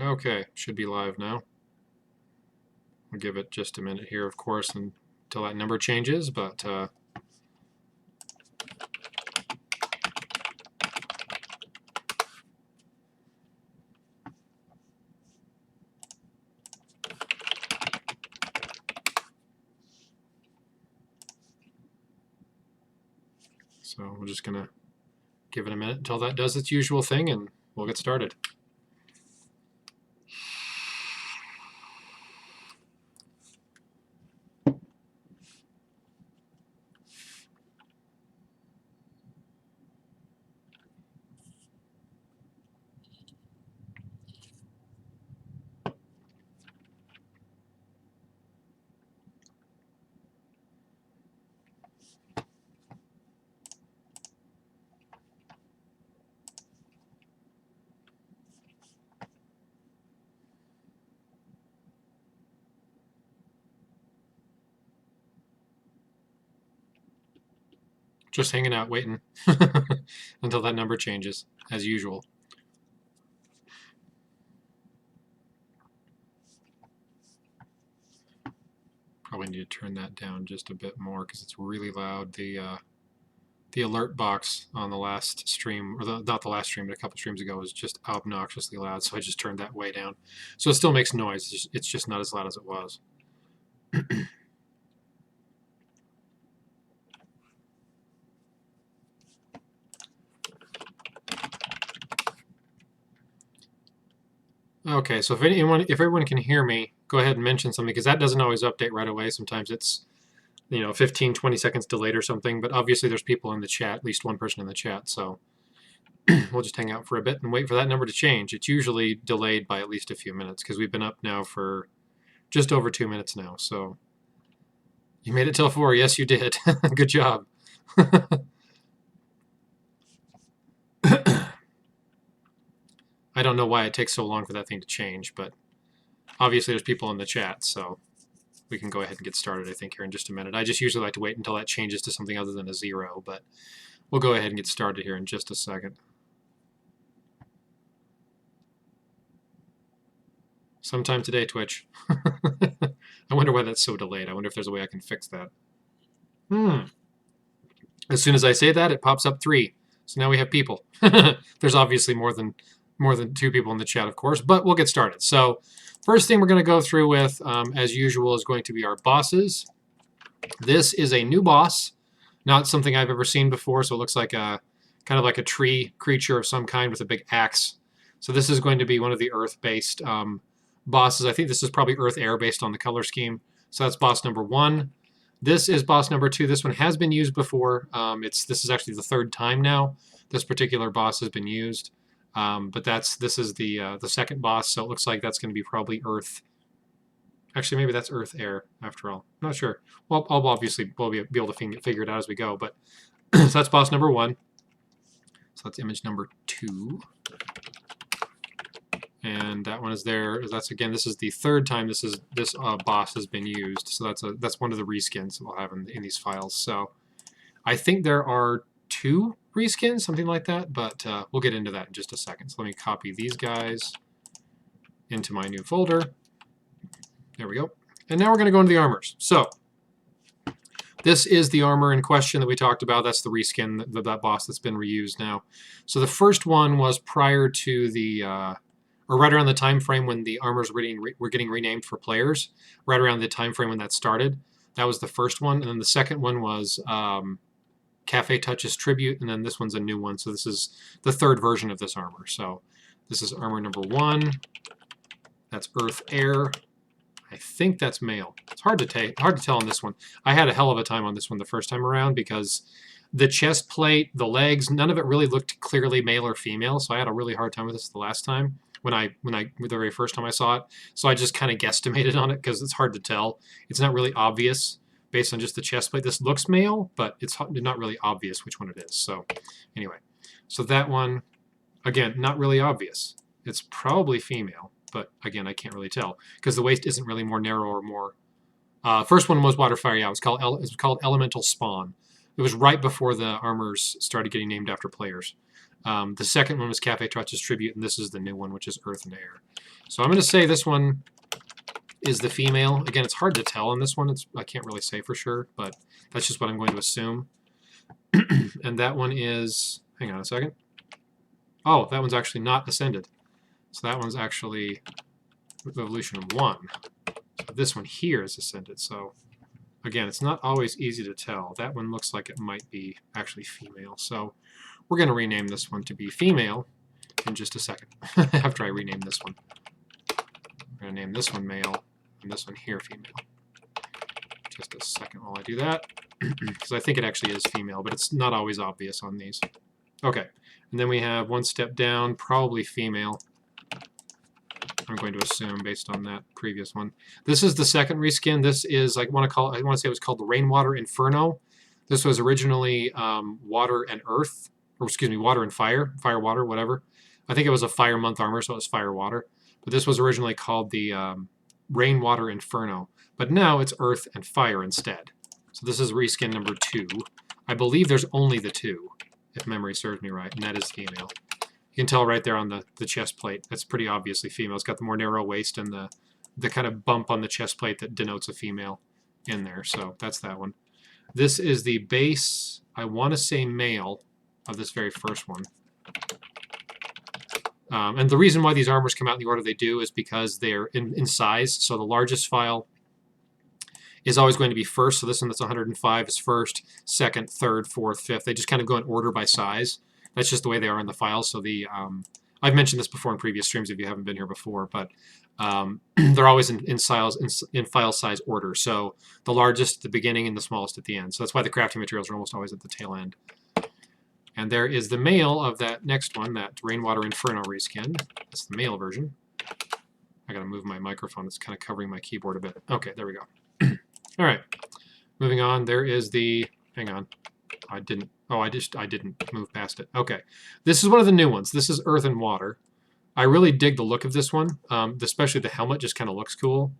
Okay, should be live now. We'll give it just a minute here, of course, until that number changes, but so we're just gonna give it a minute until that does its usual thing, and we'll get started. Just hanging out, waiting until that number changes, as usual. Probably need to turn that down just a bit more because it's really loud. The alert box on the last stream, or not the last stream, but a couple streams ago, was just obnoxiously loud, so I just turned that way down. So it still makes noise. It's just not as loud as it was. Okay, so if everyone can hear me, go ahead and mention something, because that doesn't always update right away. Sometimes it's 15, 20 seconds delayed or something, but obviously there's people in the chat, at least one person in the chat, so we'll just hang out for a bit and wait for that number to change. It's usually delayed by at least a few minutes, because we've been up now for just over 2 minutes now, so you made it till 4. Yes, you did. Good job. I don't know why it takes so long for that thing to change, but obviously there's people in the chat, so we can go ahead and get started, I think, here in just a minute. I just usually like to wait until that changes to something other than a 0, but we'll go ahead and get started here in just a second. Sometime today, Twitch. I wonder why that's so delayed. I wonder if there's a way I can fix that. As soon as I say that, it pops up 3. So now we have people. There's obviously more than 2 people in the chat, of course, but we'll get started. So first thing we're going to go through with, as usual, is going to be our bosses. This is a new boss, not something I've ever seen before, so it looks like a kind of like a tree creature of some kind with a big axe. So this is going to be one of the Earth-based bosses. I think this is probably Earth-Air based on the color scheme. So that's boss number 1. This is boss number 2. This one has been used before. This is actually the 3rd time now this particular boss has been used. But this is the second boss, so it looks like that's going to be probably Earth. Actually, maybe that's Earth Air after all. I'm not sure. Well, we'll be able to figure it out as we go. But so that's boss number 1. So that's image number 2. And that one is there. That's again. This is the 3rd time this boss has been used. So that's one of the reskins that we'll have in these files. So I think there are 2 reskins, something like that. But we'll get into that in just a second. So let me copy these guys into my new folder. There we go. And now we're going to go into the armors. So this is the armor in question that we talked about. That's the reskin, that boss that's been reused now. So the first one was prior to the, or right around the time frame when the armors were getting renamed for players, right around the time frame when that started. That was the first one. And then the second one was Cafe Touch's Tribute, and then this one's a new one. So this is the 3rd version of this armor. So this is armor number 1. That's Earth Air. I think that's male. It's hard to tell on this one. I had a hell of a time on this one the first time around because the chest plate, the legs, none of it really looked clearly male or female. So I had a really hard time with this the last time the very first time I saw it. So I just kind of guesstimated on it because it's hard to tell. It's not really obvious based on just the chest plate. This looks male, but it's not really obvious which one it is. So anyway, so that one, again, not really obvious. It's probably female. But again, I can't really tell because the waist isn't really more narrow or more. First one was Waterfire. Yeah, it was called Elemental Spawn. It was right before the armors started getting named after players. The second one was Cafe Touches Tribute, and this is the new one, which is Earth and Air. So I'm going to say this one is the female. Again, it's hard to tell on this one. I can't really say for sure, but that's just what I'm going to assume. And that one is, hang on a second. Oh, that one's actually not ascended. So that one's actually Evolution 1. So this one here is ascended. So again, it's not always easy to tell. That one looks like it might be actually female. So we're going to rename this one to be female in just a second after I rename this one. I'm going to name this one male and this one here female. Just a second while I do that, because I think it actually is female, but it's not always obvious on these. Okay, and then we have one step down, probably female. I'm going to assume based on that previous one. This is the second reskin. This is, I want to say it was called the Rainwater Inferno. This was originally Water and Earth, or excuse me, Water and Fire, Fire Water, whatever. I think it was a Fire Month armor, so it was Fire Water. But this was originally called the Rainwater Inferno. But now it's Earth and Fire instead. So this is reskin number 2. I believe there's only the 2, if memory serves me right, and that is female. You can tell right there on the chest plate. That's pretty obviously female. It's got the more narrow waist and the kind of bump on the chest plate that denotes a female in there. So that's that one. This is the base, I want to say male, of this very first one. And the reason why these armors come out in the order they do is because they're in size. So the largest file is always going to be first. So this one that's 105 is first, second, third, fourth, fifth. They just kind of go in order by size. That's just the way they are in the files. So the I've mentioned this before in previous streams if you haven't been here before, but they're always in file size order. So the largest at the beginning and the smallest at the end. So that's why the crafting materials are almost always at the tail end. And there is the male of that next one, that Rainwater Inferno reskin. That's the male version. I gotta move my microphone. It's kind of covering my keyboard a bit. Okay, there we go. All right, moving on. There is the, hang on. I didn't move past it. Okay, this is one of the new ones. This is Earth and Water. I really dig the look of this one, especially the helmet just kind of looks cool.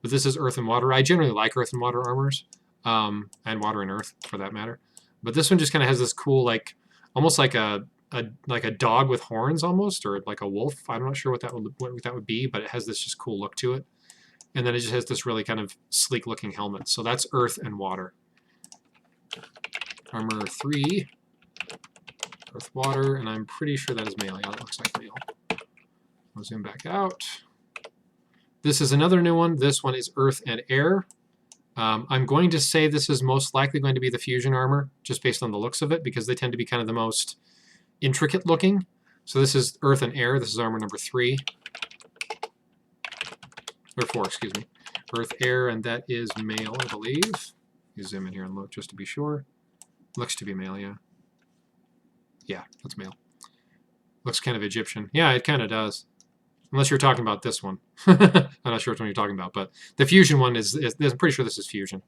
But this is Earth and Water. I generally like Earth and Water armors, and Water and Earth for that matter. But this one just kind of has this cool, like, almost like a dog with horns almost, or like a wolf. I'm not sure what that would be, but it has this just cool look to it. And then it just has this really kind of sleek looking helmet. So that's Earth and Water. Armor 3, Earth, Water, and I'm pretty sure that is male. Yeah, that looks like male. I'll zoom back out. This is another new one. This one is Earth and Air. I'm going to say this is most likely going to be the fusion armor, just based on the looks of it, because they tend to be kind of the most intricate looking. So this is Earth and Air. This is armor number 3. Or 4, excuse me. Earth, Air, and that is male, I believe. You zoom in here and look just to be sure. Looks to be male, yeah. Yeah, that's male. Looks kind of Egyptian. Yeah, it kind of does. Unless you're talking about this one. I'm not sure which one you're talking about, but the fusion one is I'm pretty sure this is fusion.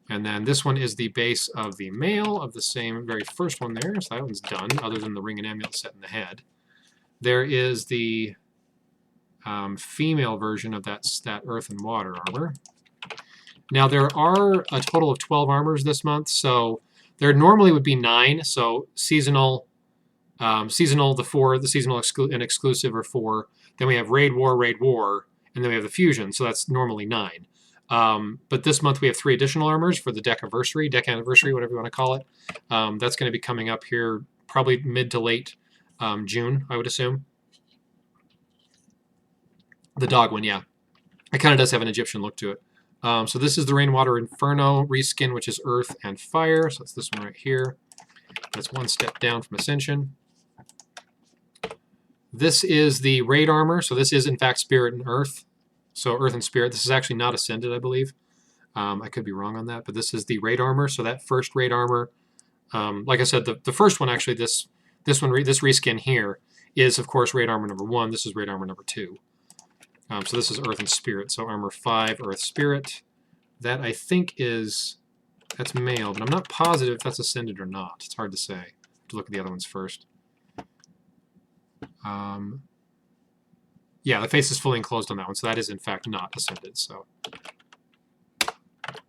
And then this one is the base of the male of the same very first one there. So that one's done, other than the ring and amulet set in the head. There is the female version of that Earth and Water armor. Now there are a total of 12 armors this month, so there normally would be 9. So seasonal, the 4, the seasonal and exclusive are 4. Then we have Raid War, and then we have the Fusion, so that's normally 9. But this month we have 3 additional armors for the Decanniversary, whatever you want to call it. That's going to be coming up here probably mid to late June, I would assume. The dog one, yeah. It kind of does have an Egyptian look to it. So this is the Rainwater Inferno reskin, which is Earth and Fire. So it's this one right here. That's one step down from Ascension. This is the Raid armor. So this is, in fact, Spirit and Earth. So Earth and Spirit. This is actually not Ascended, I believe. I could be wrong on that, but this is the Raid armor. So that first Raid armor, like I said, the first one actually, this reskin here is, of course, Raid armor number 1. This is Raid armor number 2. So this is Earth and Spirit. So armor 5, Earth, Spirit. That I think that's male, but I'm not positive if that's Ascended or not. It's hard to say. I have to look at the other ones first. Yeah, the face is fully enclosed on that one, so that is in fact not Ascended. So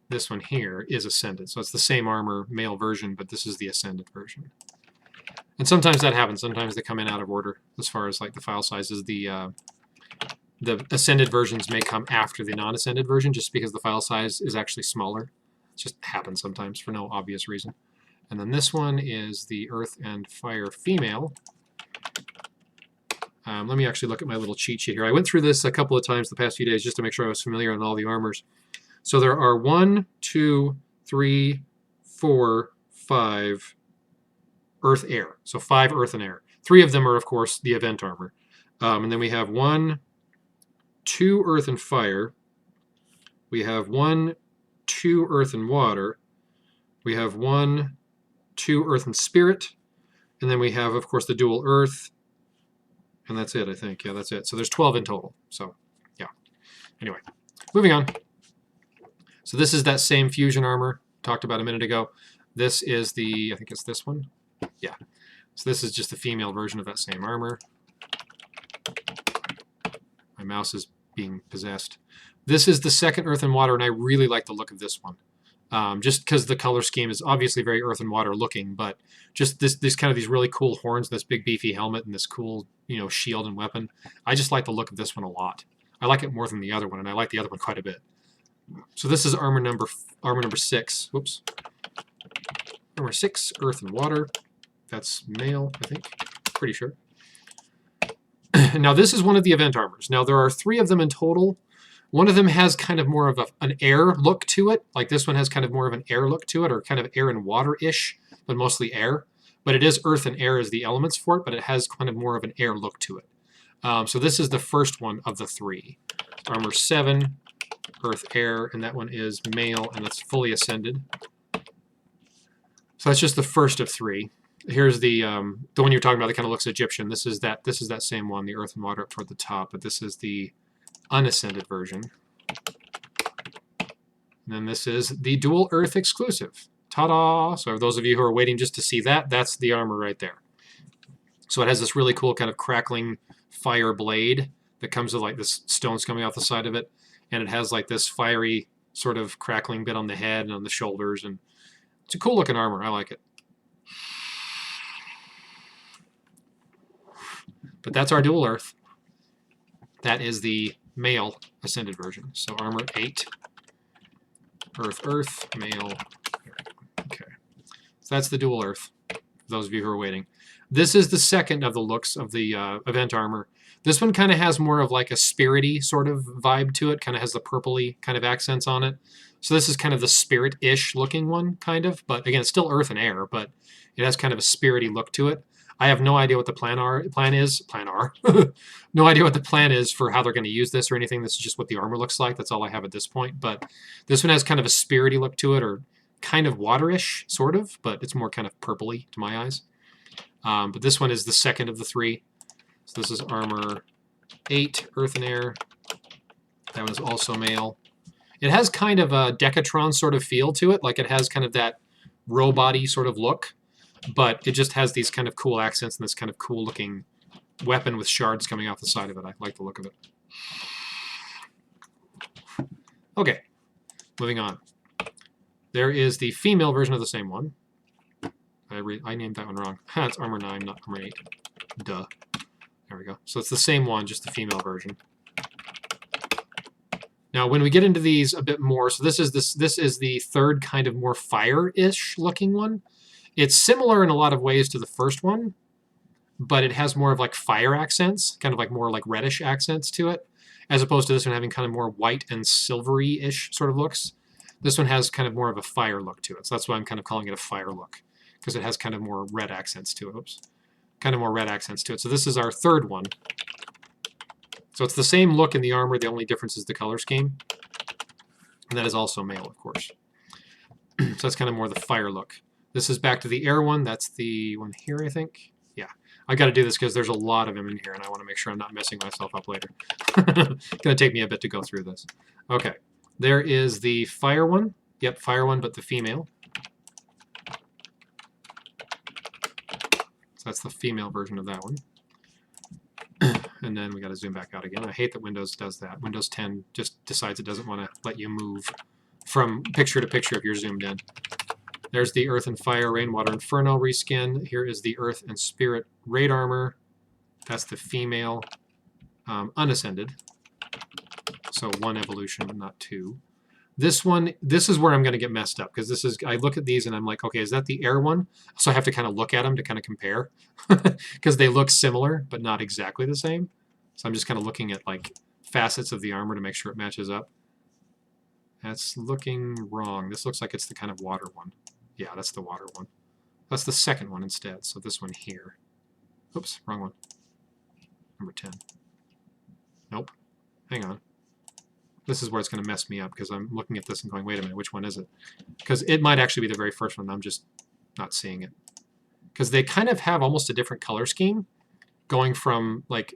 this one here is Ascended. So it's the same armor, male version, but this is the Ascended version. And sometimes that happens. Sometimes they come in out of order as far as like the file sizes. The ascended versions may come after the non-ascended version just because the file size is actually smaller. It just happens sometimes for no obvious reason. And then this one is the Earth and Fire female. Let me actually look at my little cheat sheet here. I went through this a couple of times the past few days just to make sure I was familiar on all the armors. So there are 1, 2, 3, 4, 5 Earth, Air. So 5 Earth and Air. 3 of them are, of course, the event armor. And then we have 1, 2 Earth and Fire. We have 1, 2 Earth and Water. We have 1, 2 Earth and Spirit. And then we have, of course, the dual Earth. And that's it, I think. Yeah, that's it. So there's 12 in total. So, yeah. Anyway, moving on. So this is that same fusion armor talked about a minute ago. This is the, I think it's this one. Yeah. So this is just the female version of that same armor. My mouse is being possessed. This is the second Earth and Water, and I really like the look of this one. Just because the color scheme is obviously very Earth and Water looking, but just this kind of these really cool horns, this big beefy helmet, and this cool, you know, shield and weapon. I just like the look of this one a lot. I like it more than the other one, and I like the other one quite a bit. So this is armor number 6. Whoops. Armor 6, Earth and Water. That's male, I think. Pretty sure. Now this is one of the event armors. Now there are 3 of them in total. One of them has kind of more of an air look to it. Like this one has kind of more of an air look to it, or kind of air and water-ish, but mostly air. But it is earth and air as the elements for it, but it has kind of more of an air look to it. So this is the first one of the 3. Armor 7, Earth, Air, and that one is male, and it's fully ascended. So that's just the first of 3. Here's the one you're talking about that kind of looks Egyptian. This is that same one, the Earth and Water up toward the top, but this is the unascended version. And then this is the dual Earth exclusive. Ta-da! So those of you who are waiting just to see that, that's the armor right there. So it has this really cool kind of crackling fire blade that comes with like this stones coming off the side of it, and it has like this fiery sort of crackling bit on the head and on the shoulders, and it's a cool looking armor. I like it. But that's our dual Earth. That is the male ascended version. So armor 8, Earth, male. Okay. So that's the dual Earth, for those of you who are waiting. This is the second of the looks of the event armor. This one kind of has more of like a spirity sort of vibe to it, kind of has the purpley kind of accents on it. So this is kind of the spirit-ish looking one, kind of. But again, it's still earth and air, but it has kind of a spirity look to it. I have no idea what the plan is. No idea what the plan is for how they're going to use this or anything. This is just what the armor looks like. That's all I have at this point. But this one has kind of a spirity look to it, or kind of waterish, sort of, but it's more kind of purpley to my eyes. But this one is the second of the 3. So this is armor 8, Earth and Air. That one is also male. It has kind of a Decatron sort of feel to it, like it has kind of that robot-y sort of look, but it just has these kind of cool accents and this kind of cool looking weapon with shards coming off the side of it. I like the look of it. Okay, moving on. There is the female version of the same one. I named that one wrong. It's armor 9, not armor 8. Duh. There we go. So it's the same one, just the female version. Now, when we get into these a bit more, so this is the third kind of more fire-ish looking one. It's similar in a lot of ways to the first one, but it has more of like fire accents, kind of like more like reddish accents to it, as opposed to this one having kind of more white and silvery-ish sort of looks. This one has kind of more of a fire look to it, so that's why I'm kind of calling it a fire look, because it has kind of more red accents to it. Oops. Kind of more red accents to it. So this is our third one. So it's the same look in the armor, the only difference is the color scheme. And that is also male, of course. So that's kind of more the fire look. This is back to the air one. That's the one here, I think. Yeah. I got to do this because there's a lot of them in here, and I want to make sure I'm not messing myself up later. It's going to take me a bit to go through this. Okay. There is the fire one. Yep, fire one, but the female. So that's the female version of that one. And then we got to zoom back out again. I hate that Windows does that. Windows 10 just decides it doesn't want to let you move from picture to picture if you're zoomed in. There's the Earth and Fire, Rainwater, Inferno reskin. Here is the Earth and Spirit Raid Armor. That's the female, unascended. So 1 evolution, not 2. This one, this is where I'm going to get messed up, because this is, I look at these and I'm like, okay, is that the air one? So I have to kind of look at them to kind of compare, because they look similar, but not exactly the same. So I'm just kind of looking at like facets of the armor to make sure it matches up. That's looking wrong. This looks like it's the kind of water one. Yeah, that's the water one. That's the second one instead, so this one here. Oops, wrong one. Number 10. Nope. Hang on. This is where it's going to mess me up, because I'm looking at this and going, wait a minute, which one is it? Because it might actually be the very first one. I'm just not seeing it. Because they kind of have almost a different color scheme, going from like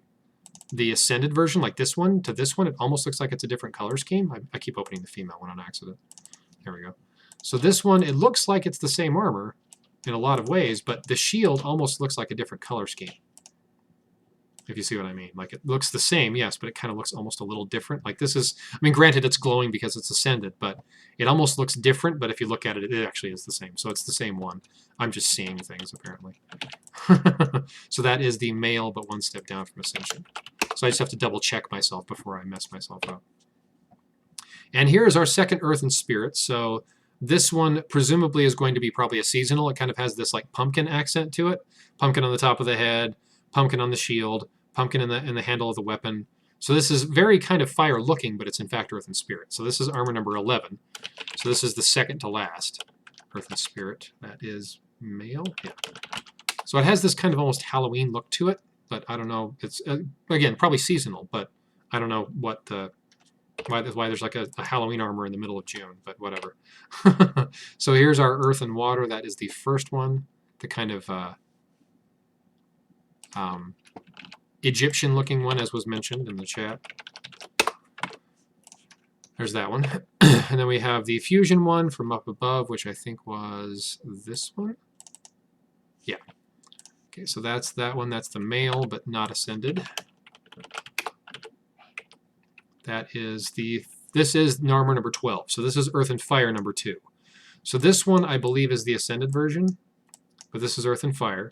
the Ascended version, like this one, to this one. It almost looks like it's a different color scheme. I keep opening the female one on accident. There we go. So this one, it looks like it's the same armor in a lot of ways, but the shield almost looks like a different color scheme. If you see what I mean. Like, it looks the same, yes, but it kind of looks almost a little different. Like, this is, I mean, granted, it's glowing because it's Ascended, but it almost looks different, but if you look at it, it actually is the same. So it's the same one. I'm just seeing things, apparently. So that is the male, but 1 step down from Ascension. So I just have to double check myself before I mess myself up. And here is our second Earth and Spirit. So this one presumably is going to be probably a seasonal. It kind of has this like pumpkin accent to it. Pumpkin on the top of the head, pumpkin on the shield, pumpkin in the handle of the weapon. So this is very kind of fire looking, but it's in fact Earth and Spirit. So this is armor number 11. So this is the second to last Earth and Spirit. That is male. Yeah. So it has this kind of almost Halloween look to it, but I don't know. It's again probably seasonal, but I don't know what the why there's like a Halloween armor in the middle of June, but whatever. So here's our Earth and Water. That is the first one, the kind of Egyptian-looking one, as was mentioned in the chat. There's that one. And then we have the fusion one from up above, which I think was this one. Yeah. Okay, so that's that one. That's the male, but not Ascended. That is this is armor number 12. So this is Earth and Fire number 2. So this one, I believe, is the Ascended version, but this is Earth and Fire.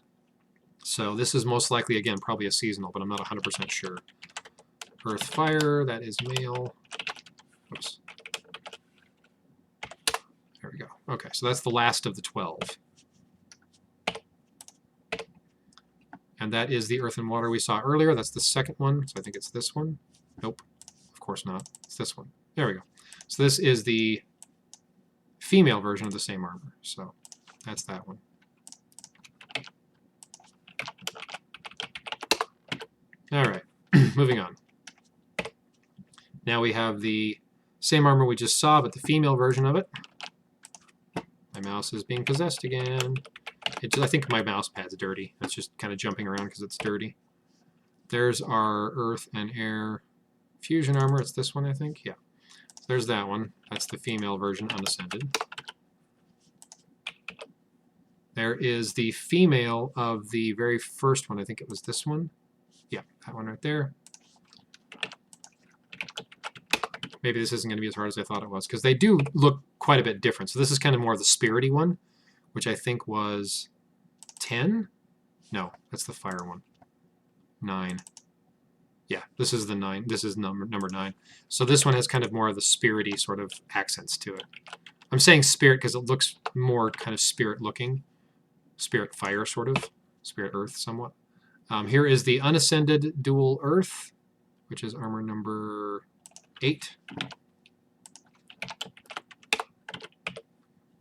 So this is most likely, again, probably a seasonal, but I'm not 100% sure. Earth, Fire, that is male. Oops. There we go. Okay, so that's the last of the 12. And that is the Earth and Water we saw earlier. That's the second one, so I think it's this one. Nope, of course not. It's this one. There we go. So this is the female version of the same armor. So that's that one. All right, moving on. Now we have the same armor we just saw, but the female version of it. My mouse is being possessed again. I think my mouse pad's dirty. It's just kind of jumping around because it's dirty. There's our Earth and Air fusion armor. It's this one, I think. Yeah. So there's that one. That's the female version, unascended. There is the female of the very first one. I think it was this one. Yeah, that one right there. Maybe this isn't going to be as hard as I thought it was, because they do look quite a bit different. So this is kind of more of the spirity one, which I think was 10? No, that's the fire one. 9. Yeah, this is the 9. This is number 9. So this one has kind of more of the spirity sort of accents to it. I'm saying spirit because it looks more kind of spirit looking. Spirit fire sort of. Spirit earth somewhat. Here is the unascended dual earth, which is armor number 8.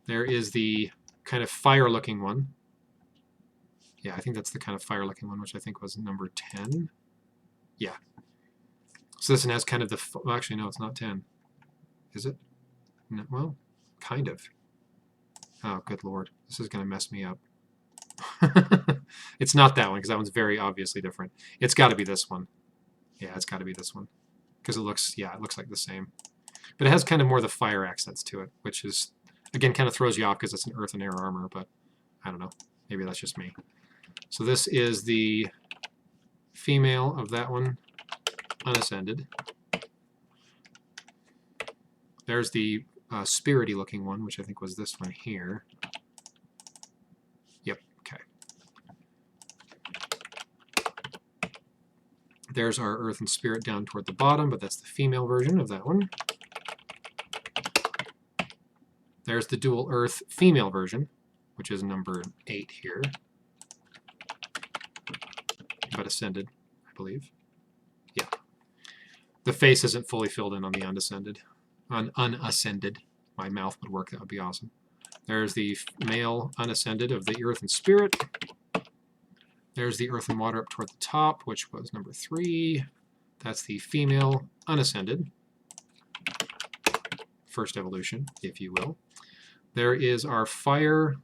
There is the kind of fire-looking one. Yeah, I think that's the kind of fire-looking one, which I think was number 10. Yeah. So this one has kind of the... Well, actually, no, it's not 10. Is it? No, well, kind of. Oh, good lord. This is going to mess me up. It's not that one, because that one's very obviously different. It's got to be this one. Yeah, it's got to be this one. Because it looks, yeah, it looks like the same. But it has kind of more of the fire accents to it, which is, again, kind of throws you off because it's an earth and air armor, but I don't know. Maybe that's just me. So this is the female of that one, unascended. There's the spirity looking one, which I think was this one here. There's our earth and spirit down toward the bottom, but that's the female version of that one. There's the dual earth female version, which is number 8 here, but ascended, I believe. Yeah. The face isn't fully filled in on the unascended. My mouth would work, that would be awesome. There's the male unascended of the earth and spirit. There's the earth and water up toward the top, which was number 3. That's the female unascended. First evolution, if you will. There is our fire.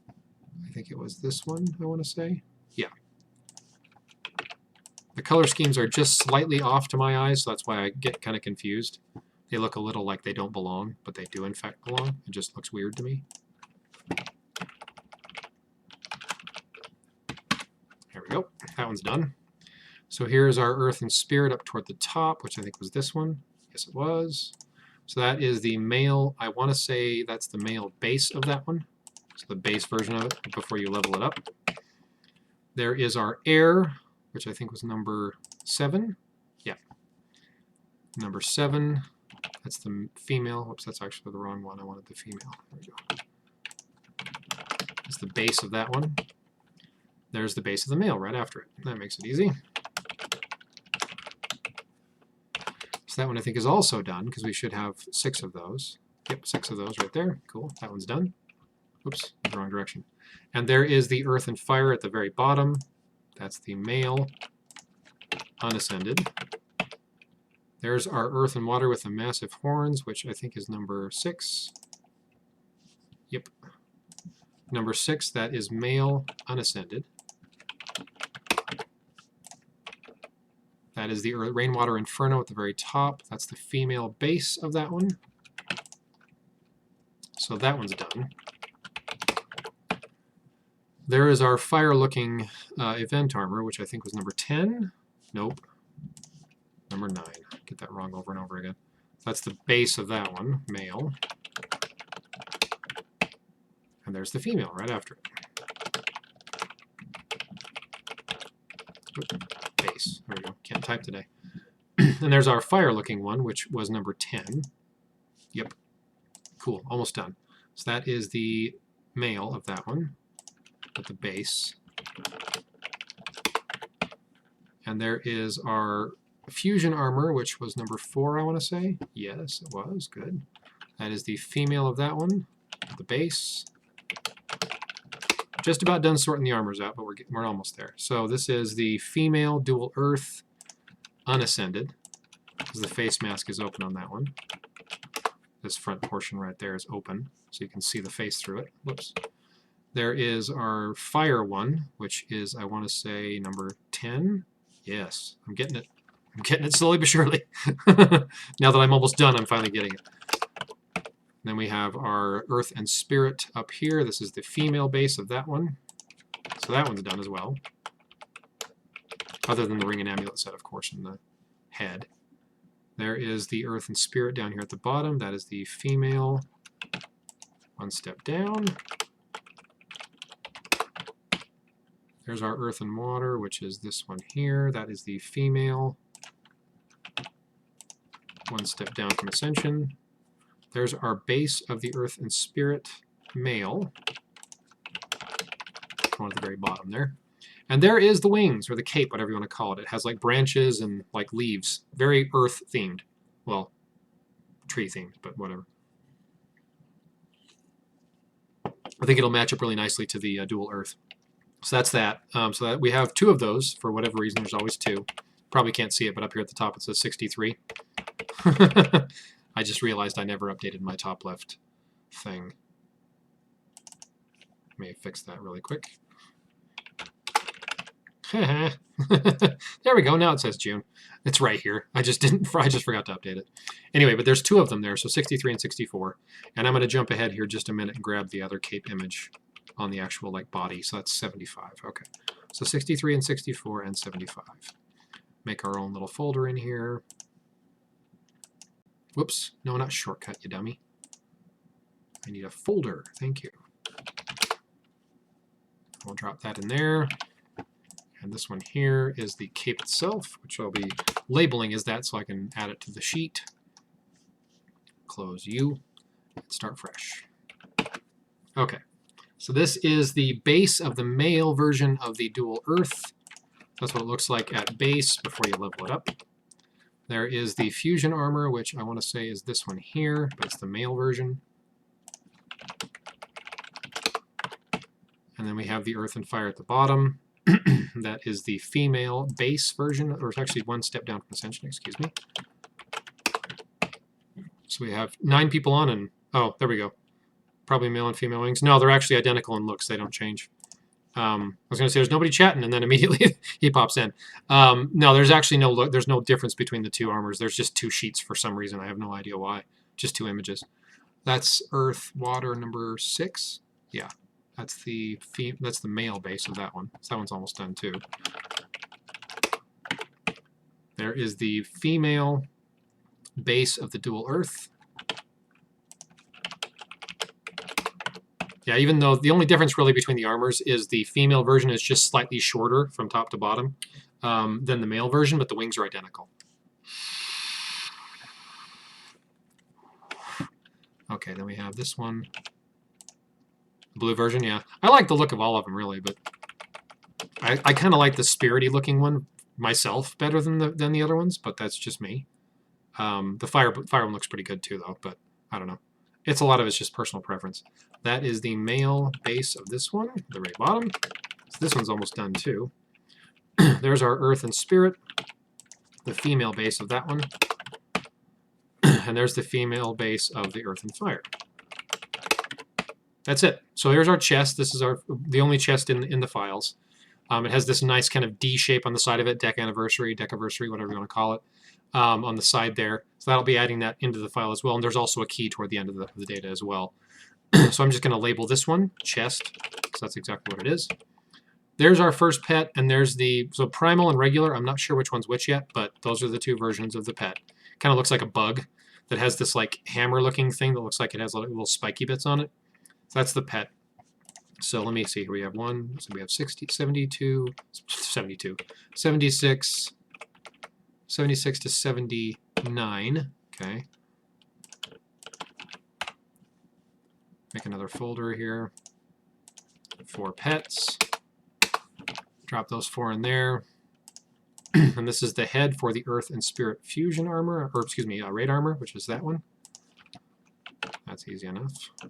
I think it was this one, I want to say. Yeah. The color schemes are just slightly off to my eyes, so that's why I get kind of confused. They look a little like they don't belong, but they do in fact belong. It just looks weird to me. There we go. That one's done. So here's our earth and spirit up toward the top, which I think was this one. Yes, it was. So that is the male, I want to say that's the male base of that one. So the base version of it before you level it up. There is our air, which I think was number 7. Yeah. Number 7. That's the female. Whoops, that's actually the wrong one. I wanted the female. There we go. That's the base of that one. There's the base of the male right after it. That makes it easy. So that one I think is also done, because we should have 6 of those. Yep, 6 of those right there. Cool, that one's done. Oops, wrong direction. And there is the earth and fire at the very bottom. That's the male unascended. There's our earth and water with the massive horns, which I think is number 6. Yep. Number 6, that is male unascended. That is the Rainwater Inferno at the very top. That's the female base of that one. So that one's done. There is our fire-looking event armor, which I think was number 10. Nope. Number 9. Get that wrong over and over again. That's the base of that one, male. And there's the female right after it. Oop. Base. There we go. Can't type today. And there's our fire-looking one, which was number 10. Yep. Cool. Almost done. So that is the male of that one at the base. And there is our fusion armor, which was number 4, I want to say. Yes, it was. Good. That is the female of that one at the base. Just about done sorting the armors out, but we're almost there. So this is the female dual earth unascended, because the face mask is open on that one. This front portion right there is open, so you can see the face through it. Whoops. There is our fire one, which is, I want to say, number 10. Yes, I'm getting it. I'm getting it slowly but surely. Now that I'm almost done, I'm finally getting it. Then we have our earth and spirit up here. This is the female base of that one. So that one's done as well. Other than the ring and amulet set, of course, in the head. There is the earth and spirit down here at the bottom. That is the female. One step down. There's our earth and water, which is this one here. That is the female. One step down from ascension. There's our base of the earth and spirit male. One at the very bottom there. And there is the wings, or the cape, whatever you want to call it. It has like branches and like leaves. Very earth themed. Well, tree themed, but whatever. I think it'll match up really nicely to the dual earth. So that's that. So that we have 2 of those. For whatever reason, there's always 2. Probably can't see it, but up here at the top it says 63. I just realized I never updated my top left thing. Let me fix that really quick. There we go. Now it says June. It's right here. I just forgot to update it. Anyway, but there's 2 of them there, so 63 and 64. And I'm going to jump ahead here just a minute and grab the other cape image on the actual like body. So that's 75. Okay. So 63 and 64 and 75. Make our own little folder in here. Whoops. No, not shortcut, you dummy. I need a folder. Thank you. We'll drop that in there. And this one here is the cape itself, which I'll be labeling as that so I can add it to the sheet. Close U and start fresh. Okay, so this is the base of the male version of the dual earth. That's what it looks like at base before you level it up. There is the fusion armor, which I want to say is this one here, but it's the male version. And then we have the earth and fire at the bottom. That is the female base version, or it's actually one step down from ascension, excuse me. So we have 9 people on, and oh, there we go. Probably male and female wings. No, they're actually identical in looks. They don't change. I was going to say there's nobody chatting, and then immediately he pops in. No, there's actually there's no difference between the two armors. There's just 2 sheets for some reason. I have no idea why. Just 2 images. That's earth, water, number 6. Yeah, that's the male base of that one. So that one's almost done too. There is the female base of the dual earth. Yeah, even though the only difference really between the armors is the female version is just slightly shorter from top to bottom than the male version, but the wings are identical. Okay, then we have this one. Blue version, yeah. I like the look of all of them, really, but I kind of like the spirity looking one myself better than the other ones, but that's just me. The fire one looks pretty good too, though, but I don't know. A lot of it's just personal preference. That is the male base of this one, the very bottom. So this one's almost done too. There's our earth and spirit, the female base of that one. And there's the female base of the earth and fire. That's it. So here's our chest. This is the only chest in the files. It has this nice kind of D shape on the side of it, Decanniversary, whatever you want to call it, on the side there. So that'll be adding that into the file as well. And there's also a key toward the end of the data as well. So I'm just going to label this one chest, because that's exactly what it is. There's our first pet, and there's so primal and regular. I'm not sure which one's which yet, but those are the 2 versions of the pet. Kind of looks like a bug that has this like hammer-looking thing that looks like it has little spiky bits on it. So that's the pet. So let me see. Here we have one. So we have 76 to 79. Okay. Make another folder here. 4 pets. Drop those 4 in there. And this is the head for the Earth and Spirit Fusion armor, or excuse me, raid armor, which is that one. That's easy enough. I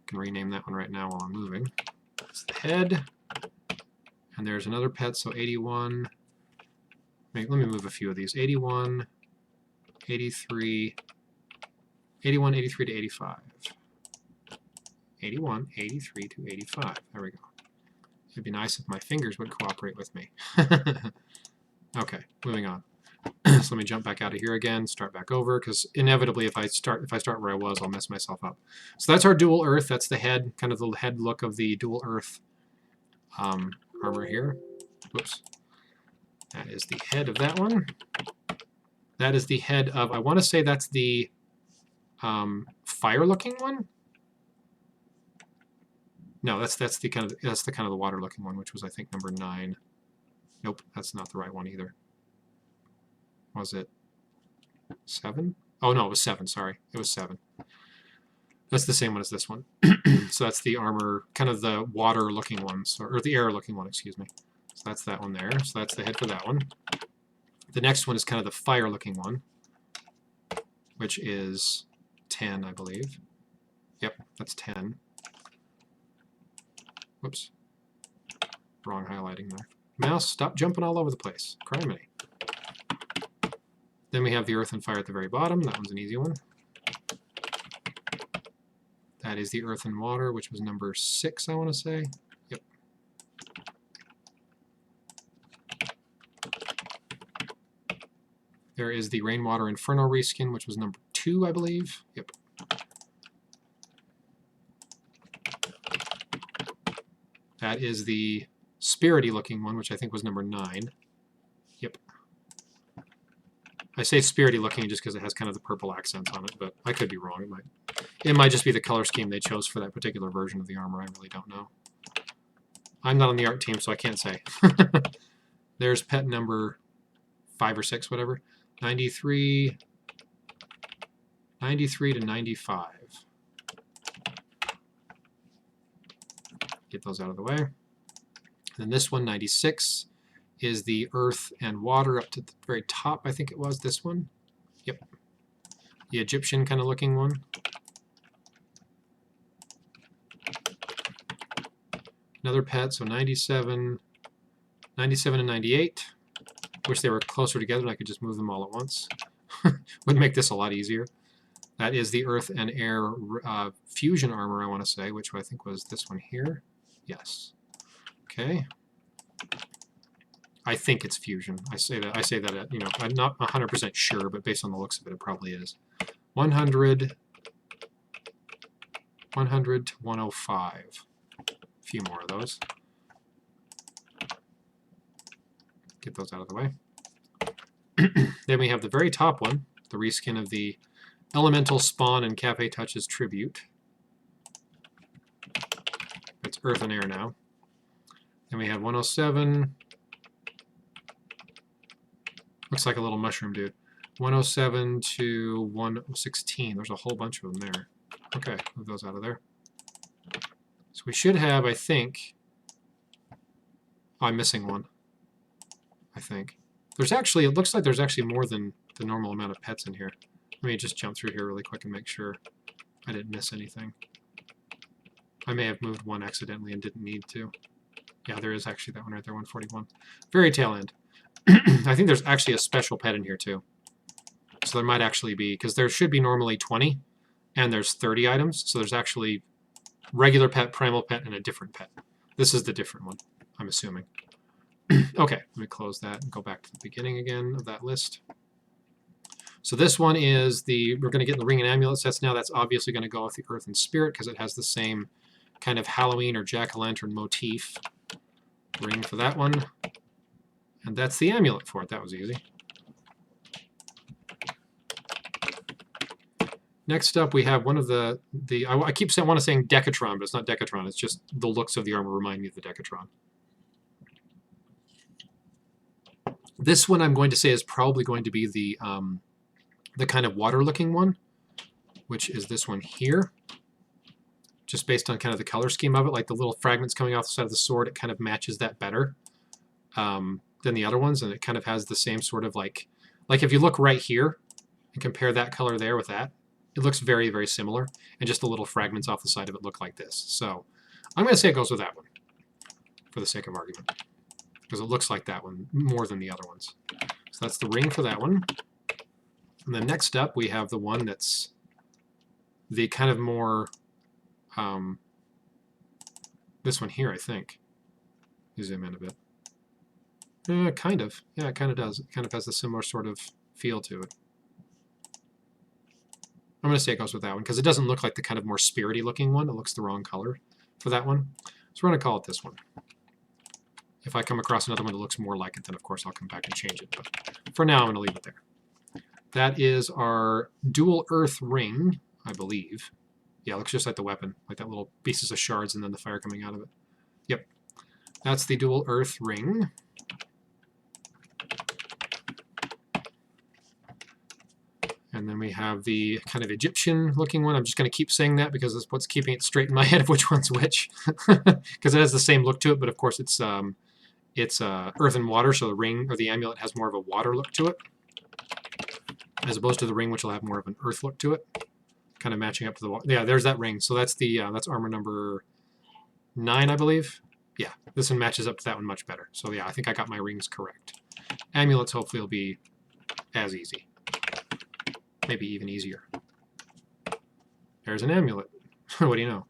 can rename that one right now while I'm moving. That's the head. And there's another pet, so 81. Let me move a few of these. 81, 83, 81, 83 to 85. 81, 83 to 85. There we go. It'd be nice if my fingers would cooperate with me. Okay, moving on. So let me jump back out of here again, start back over, because inevitably if I start where I was, I'll mess myself up. So that's our dual earth. That's the head, kind of the head look of the dual earth armor here. Whoops. That is the head of that one. That is the head of, I want to say that's the fire-looking one. No, that's the kind of the water-looking one, which was I think number 9. Nope, that's not the right one either. Was it 7? Oh no, it was 7. Sorry, it was 7. That's the same one as this one. So that's the armor, kind of the water-looking one, or the air-looking one, excuse me. So that's that one there. So that's the head for that one. The next one is kind of the fire-looking one, which is 10, I believe. Yep, that's 10. Whoops. Wrong highlighting there. Mouse, stop jumping all over the place. Criminy. Then we have the earth and fire at the very bottom. That one's an easy one. That is the earth and water, which was number 6, I want to say. Yep. There is the rainwater inferno reskin, which was number 2, I believe. Yep. That is the spirity looking one, which I think was number 9. Yep. I say spirity looking just because it has kind of the purple accents on it, but I could be wrong. It might just be the color scheme they chose for that particular version of the armor. I really don't know. I'm not on the art team, so I can't say. There's pet number 5 or 6, whatever. 93 to 95. Get those out of the way. And then this one, 96, is the earth and water up to the very top, I think it was, this one. Yep. The Egyptian kind of looking one. Another pet, so 97 and 98. Wish they were closer together and I could just move them all at once. Would make this a lot easier. That is the Earth and Air fusion armor, I want to say, which I think was this one here. Yes. Okay. I think it's fusion. I say that you know, I'm not 100% sure, but based on the looks of it, it probably is. 100 to 105. A few more of those. Get those out of the way. Then we have the very top one, the reskin of the Elemental Spawn and Cafe Touches Tribute. It's Earth and Air now. Then we have 107. Looks like a little mushroom dude. 107 to 116. There's a whole bunch of them there. Okay, move those out of there. So we should have, I think... Oh, I'm missing one. I think. There's actually, it looks like there's actually more than the normal amount of pets in here. Let me just jump through here really quick and make sure I didn't miss anything. I may have moved one accidentally and didn't need to. Yeah, there is actually that one right there, 141. Very tail end. I think there's actually a special pet in here too. So there might actually be, because there should be normally 20, and there's 30 items, so there's actually regular pet, primal pet, and a different pet. This is the different one, I'm assuming. Okay, let me close that and go back to the beginning again of that list. So this one is we're going to get the ring and amulet sets now. That's obviously going to go with the Earth and Spirit because it has the same kind of Halloween or jack-o'-lantern motif. Ring for that one. And that's the amulet for it. That was easy. Next up, we have one of I keep saying Decatron, but it's not Decatron. It's just the looks of the armor remind me of the Decatron. This one I'm going to say is probably going to be the kind of water-looking one, which is this one here. Just based on kind of the color scheme of it, like the little fragments coming off the side of the sword, it kind of matches that better than the other ones, and it kind of has the same sort of like if you look right here and compare that color there with that, it looks very, very similar, and just the little fragments off the side of it look like this. So I'm going to say it goes with that one for the sake of argument, because it looks like that one more than the other ones. So that's the ring for that one. And then next up, we have the one that's the kind of more, this one here, I think. You zoom in a bit. Kind of. Yeah, it kind of does. It kind of has a similar sort of feel to it. I'm going to say it goes with that one, because it doesn't look like the kind of more spirity looking one. It looks the wrong color for that one. So we're going to call it this one. If I come across another one that looks more like it, then of course I'll come back and change it. But for now, I'm going to leave it there. That is our dual earth ring, I believe. Yeah, it looks just like the weapon, like that little pieces of shards and then the fire coming out of it. Yep. That's the dual earth ring. And then we have the kind of Egyptian looking one. I'm just going to keep saying that because that's what's keeping it straight in my head of which one's which. Because it has the same look to it, but of course it's earth and water, so the ring or the amulet has more of a water look to it, as opposed to the ring, which will have more of an earth look to it, kind of matching up to the water. Yeah, there's that ring. So that's that's armor number 9, I believe. Yeah, this one matches up to that one much better. So yeah, I think I got my rings correct. Amulets hopefully will be as easy. Maybe even easier. There's an amulet. What do you know?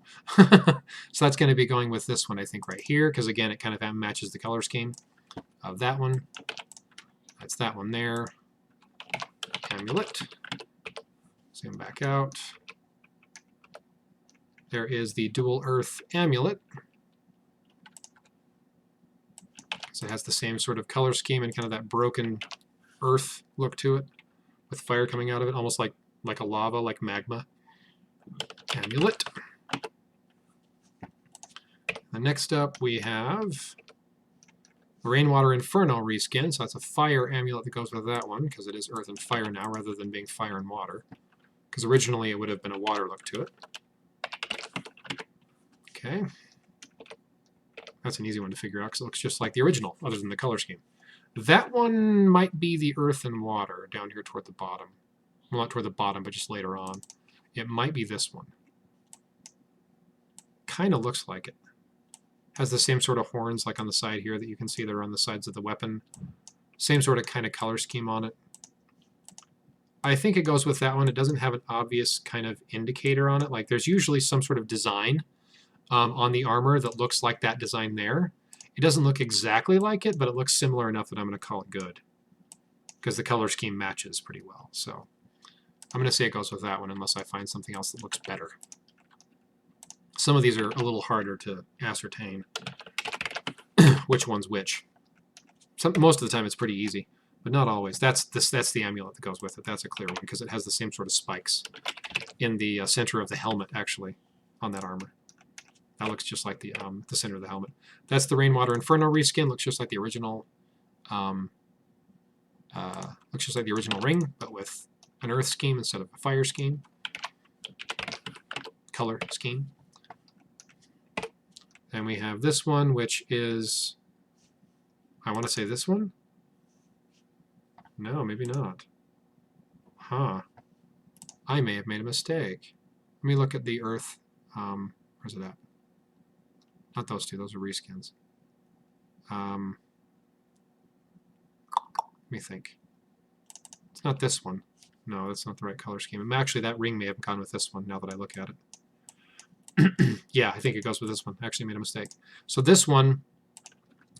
So that's going to be going with this one, I think, right here, because again, it kind of matches the color scheme of that one. That's that one there. Amulet. Zoom back out. There is the dual earth amulet. So it has the same sort of color scheme and kind of that broken earth look to it, with fire coming out of it, almost like a lava, like magma. Amulet. The Next up, we have Rainwater Inferno reskin. So that's a fire amulet that goes with that one, because it is earth and fire now, rather than being fire and water. Because originally it would have been a water look to it. Okay. That's an easy one to figure out, because it looks just like the original, other than the color scheme. That one might be the earth and water, down here toward the bottom. Well, not toward the bottom, but just later on. It might be this one. Kind of looks like it. Has the same sort of horns like on the side here that you can see that are on the sides of the weapon. Same sort of kind of color scheme on it. I think it goes with that one. It doesn't have an obvious kind of indicator on it. Like there's usually some sort of design on the armor that looks like that design there. It doesn't look exactly like it, but it looks similar enough that I'm going to call it good. Because the color scheme matches pretty well. So I'm going to say it goes with that one unless I find something else that looks better. Some of these are a little harder to ascertain which one's which. Most of the time it's pretty easy, but not always. That's the amulet that goes with it. That's a clear one because it has the same sort of spikes in the center of the helmet, actually, on that armor. That looks just like the center of the helmet. That's the Rainwater Inferno reskin. Looks just like the original. Looks just like the original ring, but with an earth scheme instead of a fire scheme. Color scheme. And we have this one, which is, I want to say this one? No, maybe not. Huh. I may have made a mistake. Let me look at the earth. Where's it at? Not those two, those are reskins. Let me think. It's not this one. No, that's not the right color scheme. And actually, that ring may have gone with this one now that I look at it. Yeah, I think it goes with this one. I actually made a mistake. So this one,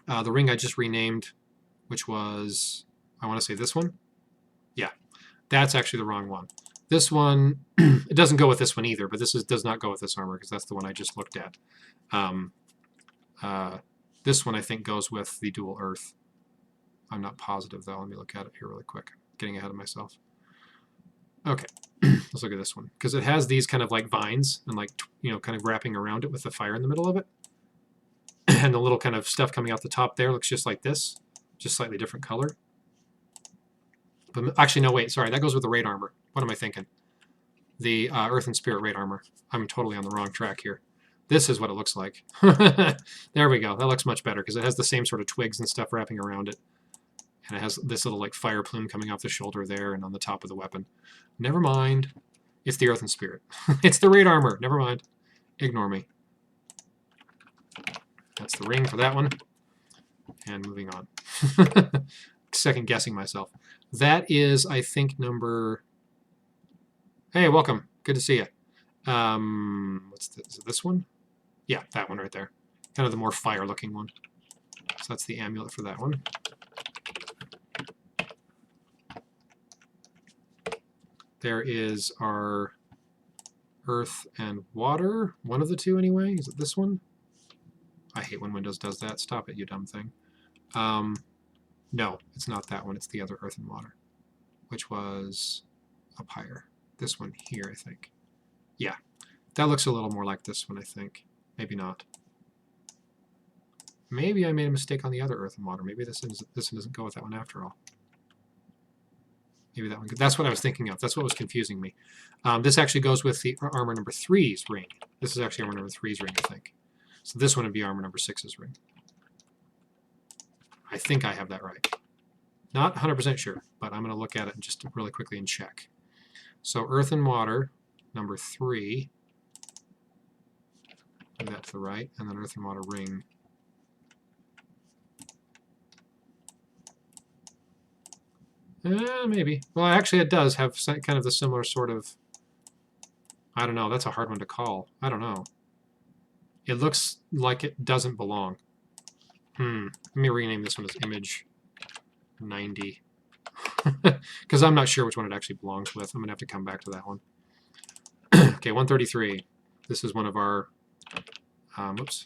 the ring I just renamed, which was, I want to say this one. Yeah, that's actually the wrong one. This one, it doesn't go with this one either, but this does not go with this armor because that's the one I just looked at. This one I think goes with the dual earth. I'm not positive though. Let me look at it here really quick. Getting ahead of myself. Okay, let's look at this one because it has these kind of like vines and like, you know, kind of wrapping around it with the fire in the middle of it. And the little kind of stuff coming out the top there looks just like this, just slightly different color. But actually, no, wait, sorry, that goes with the raid armor. What am I thinking? The Earth and Spirit raid armor. I'm totally on the wrong track here. This is what it looks like. There we go. That looks much better because it has the same sort of twigs and stuff wrapping around it. And it has this little like fire plume coming off the shoulder there and on the top of the weapon. Never mind. It's the Earth and Spirit. It's the raid armor. Never mind. Ignore me. That's the ring for that one. And moving on. Second guessing myself. That is, I think, number... Hey, welcome. Good to see you. What's this? Is it this one? Yeah, that one right there. Kind of the more fire-looking one. So that's the amulet for that one. There is our earth and water. One of the two, anyway. Is it this one? I hate when Windows does that. Stop it, you dumb thing. No, it's not that one. It's the other earth and water, which was up higher. This one here, I think. Yeah, that looks a little more like this one, I think. Maybe not. Maybe I made a mistake on the other earth and water. Maybe this one doesn't go with that one after all. Maybe that one. That's what I was thinking of. That's what was confusing me. This actually goes with the armor number 3's ring. This is actually armor number 3's ring, I think. So this one would be armor number 6's ring. I think I have that right. Not 100% sure, but I'm going to look at it just really quickly and check. So earth and water, number 3. Move that to the right, and then earth and water ring. Maybe. Well, actually it does have kind of the similar sort of... I don't know. That's a hard one to call. I don't know. It looks like it doesn't belong. Let me rename this one as image 90. Because I'm not sure which one it actually belongs with. I'm going to have to come back to that one. Okay, 133. This is one of our... that's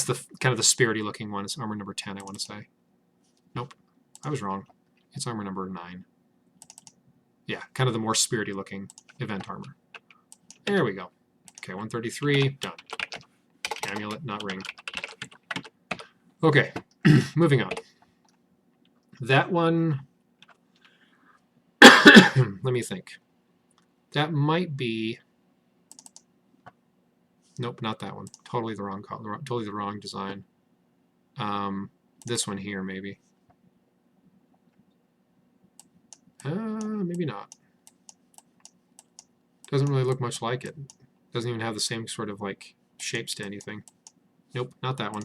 the kind of the spirity looking one. It's armor number 10, I want to say. Nope, I was wrong. It's armor number 9. Yeah, kind of the more spirity looking event armor. There we go. Okay, 133, done. Amulet, not ring. Okay, moving on. That one, let me think. That might be, nope, not that one. Totally the wrong color, totally the wrong design. This one here, maybe. Maybe not. Doesn't really look much like it. Doesn't even have the same sort of like shapes to anything. Nope, not that one.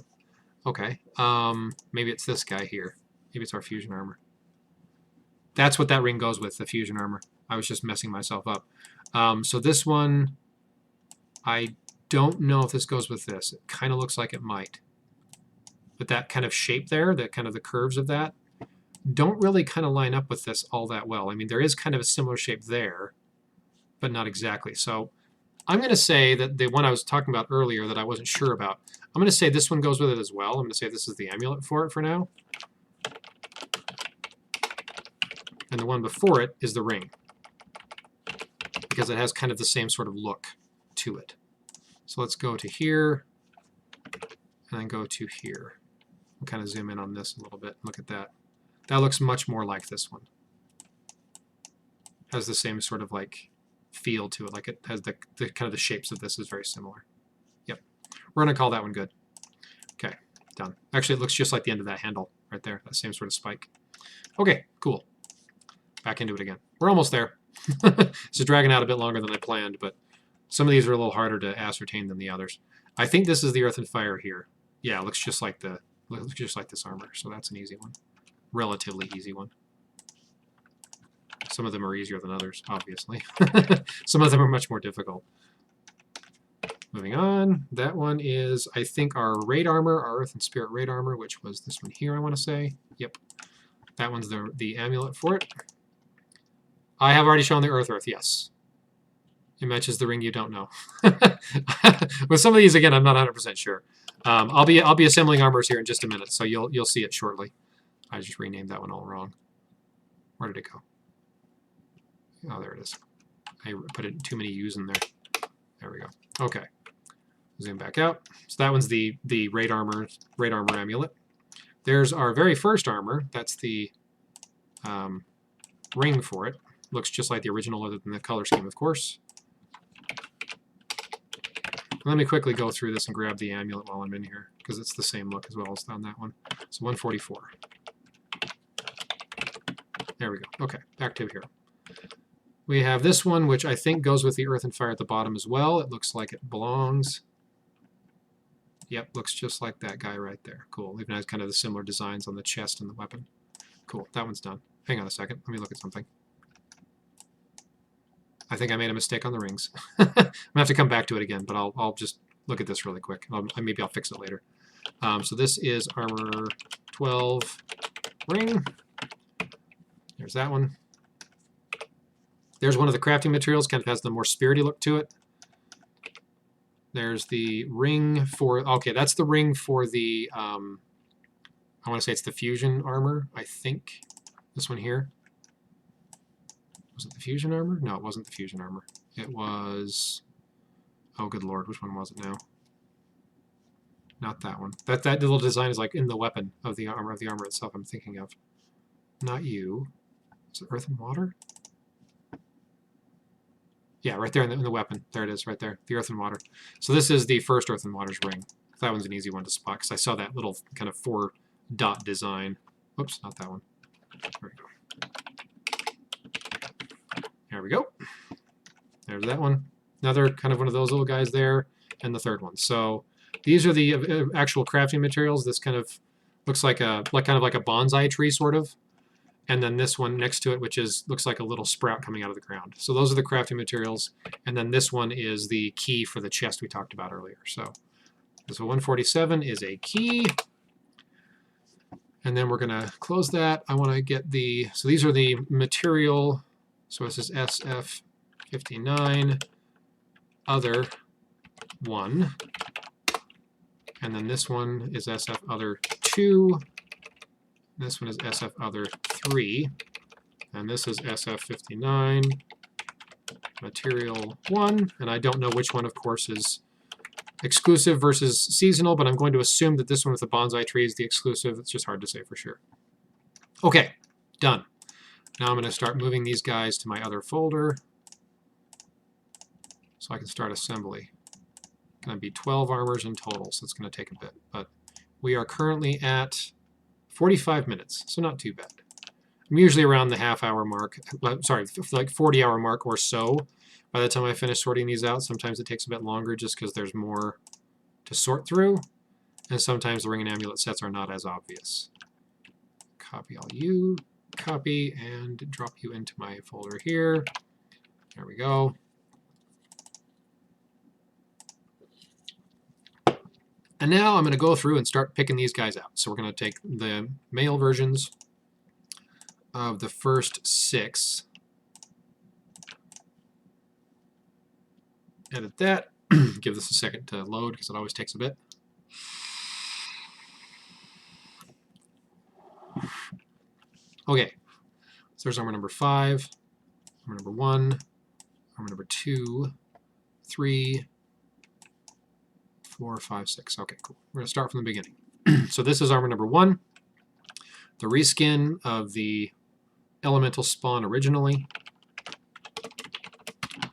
Okay, maybe it's this guy here. Maybe it's our fusion armor. That's what that ring goes with, the fusion armor. I was just messing myself up. So this one, I don't know if this goes with this. It kind of looks like it might. But that kind of shape there, that kind of the curves of that, don't really kind of line up with this all that well. I mean, there is kind of a similar shape there, but not exactly. So I'm going to say that the one I was talking about earlier that I wasn't sure about, I'm going to say this one goes with it as well. I'm going to say this is the amulet for it for now. And the one before it is the ring, because it has kind of the same sort of look to it. So let's go to here, and then go to here. We'll kind of zoom in on this a little bit. Look at that. That looks much more like this one. Has the same sort of like feel to it, like it has the kind of the shapes of this is very similar. Yep, we're going to call that one good. Okay, done. Actually, it looks just like the end of that handle right there, that same sort of spike. Okay, cool. Back into it again. We're almost there. This is dragging out a bit longer than I planned, but some of these are a little harder to ascertain than the others. I think this is the Earth and Fire here. Yeah, it looks just like this armor, so that's an easy one. Relatively easy one. Some of them are easier than others, obviously. Some of them are much more difficult. Moving on, that one is, I think, our raid armor, our Earth and Spirit raid armor, which was this one here, I want to say. Yep. That one's the amulet for it. I have already shown the Earth, yes. It matches the ring you don't know. With some of these, again, I'm not 100% sure. I'll be assembling armors here in just a minute, so you'll see it shortly. I just renamed that one all wrong. Where did it go? Oh, there it is. I put too many U's in there. There we go. Okay. Zoom back out. So that one's the raid armor amulet. There's our very first armor. That's the ring for it. Looks just like the original, other than the color scheme, of course. Let me quickly go through this and grab the amulet while I'm in here, because it's the same look as well as on that one. So 144. There we go. Okay, back to here. We have this one, which I think goes with the Earth and Fire at the bottom as well. It looks like it belongs. Yep, looks just like that guy right there. Cool. Even has kind of the similar designs on the chest and the weapon. Cool, that one's done. Hang on a second. Let me look at something. I think I made a mistake on the rings. I'm going to have to come back to it again, but I'll just look at this really quick. Maybe I'll fix it later. So this is armor 12 ring. There's that one. There's one of the crafting materials, kind of has the more spirity look to it. There's the ring for, okay, that's the ring for the, I want to say it's the fusion armor, I think. This one here. Was it the fusion armor? No, it wasn't the fusion armor. It was, oh good lord, which one was it now? Not that one. That little design is like in the weapon of the armor itself I'm thinking of. Not you. Is it Earth and Water? Yeah, right there in the weapon. There it is, right there. The Earth and Water. So this is the first Earth and Water's ring. That one's an easy one to spot, because I saw that little kind of 4-dot design. Whoops, not that one. There we go. There we go. There's that one. Another kind of one of those little guys there, and the third one. So these are the actual crafting materials. This kind of looks like kind of like a bonsai tree, sort of. And then this one next to it, which looks like a little sprout coming out of the ground. So those are the crafting materials. And then this one is the key for the chest we talked about earlier. So 147 is a key. And then we're going to close that. I want to get so these are the material. So this is SF59, other 1. And then this one is SF other 2. This one is SF other 3. And this is SF59, material 1, and I don't know which one, of course, is exclusive versus seasonal, but I'm going to assume that this one with the bonsai tree is the exclusive. It's just hard to say for sure. Okay, done. Now I'm going to start moving these guys to my other folder so I can start assembly. It's going to be 12 armors in total, so it's going to take a bit. But we are currently at 45 minutes, so not too bad. I'm usually around the half-hour mark, sorry, like 40-hour mark or so by the time I finish sorting these out. Sometimes it takes a bit longer just because there's more to sort through, and sometimes the ring and amulet sets are not as obvious. Copy all you, copy, and drop you into my folder here. There we go. And now I'm going to go through and start picking these guys out. So we're going to take the male versions of the first 6. Edit that. Give this a second to load because it always takes a bit. Okay, so there's armor number 5, armor number 1, armor number 2, 3, 4, 5, 6. Okay, cool. We're going to start from the beginning. So this is armor number 1, the reskin of the elemental spawn originally.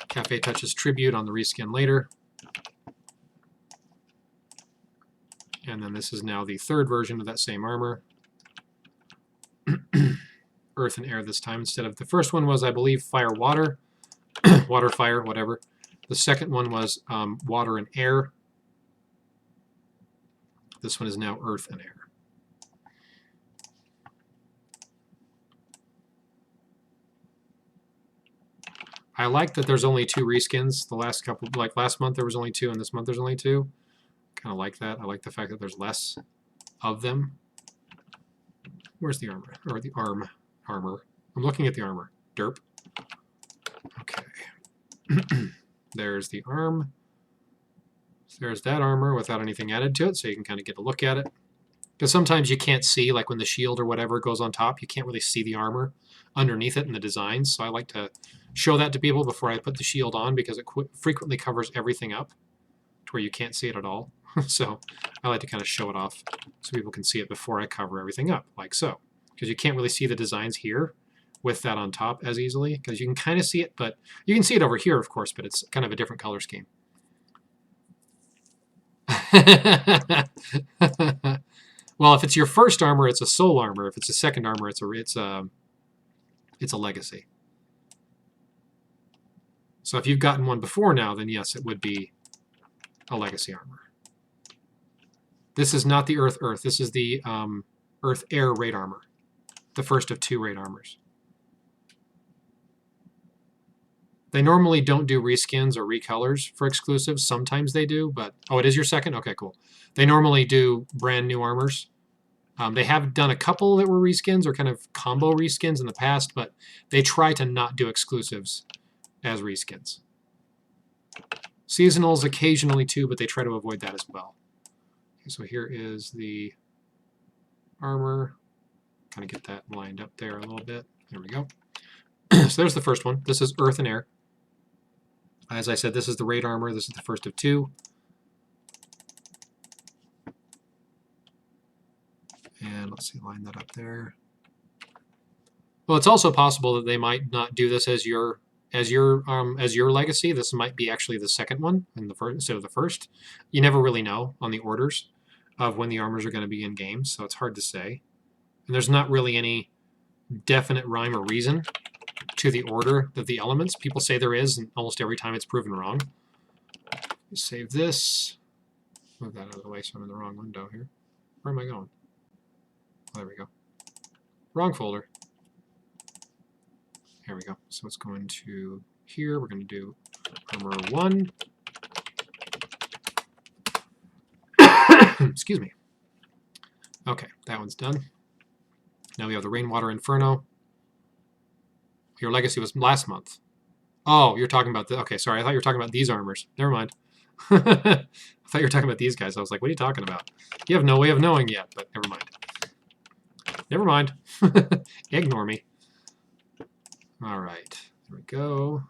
Cafe touches tribute on the reskin later. And then this is now the 3rd version of that same armor. Earth and air this time instead of the first one was, I believe, fire water, water fire, whatever. The second one was water and air. This one is now earth and air. I like that there's only 2 reskins. The last couple, like last month there was only 2, and this month there's only 2. Kind of like that. I like the fact that there's less of them. Where's the armor? Or the armor. I'm looking at the armor. Derp. Okay. There's the arm. There's that armor without anything added to it, so you can kind of get a look at it. Because sometimes you can't see, like when the shield or whatever goes on top, you can't really see the armor underneath it in the designs. So I like to show that to people before I put the shield on, because it frequently covers everything up to where you can't see it at all. So I like to kind of show it off so people can see it before I cover everything up, like so. Because you can't really see the designs here with that on top as easily, because you can kind of see it, but you can see it over here, of course, but it's kind of a different color scheme. Well, if it's your first armor, it's a soul armor. If it's a second armor, it's a legacy. So if you've gotten one before now, then yes, it would be a legacy armor. This is not the Earth. This is the Earth-Air raid armor, the first of 2 raid armors. They normally don't do reskins or recolors for exclusives. Sometimes they do, but... Oh, it is your second? Okay, cool. They normally do brand new armors. They have done a couple that were reskins or kind of combo reskins in the past, but they try to not do exclusives as reskins. Seasonals occasionally too, but they try to avoid that as well. Okay, so here is the armor. Kind of get that lined up there a little bit. There we go. So there's the first one. This is Earth and Air. As I said, this is the raid armor. This is the first of 2. And let's see, line that up there. Well, it's also possible that they might not do this as your legacy. This might be actually the second one in the first, instead of the first. You never really know on the orders of when the armors are going to be in games, so it's hard to say. And there's not really any definite rhyme or reason to the order of the elements. People say there is, and almost every time it's proven wrong. Save this. Move that out of the way so I'm in the wrong window here. Where am I going? Oh, there we go. Wrong folder. Here we go. So it's going to here. We're going to do armor 1. Excuse me. Okay, that one's done. Now we have the Rainwater Inferno. Your legacy was last month. Oh, you're talking about the... Okay, sorry. I thought you were talking about these armors. Never mind. I thought you were talking about these guys. I was like, what are you talking about? You have no way of knowing yet, but never mind. Never mind. Ignore me. All right. There we go.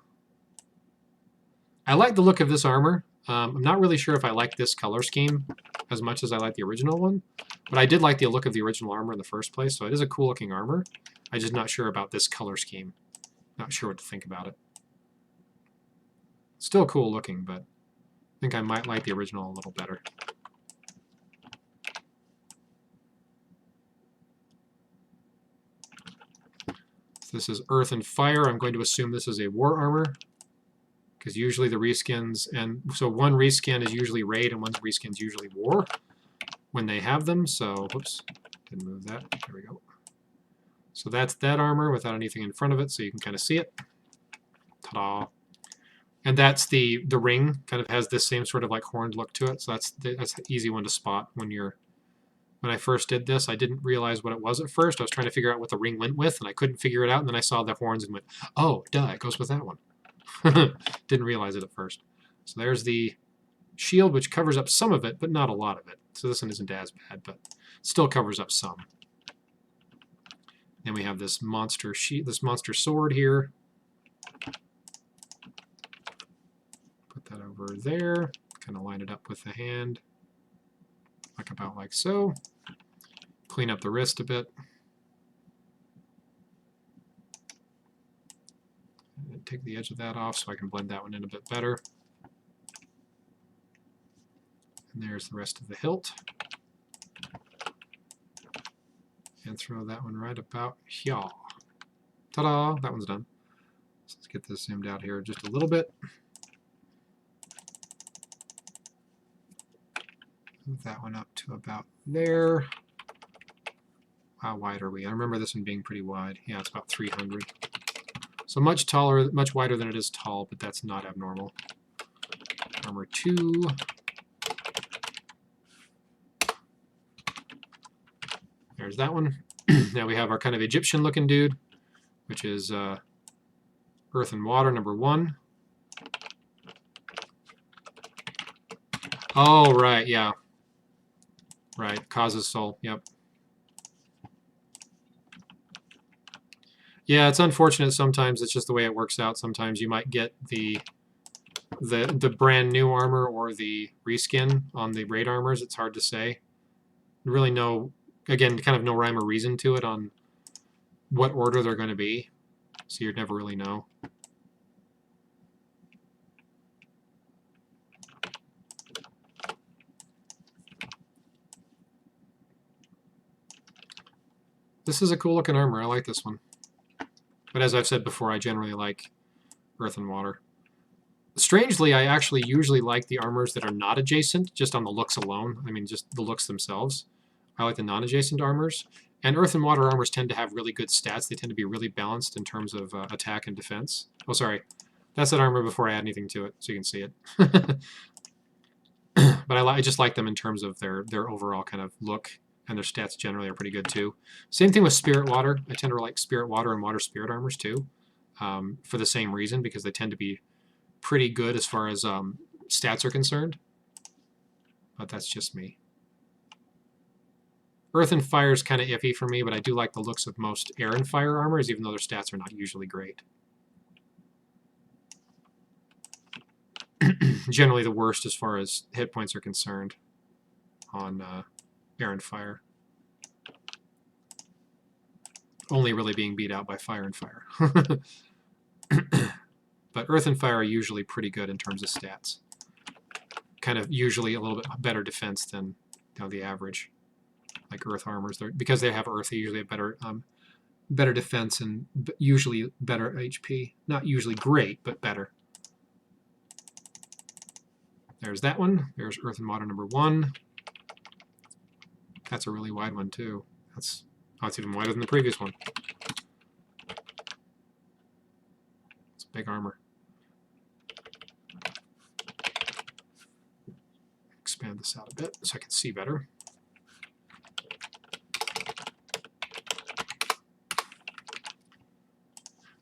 I like the look of this armor. I'm not really sure if I like this color scheme as much as I like the original one, but I did like the look of the original armor in the first place, so it is a cool looking armor. I'm just not sure about this color scheme. Not sure what to think about it. Still cool looking, but I think I might like the original a little better. So this is Earth and Fire. I'm going to assume this is a war armor, because usually the reskins, and so one reskin is usually raid and one reskin is usually war when they have them. So, whoops, didn't move that. There we go. So that's that armor without anything in front of it, so you can kind of see it. Ta-da! And that's the ring. Kind of has this same sort of like horned look to it. So that's an easy one to spot when you're. When I first did this, I didn't realize what it was at first. I was trying to figure out what the ring went with, and I couldn't figure it out. And then I saw the horns and went, "Oh, duh! It goes with that one." Didn't realize it at first. So there's the shield, which covers up some of it, but not a lot of it. So this one isn't as bad, but still covers up some. Then we have this monster sword here. Put that over there. Kind of line it up with the hand, like about like so. Clean up the wrist a bit. And take the edge of that off so I can blend that one in a bit better. And there's the rest of the hilt. And throw that one right about here. Ta-da! That one's done. So let's get this zoomed out here just a little bit. Move that one up to about there. How wide are we? I remember this one being pretty wide. Yeah, it's about 300. So much taller, much wider than it is tall, but that's not abnormal. Armor 2. There's that one. Now we have our kind of Egyptian-looking dude, which is Earth and Water, number 1. Oh, right, yeah. Right, causes soul, yep. Yeah, it's unfortunate sometimes. It's just the way it works out. Sometimes you might get the brand new armor or the reskin on the raid armors. It's hard to say. Really no, again, kind of no rhyme or reason to it on what order they're going to be. So you'd never really know. This is a cool looking armor. I like this one. But as I've said before, I generally like Earth and Water. Strangely, I actually usually like the armors that are not adjacent, just on the looks alone. I mean, just the looks themselves. I like the non-adjacent armors. And Earth and Water armors tend to have really good stats. They tend to be really balanced in terms of attack and defense. Oh, sorry. That's that armor before I add anything to it, so you can see it. But I just like them in terms of their overall kind of look. And their stats generally are pretty good too. Same thing with Spirit Water. I tend to like Spirit Water and Water Spirit armors too, for the same reason, because they tend to be pretty good as far as stats are concerned. But that's just me. Earth and Fire is kind of iffy for me, but I do like the looks of most Air and Fire armors, even though their stats are not usually great. Generally the worst as far as hit points are concerned on Air and Fire. Only really being beat out by Fire and Fire. But Earth and Fire are usually pretty good in terms of stats. Kind of usually a little bit better defense than the average. Like Earth armors, because they have Earth, they usually have better defense and usually better HP. Not usually great, but better. There's that one. There's Earth and Water number 1. That's a really wide one too. That's even wider than the previous one. It's a big armor. Expand this out a bit so I can see better.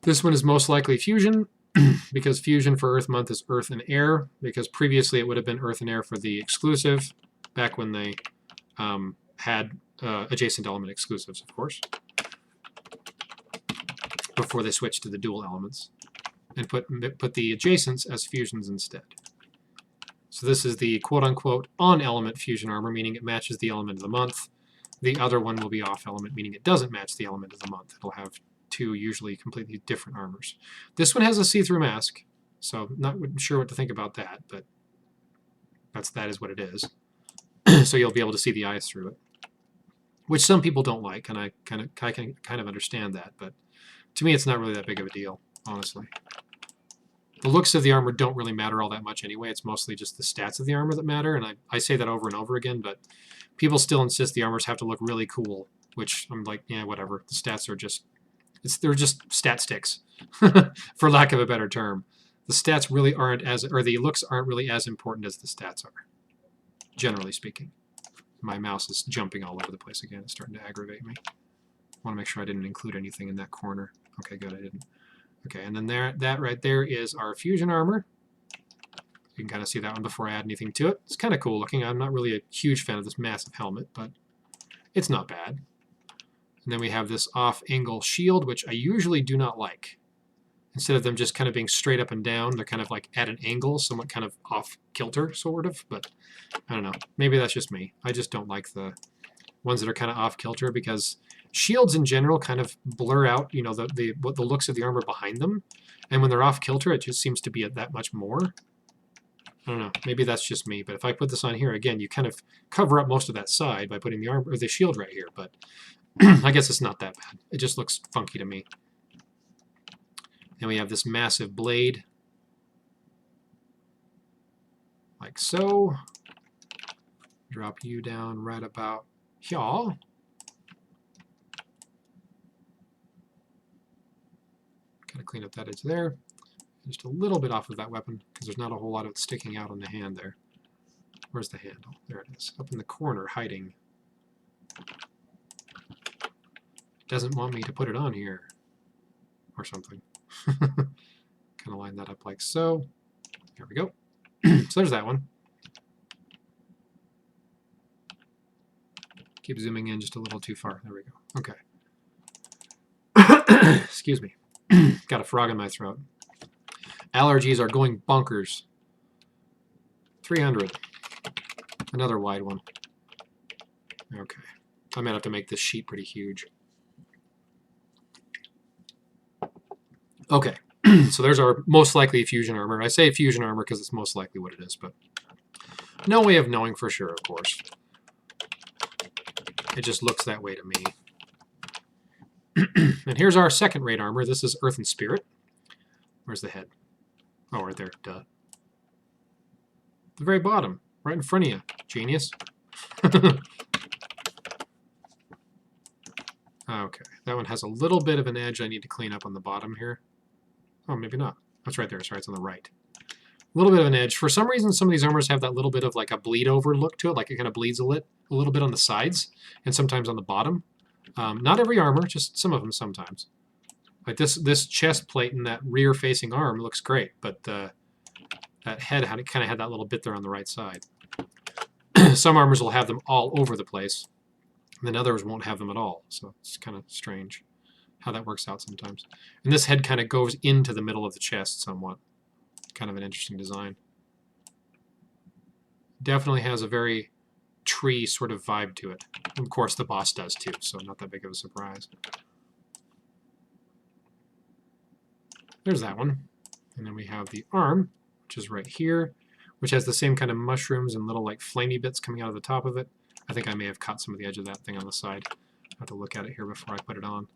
This one is most likely Fusion, because Fusion for Earth Month is Earth and Air, because previously it would have been Earth and Air for the exclusive, back when they had adjacent element exclusives, of course, before they switched to the dual elements. and put the adjacents as fusions instead. So this is the quote-unquote on-element fusion armor, meaning it matches the element of the month. The other one will be off-element, meaning it doesn't match the element of the month. It'll have two usually completely different armors. This one has a see-through mask, so not sure what to think about that, but that is what it is. So you'll be able to see the eyes through it, which some people don't like, and I can kind of understand that, but to me it's not really that big of a deal, honestly. The looks of the armor don't really matter all that much anyway. It's mostly just the stats of the armor that matter, and I say that over and over again, but people still insist the armors have to look really cool, which I'm like, yeah, whatever. The stats are just, they're just stat sticks, for lack of a better term. The stats really aren't as, or the looks aren't really as important as the stats are, generally speaking. My mouse is jumping all over the place again. It's starting to aggravate me. I want to make sure I didn't include anything in that corner. Okay, good, I didn't. Okay, and then that right there is our fusion armor. You can kind of see that one before I add anything to it. It's kind of cool looking. I'm not really a huge fan of this massive helmet, but it's not bad. And then we have this off-angle shield, which I usually do not like. Instead of them just kind of being straight up and down, they're kind of like at an angle, somewhat kind of off-kilter, sort of. But I don't know. Maybe that's just me. I just don't like the ones that are kind of off-kilter, because shields in general kind of blur out, you know, the looks of the armor behind them. And when they're off-kilter, it just seems to be that much more. I don't know. Maybe that's just me. But if I put this on here, again, you kind of cover up most of that side by putting the armor or the shield right here. But I guess it's not that bad. It just looks funky to me. And we have this massive blade, like so. Drop you down right about here. Kind of clean up that edge there. Just a little bit off of that weapon, because there's not a whole lot of it sticking out on the hand there. Where's the handle? There it is. Up in the corner, hiding. Doesn't want me to put it on here. Or something. Kind of line that up like so. There we go. So there's that one. Keep zooming in just a little too far. There we go. Okay. Excuse me. Got a frog in my throat. Allergies are going bonkers. 300. Another wide one. Okay. I might have to make this sheet pretty huge. Okay. So there's our most likely fusion armor. I say fusion armor because it's most likely what it is, but no way of knowing for sure, of course. It just looks that way to me. And here's our second rate armor. This is Earth and Spirit. Where's the head? Oh, right there. Duh. The very bottom. Right in front of you. Genius. Okay. That one has a little bit of an edge I need to clean up on the bottom here. Oh, maybe not. That's right there. Sorry, it's on the right. A little bit of an edge. For some reason, some of these armors have that little bit of like a bleed over look to it. Like it kind of bleeds a little bit on the sides and sometimes on the bottom. Not every armor, just some of them sometimes. Like this chest plate and that rear-facing arm looks great, but that head kind of had that little bit there on the right side. Some armors will have them all over the place, and then others won't have them at all. So it's kind of strange how that works out sometimes. And this head kind of goes into the middle of the chest somewhat. Kind of an interesting design. Definitely has a very tree sort of vibe to it. Of course, the boss does too, so not that big of a surprise. There's that one. And then we have the arm, which is right here, which has the same kind of mushrooms and little like flamey bits coming out of the top of it. I think I may have caught some of the edge of that thing on the side. I have to look at it here before I put it on.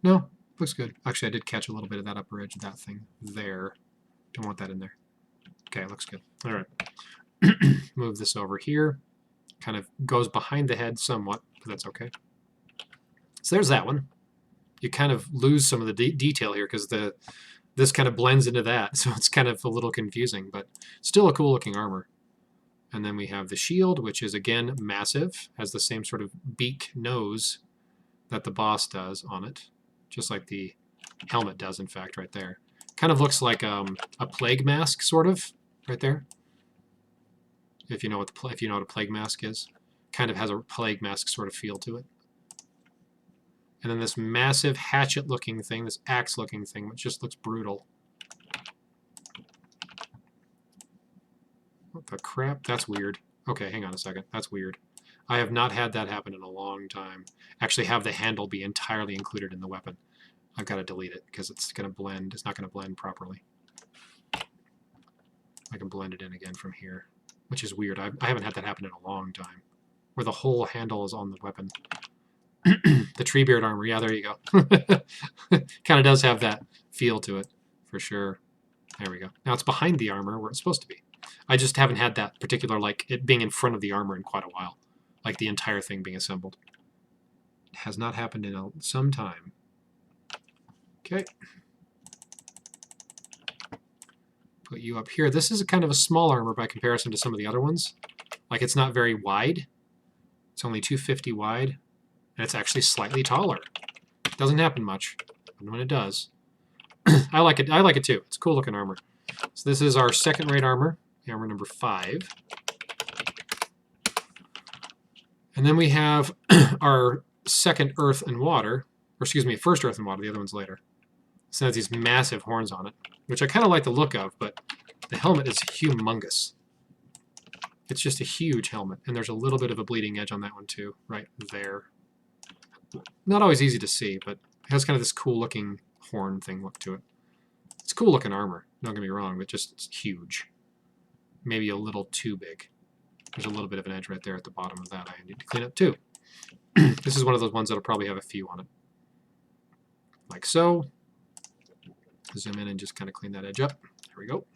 No, looks good. Actually, I did catch a little bit of that upper edge of that thing there. Don't want that in there. Okay, looks good. All right. Move this over here. Kind of goes behind the head somewhat, but that's okay. So there's that one. You kind of lose some of the detail here because this kind of blends into that, so it's kind of a little confusing, but still a cool looking armor. And then we have the shield, which is again massive, has the same sort of beak nose that the boss does on it, just like the helmet does, in fact, right there. Kind of looks like a plague mask, sort of, right there. If you know what a plague mask is, kind of has a plague mask sort of feel to it. And then this massive hatchet-looking thing, this axe-looking thing, which just looks brutal. What the crap? That's weird. Okay, hang on a second. That's weird. I have not had that happen in a long time. Actually have the handle be entirely included in the weapon. I've got to delete it because it's going to blend. It's not going to blend properly. I can blend it in again from here, which is weird. I haven't had that happen in a long time, where the whole handle is on the weapon. The Treebeard armor, yeah, there you go. Kind of does have that feel to it, for sure. There we go. Now it's behind the armor where it's supposed to be. I just haven't had that particular, like, it being in front of the armor in quite a while. Like the entire thing being assembled. It has not happened in some time. Okay. Put you up here. This is a kind of a small armor by comparison to some of the other ones. Like, it's not very wide. It's only 250 wide. And it's actually slightly taller. It doesn't happen much, but when it does, I like it. I like it too. It's a cool looking armor. So this is our second-rate armor, armor number 5. And then we have our second Earth and Water, or excuse me, first Earth and Water. The other one's later. So it has these massive horns on it, which I kind of like the look of, but the helmet is humongous. It's just a huge helmet, and there's a little bit of a bleeding edge on that one too, right there. Not always easy to see, but it has kind of this cool-looking horn thing look to it. It's cool-looking armor, don't get me wrong, but just it's huge. Maybe a little too big. There's a little bit of an edge right there at the bottom of that I need to clean up too. This is one of those ones that'll probably have a few on it. Like so. Zoom in and just kind of clean that edge up. There we go.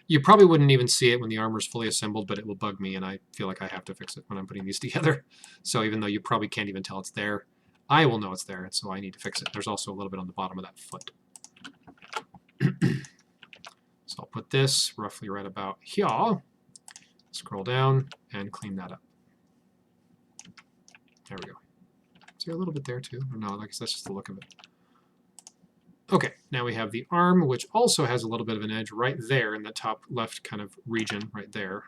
You probably wouldn't even see it when the armor is fully assembled, but it will bug me, and I feel like I have to fix it when I'm putting these together. So even though you probably can't even tell it's there, I will know it's there, and so I need to fix it. There's also a little bit on the bottom of that foot. So I'll put this roughly right about here. Scroll down and clean that up. There we go. Is there a little bit there too? Or no, I guess that's just the look of it. Okay, now we have the arm, which also has a little bit of an edge right there in the top left kind of region right there,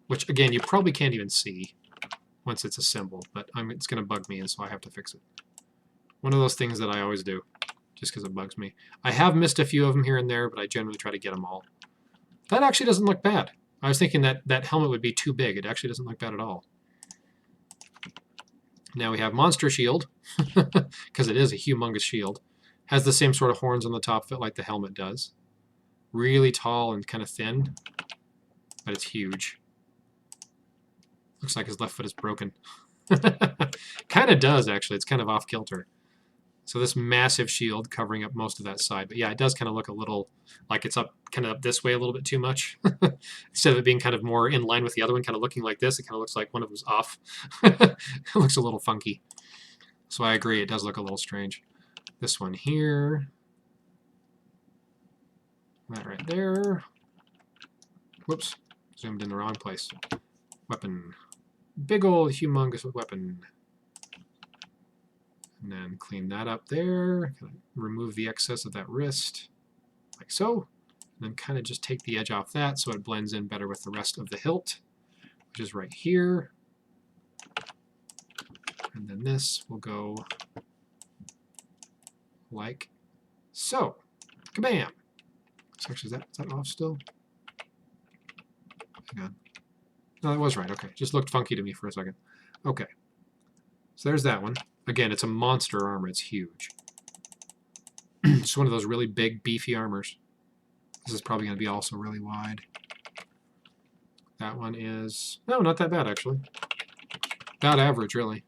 which again you probably can't even see once it's assembled, but it's going to bug me, and so I have to fix it. One of those things that I always do, just because it bugs me. I have missed a few of them here and there, but I generally try to get them all. That actually doesn't look bad. I was thinking that that helmet would be too big. It actually doesn't look bad at all. Now we have Monster Shield, because it is a humongous shield. Has the same sort of horns on the top of it like the helmet does. Really tall and kind of thin, but it's huge. Looks like his left foot is broken. Kind of does, actually. It's kind of off-kilter. So this massive shield covering up most of that side. But yeah, it does kind of look a little like it's up, kind of up this way a little bit too much. Instead of it being kind of more in line with the other one, kind of looking like this, it kind of looks like one of them's off. It looks a little funky. So I agree, it does look a little strange. This one here. That right there. Whoops. Zoomed in the wrong place. Weapon. Big old humongous weapon. And then clean that up there. Remove the excess of that wrist. Like so. And then kind of just take the edge off that so it blends in better with the rest of the hilt, which is right here. And then this will go like so. Kabam! So actually, is that off still? Hang on. No, that was right. Okay. Just looked funky to me for a second. Okay. So there's that one. Again, it's a monster armor. It's huge. It's one of those really big, beefy armors. This is probably going to be also really wide. That one is... no, not that bad, actually. About average, really.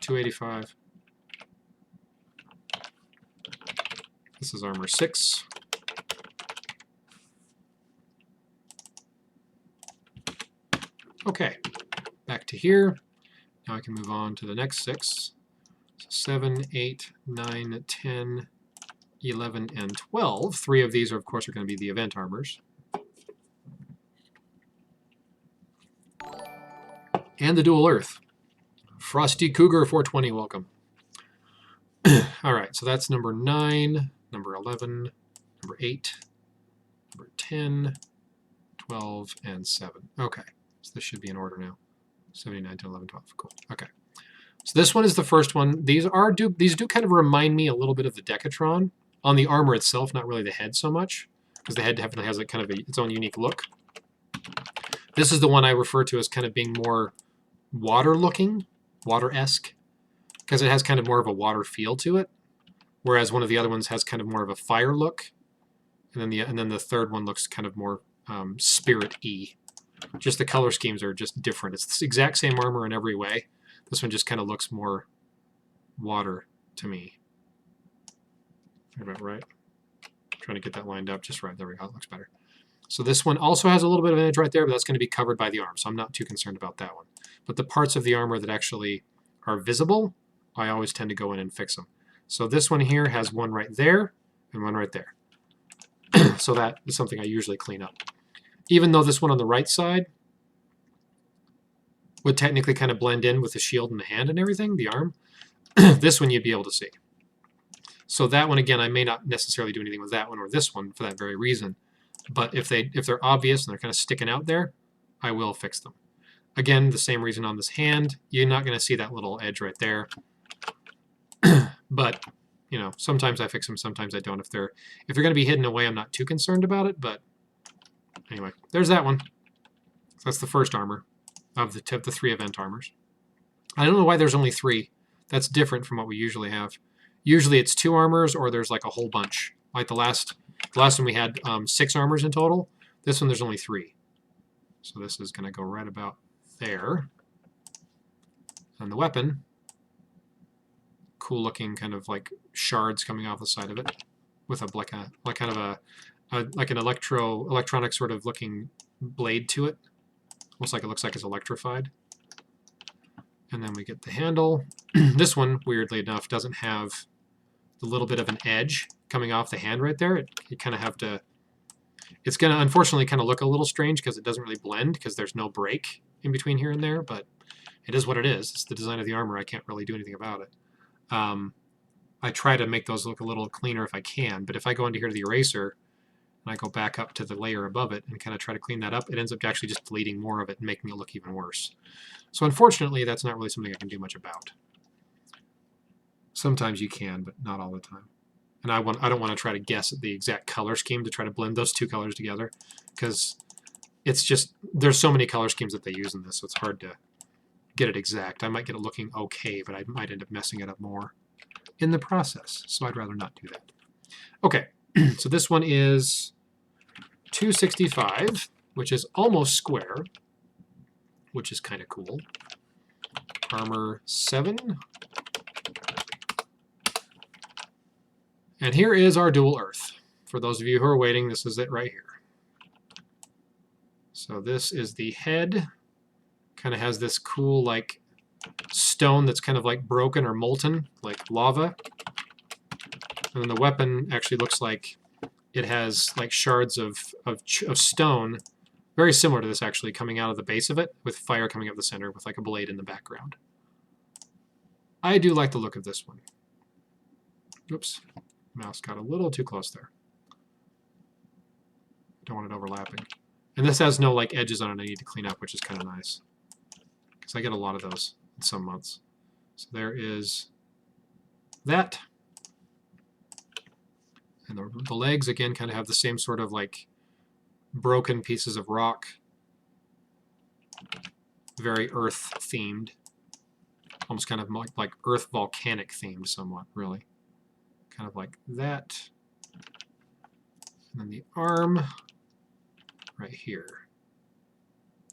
285. This is armor 6. Okay, back to here. Now I can move on to the next 6. So 7, 8, 9, 10, 11, and 12. 3 of these, are, of course, are going to be the event armors. And the Dual Earth. Frosty Cougar 420, welcome. All right, so that's number 9, number 11, number 8, number 10, 12, and 7. Okay, so this should be in order now. 79, 10, 11, 12. Cool. Okay. So this one is the first one. These do kind of remind me a little bit of the Decatron on the armor itself, not really the head so much, because the head definitely has its own unique look. This is the one I refer to as kind of being more water-looking, water-esque, because it has kind of more of a water feel to it, whereas one of the other ones has kind of more of a fire look, and then the third one looks kind of more spirit-y. Just the color schemes are just different. It's the exact same armor in every way. This one just kind of looks more water to me. About right. Trying to get that lined up just right. There we go. It looks better. So this one also has a little bit of an edge right there, but that's going to be covered by the arm, so I'm not too concerned about that one. But the parts of the armor that actually are visible, I always tend to go in and fix them. So this one here has one right there and one right there. So that is something I usually clean up. Even though this one on the right side would technically kind of blend in with the shield and the hand and everything, the arm, this one you'd be able to see. So that one, again, I may not necessarily do anything with that one or this one for that very reason. But if they're obvious and they're kind of sticking out there, I will fix them. Again, the same reason on this hand. You're not going to see that little edge right there. But, you know, sometimes I fix them, sometimes I don't. If they're going to be hidden away, I'm not too concerned about it. But anyway, there's that one. That's the first armor of the 3 event armors. I don't know why there's only 3. That's different from what we usually have. Usually it's 2 armors or there's like a whole bunch. Like the last one we had 6 armors in total. This one there's only 3. So this is going to go right about there. And the weapon, cool looking kind of like shards coming off the side of it, with a like an electronic sort of looking blade to it. Almost like it looks like it's electrified. And then we get the handle. This one, weirdly enough, doesn't have the little bit of an edge coming off the hand right there. You kind of have to... It's going to unfortunately kind of look a little strange because it doesn't really blend because there's no break in between here and there, but it is what it is. It's the design of the armor. I can't really do anything about it. I try to make those look a little cleaner if I can, but if I go into here to the eraser and I go back up to the layer above it and kind of try to clean that up, it ends up actually just deleting more of it and making it look even worse. So unfortunately, that's not really something I can do much about. Sometimes you can, but not all the time. And I don't want to try to guess at the exact color scheme to try to blend those 2 colors together, because it's just, there's so many color schemes that they use in this, so it's hard to get it exact. I might get it looking okay, but I might end up messing it up more in the process, so I'd rather not do that. Okay, so this one is 265, which is almost square, which is kind of cool. Armor 7. And here is our dual earth. For those of you who are waiting, this is it right here. So this is the head. Kind of has this cool like stone that's kind of like broken or molten, like lava. And then the weapon actually looks like it has like shards of stone, very similar to this actually, coming out of the base of it, with fire coming up the center with like a blade in the background. I do like the look of this one. Oops. Mouse got a little too close there. Don't want it overlapping. And this has no like edges on it I need to clean up, which is kind of nice, because I get a lot of those in some months. So there is that. And the legs, again, kind of have the same sort of like broken pieces of rock. Very earth themed. Almost kind of like earth volcanic themed somewhat, really. Kind of like that. And then the arm right here.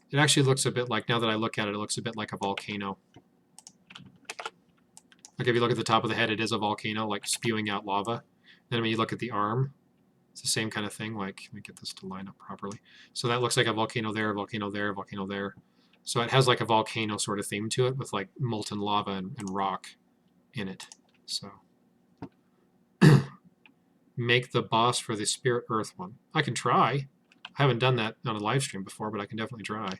It actually looks a bit like, now that I look at it, it looks a bit like a volcano. Like if you look at the top of the head, it is a volcano, like spewing out lava. Then when you look at the arm, it's the same kind of thing. Like, let me get this to line up properly. So that looks like a volcano there, volcano there, volcano there. So it has like a volcano sort of theme to it with like molten lava and rock in it. So make the boss for the Spirit Earth one. I can try. I haven't done that on a live stream before, but I can definitely try.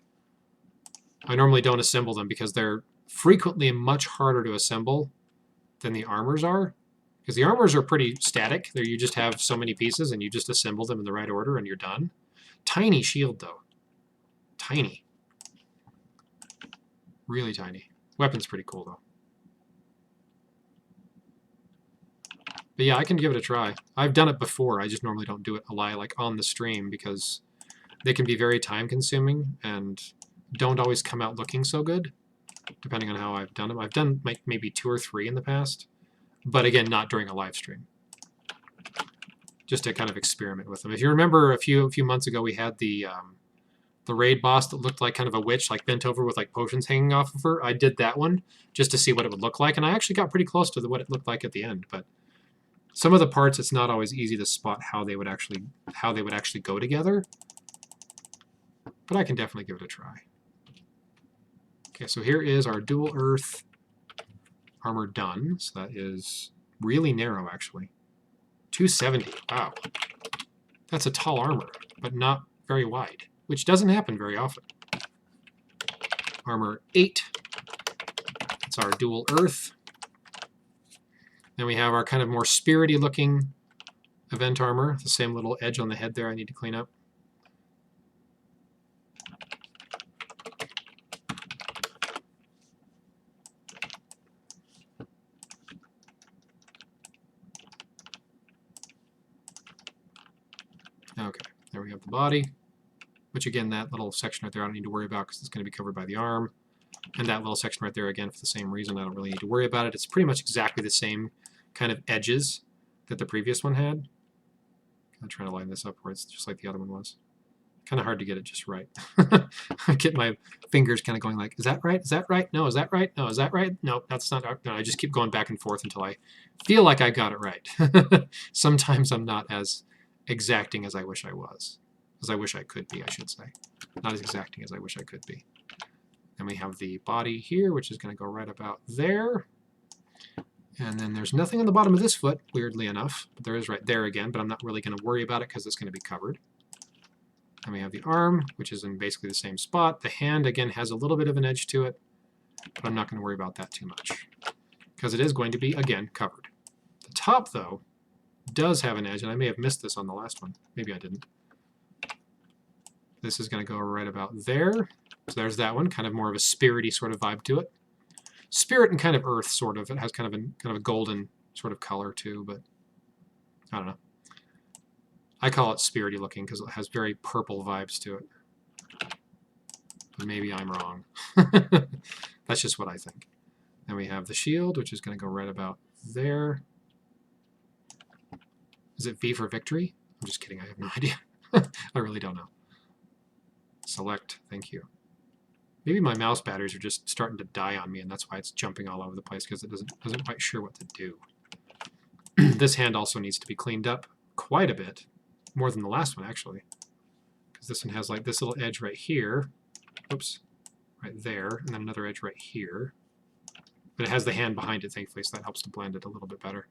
I normally don't assemble them because they're frequently much harder to assemble than the armors are. Because the armors are pretty static. There you just have so many pieces and you just assemble them in the right order and you're done. Tiny shield though. Tiny. Really tiny. Weapon's pretty cool though. But yeah, I can give it a try. I've done it before. I just normally don't do it like on the stream because they can be very time consuming and don't always come out looking so good, depending on how I've done them. I've done maybe 2 or 3 in the past, but again, not during a live stream. Just to kind of experiment with them. If you remember a few months ago, we had the raid boss that looked like kind of a witch, like bent over with like potions hanging off of her. I did that one just to see what it would look like, and I actually got pretty close to what it looked like at the end. But some of the parts, it's not always easy to spot how they would actually go together. But I can definitely give it a try. Okay, so here is our dual earth armor done. So that is really narrow, actually. 270. Wow. That's a tall armor, but not very wide, which doesn't happen very often. Armor 8. That's our dual earth. Then we have our kind of more spirity looking event armor. The same little edge on the head there I need to clean up. Okay, there we have the body, which again, that little section right there I don't need to worry about because it's going to be covered by the arm. And that little section right there, again, for the same reason, I don't really need to worry about it. It's pretty much exactly the same kind of edges that the previous one had. I'm trying to line this up where it's just like the other one was. Kind of hard to get it just right. I get my fingers kind of going like, is that right? Is that right? No, is that right? No, is that right? No, that's not. No, I just keep going back and forth until I feel like I got it right. Sometimes I'm not as exacting as I wish I was. As I wish I could be, I should say. Not as exacting as I wish I could be. Then we have the body here, which is going to go right about there. And then there's nothing on the bottom of this foot, weirdly enough. But there is right there again, but I'm not really going to worry about it because it's going to be covered. And we have the arm, which is in basically the same spot. The hand, again, has a little bit of an edge to it, but I'm not going to worry about that too much because it is going to be, again, covered. The top, though, does have an edge, and I may have missed this on the last one. Maybe I didn't. This is going to go right about there. So there's that one, kind of more of a spirity sort of vibe to it. Spirit and kind of earth, sort of. It has kind of a golden sort of color, too, but I don't know. I call it spirity looking because it has very purple vibes to it. But maybe I'm wrong. That's just what I think. Then we have the shield, which is going to go right about there. Is it V for victory? I'm just kidding. I have no idea. I really don't know. Select. Thank you. Maybe my mouse batteries are just starting to die on me, and that's why it's jumping all over the place because it doesn't quite sure what to do. This hand also needs to be cleaned up quite a bit. More than the last one, actually. Because this one has like this little edge right here. Oops. Right there. And then another edge right here. But it has the hand behind it, thankfully, so that helps to blend it a little bit better.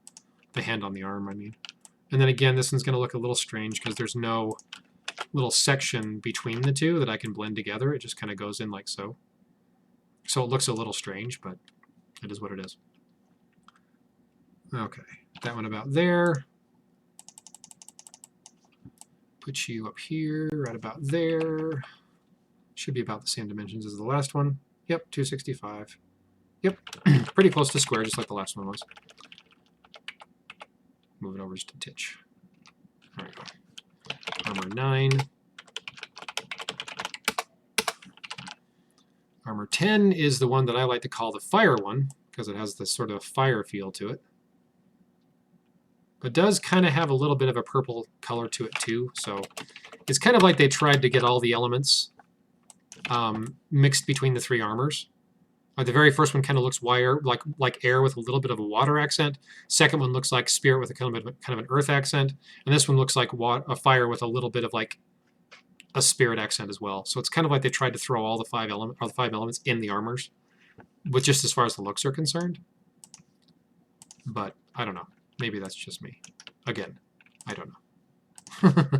The hand on the arm, I mean. And then again, this one's going to look a little strange because there's no little section between the two that I can blend together. It just kind of goes in like so. So it looks a little strange, but it is what it is. Okay. That one about there. Put you up here, right about there. Should be about the same dimensions as the last one. Yep, 265. Yep, pretty close to square, just like the last one was. Move it over just a titch. There we go. Armor 9. Armor 10 is the one that I like to call the fire one, because it has this sort of fire feel to it. But does kind of have a little bit of a purple color to it too, so it's kind of like they tried to get all the elements mixed between the 3 armors. The very first one kind of looks like air with a little bit of a water accent. Second one looks like spirit with a kind of an earth accent, and this one looks like a fire with a little bit of like a spirit accent as well. So it's kind of like they tried to throw all the 5 elements in the armors, with just as far as the looks are concerned. But I don't know. Maybe that's just me. Again, I don't know.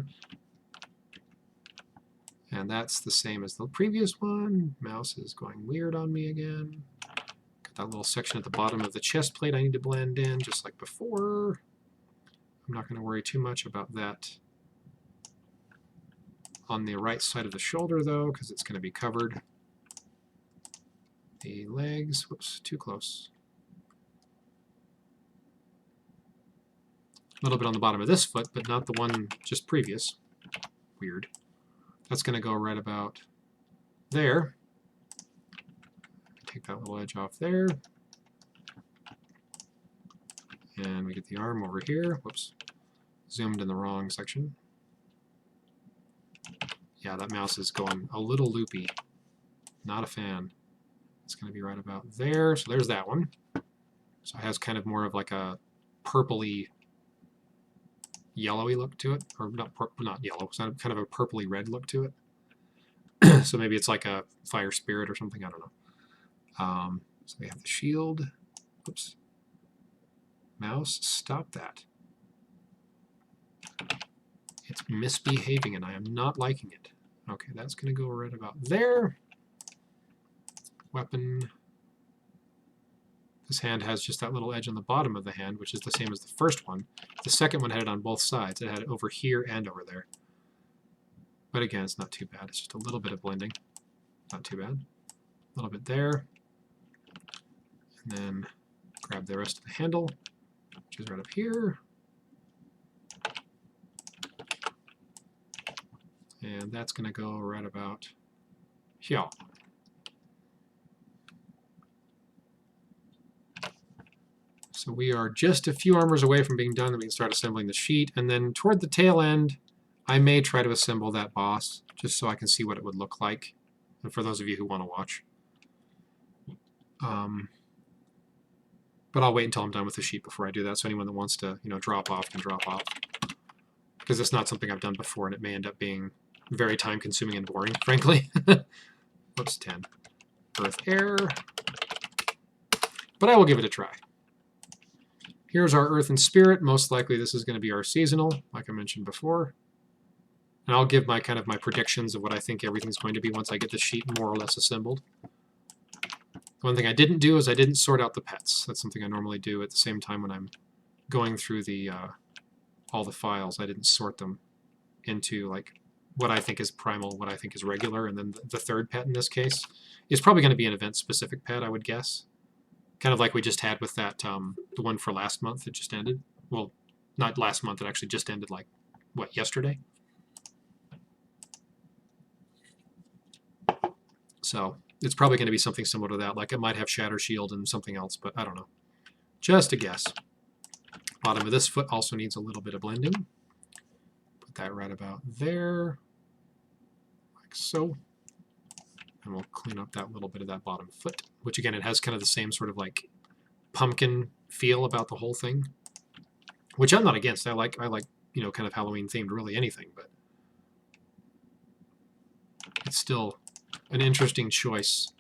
And that's the same as the previous one. Mouse is going weird on me again. Got that little section at the bottom of the chest plate I need to blend in, just like before. I'm not going to worry too much about that on the right side of the shoulder, though, because it's going to be covered. The legs, whoops, too close. little bit on the bottom of this foot, but not the one just previous. Weird. That's going to go right about there. Take that little edge off there. And we get the arm over here. Whoops. Zoomed in the wrong section. Yeah, that mouse is going a little loopy. Not a fan. It's going to be right about there. So there's that one. So it has kind of more of like a purpley, yellowy look to it. Or not yellow. It's kind of a purpley red look to it. So maybe it's like a fire spirit or something. I don't know. So we have the shield. Oops. Mouse, stop that. It's misbehaving and I am not liking it. Okay, that's going to go right about there. Weapon. This hand has just that little edge on the bottom of the hand, which is the same as the first one. The second one had it on both sides. It had it over here and over there. But again, it's not too bad. It's just a little bit of blending. Not too bad. A little bit there. And then grab the rest of the handle, which is right up here. And that's going to go right about here. So we are just a few armors away from being done, then we can start assembling the sheet. And then toward the tail end, I may try to assemble that boss, just so I can see what it would look like. And for those of you who want to watch. But I'll wait until I'm done with the sheet before I do that, so anyone that wants to, drop off can drop off. Because it's not something I've done before, and it may end up being very time-consuming and boring, frankly. Whoops, 10. Earth, air. But I will give it a try. Here's our Earth and Spirit. Most likely this is going to be our seasonal, like I mentioned before. And I'll give my predictions of what I think everything's going to be once I get the sheet more or less assembled. One thing I didn't do is I didn't sort out the pets. That's something I normally do at the same time when I'm going through the all the files. I didn't sort them into like what I think is primal, what I think is regular, and then the third pet in this case is probably going to be an event-specific pet, I would guess. Kind of like we just had with that, the one for last month that just ended. Well, not last month, it actually just ended like, what, yesterday? So it's probably going to be something similar to that. Like it might have Shatter Shield and something else, but I don't know. Just a guess. Bottom of this foot also needs a little bit of blending. Put that right about there, like so. And we'll clean up that little bit of that bottom foot, which again, it has kind of the same sort of like pumpkin feel about the whole thing, which I'm not against. I like kind of Halloween themed, really anything, but it's still an interesting choice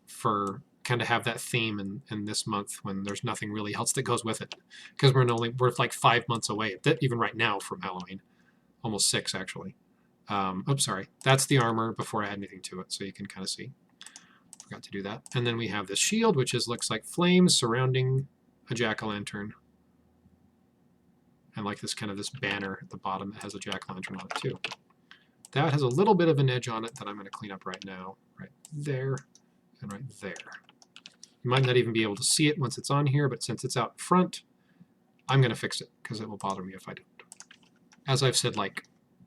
for kind of have that theme in this month when there's nothing really else that goes with it, because we're like 5 months away, even right now, from Halloween, almost 6 actually. Oops, sorry. That's the armor before I add anything to it, so you can kind of see. Forgot to do that. And then we have this shield, which looks like flames surrounding a jack-o'-lantern. And like this banner at the bottom that has a jack-o'-lantern on it too. That has a little bit of an edge on it that I'm going to clean up right now. Right there and right there. You might not even be able to see it once it's on here, but since it's out front, I'm going to fix it because it will bother me if I don't. As I've said like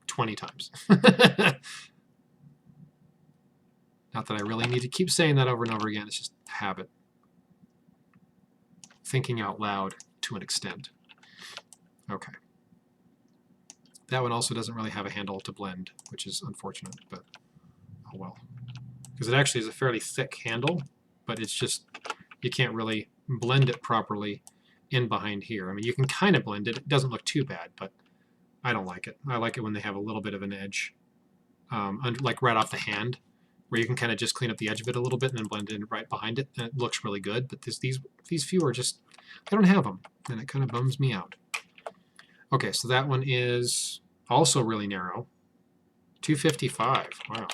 20 times. Not that I really need to keep saying that over and over again, it's just habit. Thinking out loud to an extent. Okay. That one also doesn't really have a handle to blend, which is unfortunate, but oh well. Because it actually is a fairly thick handle, but it's just, you can't really blend it properly in behind here. I mean, you can kind of blend it. It doesn't look too bad, but I don't like it. I like it when they have a little bit of an edge, like right off the hand, where you can kind of just clean up the edge of it a little bit and then blend it in right behind it, and it looks really good. But these few are just, I don't have them, and it kind of bums me out. Okay, so that one is also really narrow. 255, wow.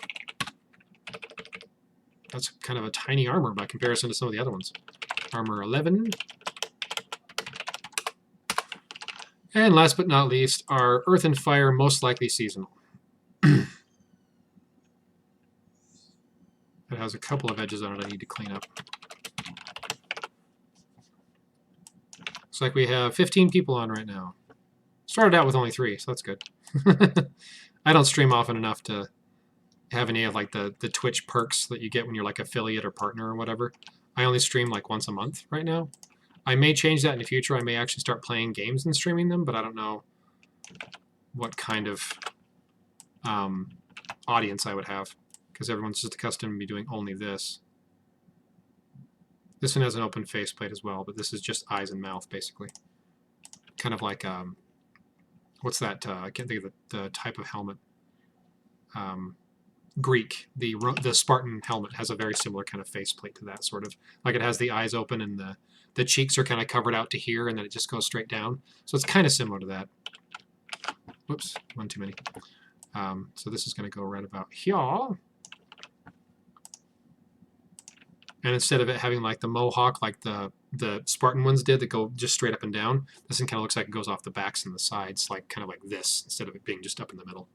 That's kind of a tiny armor by comparison to some of the other ones. Armor 11. And last but not least, our Earth and Fire, most likely seasonal. It has a couple of edges on it I need to clean up. Looks like we have 15 people on right now. Started out with only 3, so that's good. I don't stream often enough to have any of like the Twitch perks that you get when you're like affiliate or partner or whatever. I only stream like once a month right now. I may change that in the future. I may actually start playing games and streaming them, but I don't know what kind of audience I would have, because everyone's just accustomed to me doing only this. This one has an open faceplate as well, but this is just eyes and mouth, basically. Kind of like, what's that? I can't think of the type of helmet. Greek, the Spartan helmet has a very similar kind of faceplate to that, sort of. Like it has the eyes open and the cheeks are kind of covered out to here, and then it just goes straight down. So it's kind of similar to that. Whoops, one too many. So this is going to go right about here. And instead of it having like the mohawk, like the Spartan ones did that go just straight up and down, this one kind of looks like it goes off the backs and the sides, like kind of like this, instead of it being just up in the middle.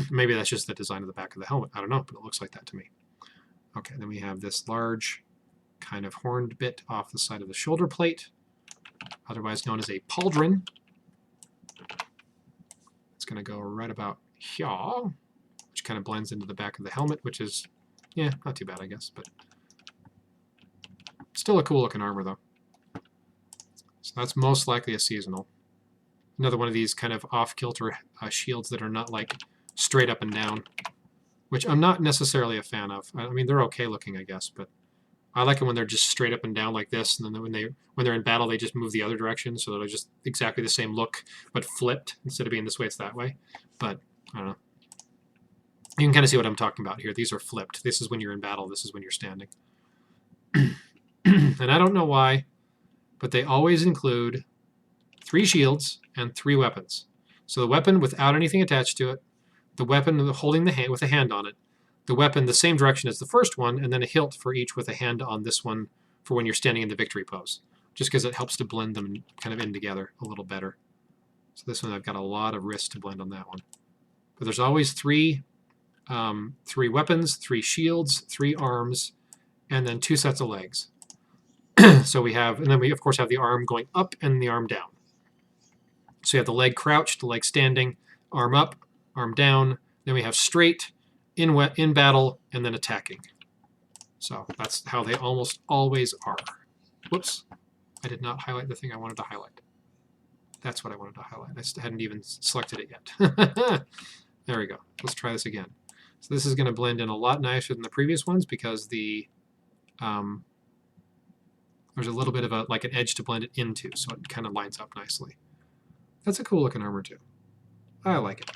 Maybe that's just the design of the back of the helmet. I don't know, but it looks like that to me. Okay, then we have this large kind of horned bit off the side of the shoulder plate, otherwise known as a pauldron. It's going to go right about here, which kind of blends into the back of the helmet, which is, yeah, not too bad, I guess, but still a cool looking armor, though. So that's most likely a seasonal. Another one of these kind of off-kilter shields that are not like straight up and down, which I'm not necessarily a fan of. I mean, they're okay looking, I guess, but I like it when they're just straight up and down like this, and then when they're in battle, they just move the other direction, so they're just exactly the same look, but flipped. Instead of being this way, it's that way. But I don't know. You can kind of see what I'm talking about here. These are flipped. This is when you're in battle. This is when you're standing. And I don't know why, but they always include 3 shields and 3 weapons. So the weapon without anything attached to it, the weapon holding the hand with a hand on it, the weapon the same direction as the first one, and then a hilt for each with a hand on this one for when you're standing in the victory pose, just because it helps to blend them kind of in together a little better. So this one I've got a lot of wrist to blend on that one. But there's always 3 weapons, 3 shields, 3 arms, and then 2 sets of legs. So we have, and then we of course have the arm going up and the arm down. So you have the leg crouched, the leg standing, arm up, arm down. Then we have straight, in battle, and then attacking. So that's how they almost always are. Whoops, I did not highlight the thing I wanted to highlight. That's what I wanted to highlight. I hadn't even selected it yet. There we go. Let's try this again. So this is going to blend in a lot nicer than the previous ones because the there's a little bit of like an edge to blend it into, so it kind of lines up nicely. That's a cool looking armor too. I like it.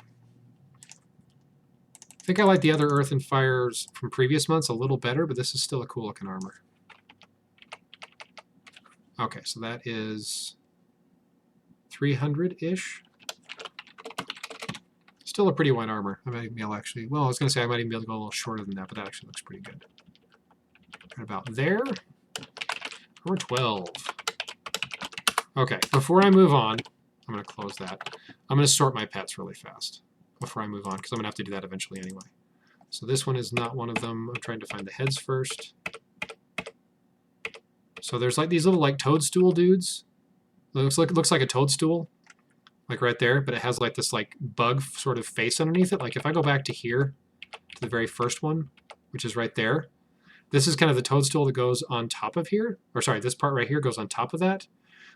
I think I like the other Earth and Fires from previous months a little better, but this is still a cool looking armor. Okay, so that is 300-ish. Still a pretty wide armor. I might be able actually, well, I was going to say I might even be able to go a little shorter than that, but that actually looks pretty good. Right about there. Armor 12. Okay, before I move on, I'm going to close that. I'm going to sort my pets really fast before I move on, because I'm going to have to do that eventually anyway. So this one is not one of them. I'm trying to find the heads first. So there's like these little like toadstool dudes. It looks like a toadstool, like right there, but it has like this like bug sort of face underneath it. Like if I go back to here, to the very first one, which is right there, this is kind of the toadstool that goes on top of here. Or sorry, this part right here goes on top of that.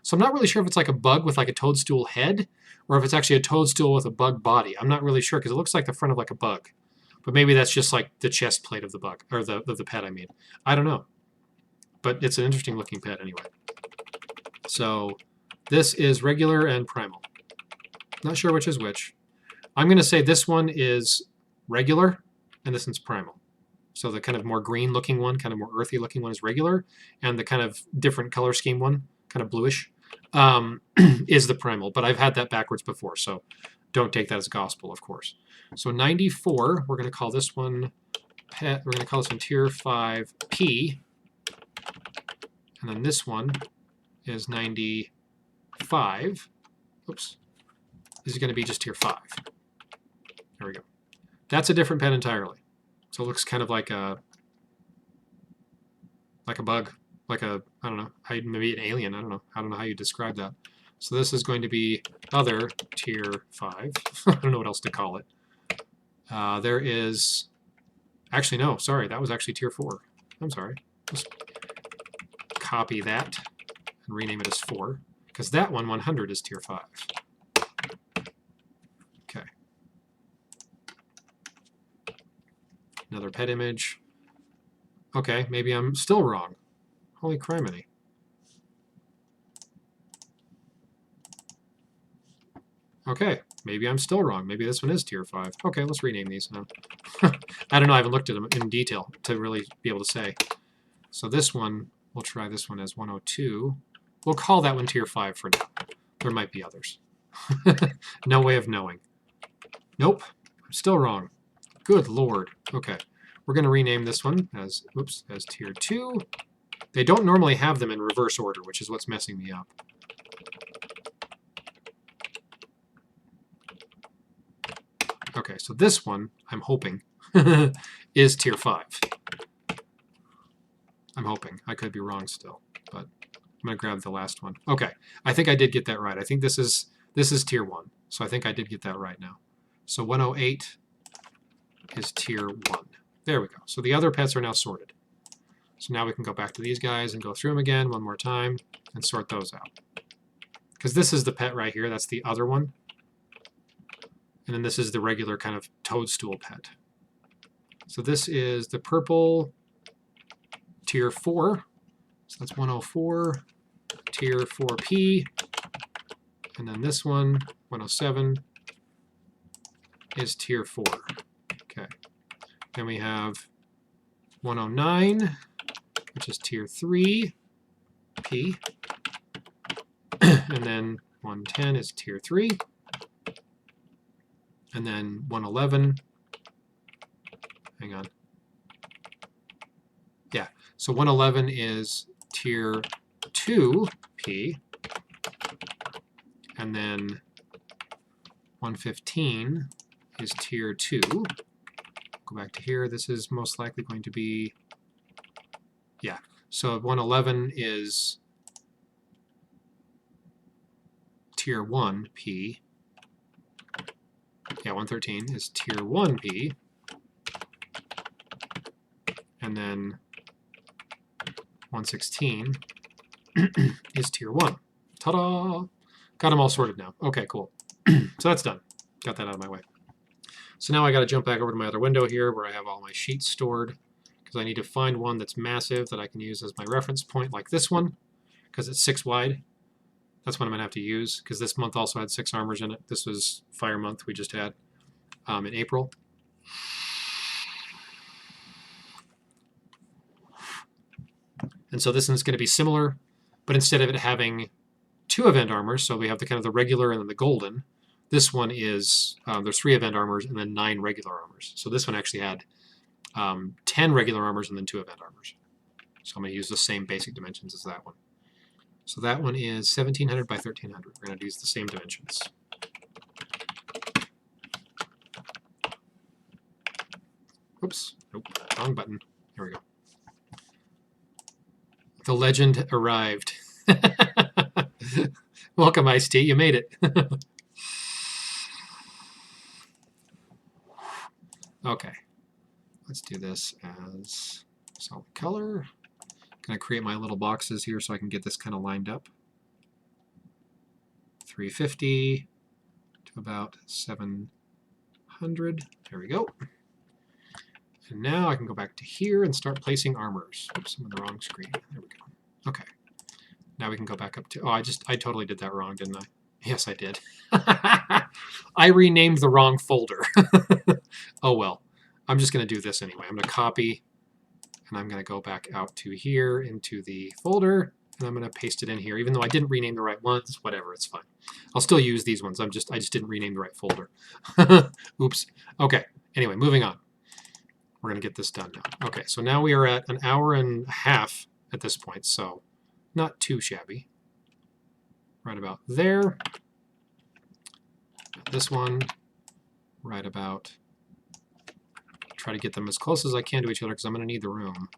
So I'm not really sure if it's like a bug with like a toadstool head, or if it's actually a toadstool with a bug body. I'm not really sure because it looks like the front of like a bug. But maybe that's just like the chest plate of the bug, or the pet, I mean. I don't know. But it's an interesting looking pet anyway. So this is regular and primal. Not sure which is which. I'm going to say this one is regular, and this one's primal. So the kind of more green looking one, kind of more earthy looking one is regular, and the kind of different color scheme one, kind of bluish, is the primal. But I've had that backwards before, so don't take that as gospel, of course. So 94, we're going to call this one pet. We're going to call this one tier 5P, and then this one is 95. Oops, this is going to be just tier 5. There we go. That's a different pet entirely. So it looks kind of like a bug, like a, I don't know, maybe an alien. I don't know how you describe that. So this is going to be other tier 5. I don't know what else to call it. There is, actually no, sorry, that was actually tier 4. I'm sorry. Just copy that and rename it as 4, because that one, 100, is tier 5. Okay. Another pet image. Okay, maybe I'm still wrong. Holy criminy. Okay, maybe I'm still wrong. Maybe this one is tier 5. Okay, let's rename these now. I don't know, I haven't looked at them in detail to really be able to say. So this one, we'll try this one as 102. We'll call that one tier 5 for now. There might be others. No way of knowing. Nope, I'm still wrong. Good lord. Okay, we're going to rename this one as, oops, as tier 2. They don't normally have them in reverse order, which is what's messing me up. Okay, so this one, I'm hoping, is tier 5. I'm hoping. I could be wrong still, but I'm going to grab the last one. Okay, I think I did get that right. I think this is tier 1, so I think I did get that right now. So 108 is tier 1. There we go. So the other pets are now sorted. So now we can go back to these guys and go through them again one more time and sort those out. Because this is the pet right here. That's the other one. And then this is the regular kind of toadstool pet. So this is the purple tier 4. So that's 104, tier 4P. And then this one, 107, is tier 4. Okay. Then we have 109, which is tier 3P. And then 110 is tier 3. And then 111, hang on. Yeah, so 111 is tier 2P. And then 115 is tier 2. Go back to here. This is most likely going to be, yeah. So 111 is tier 1P. Yeah, 113 is tier 1P. And then 116 is tier 1. Ta-da! Got them all sorted now. Okay, cool. So that's done. Got that out of my way. So now I got to jump back over to my other window here where I have all my sheets stored, because I need to find one that's massive that I can use as my reference point, like this one, because it's 6 wide. That's what I'm going to have to use, because this month also had 6 armors in it. This was Fire Month we just had in April. And so this one's going to be similar, but instead of it having 2 event armors, so we have the kind of the regular and then the golden, this one is, there's 3 event armors and then 9 regular armors. So this one actually had 10 regular armors and then 2 event armors. So I'm going to use the same basic dimensions as that one. So that one is 1700 by 1300. We're going to use the same dimensions. Oops, nope, wrong button. Here we go. The legend arrived. Welcome, Ice-T, you made it. Okay, let's do this as solid color. I'm going to create my little boxes here so I can get this kind of lined up. 350 to about 700. There we go. And now I can go back to here and start placing armors. Oops, I'm on the wrong screen. There we go. Okay. Now we can go back up to... Oh, I totally did that wrong, didn't I? Yes, I did. I renamed the wrong folder. Oh, well. I'm just going to do this anyway. I'm going to copy, and I'm going to go back out to here into the folder, and I'm going to paste it in here. Even though I didn't rename the right ones, whatever, it's fine. I'll still use these ones. I just didn't rename the right folder. Oops. Okay. Anyway, moving on. We're going to get this done now. Okay, so now we are at an hour and a half at this point, so not too shabby. Right about there. This one, right about, try to get them as close as I can to each other because I'm going to need the room.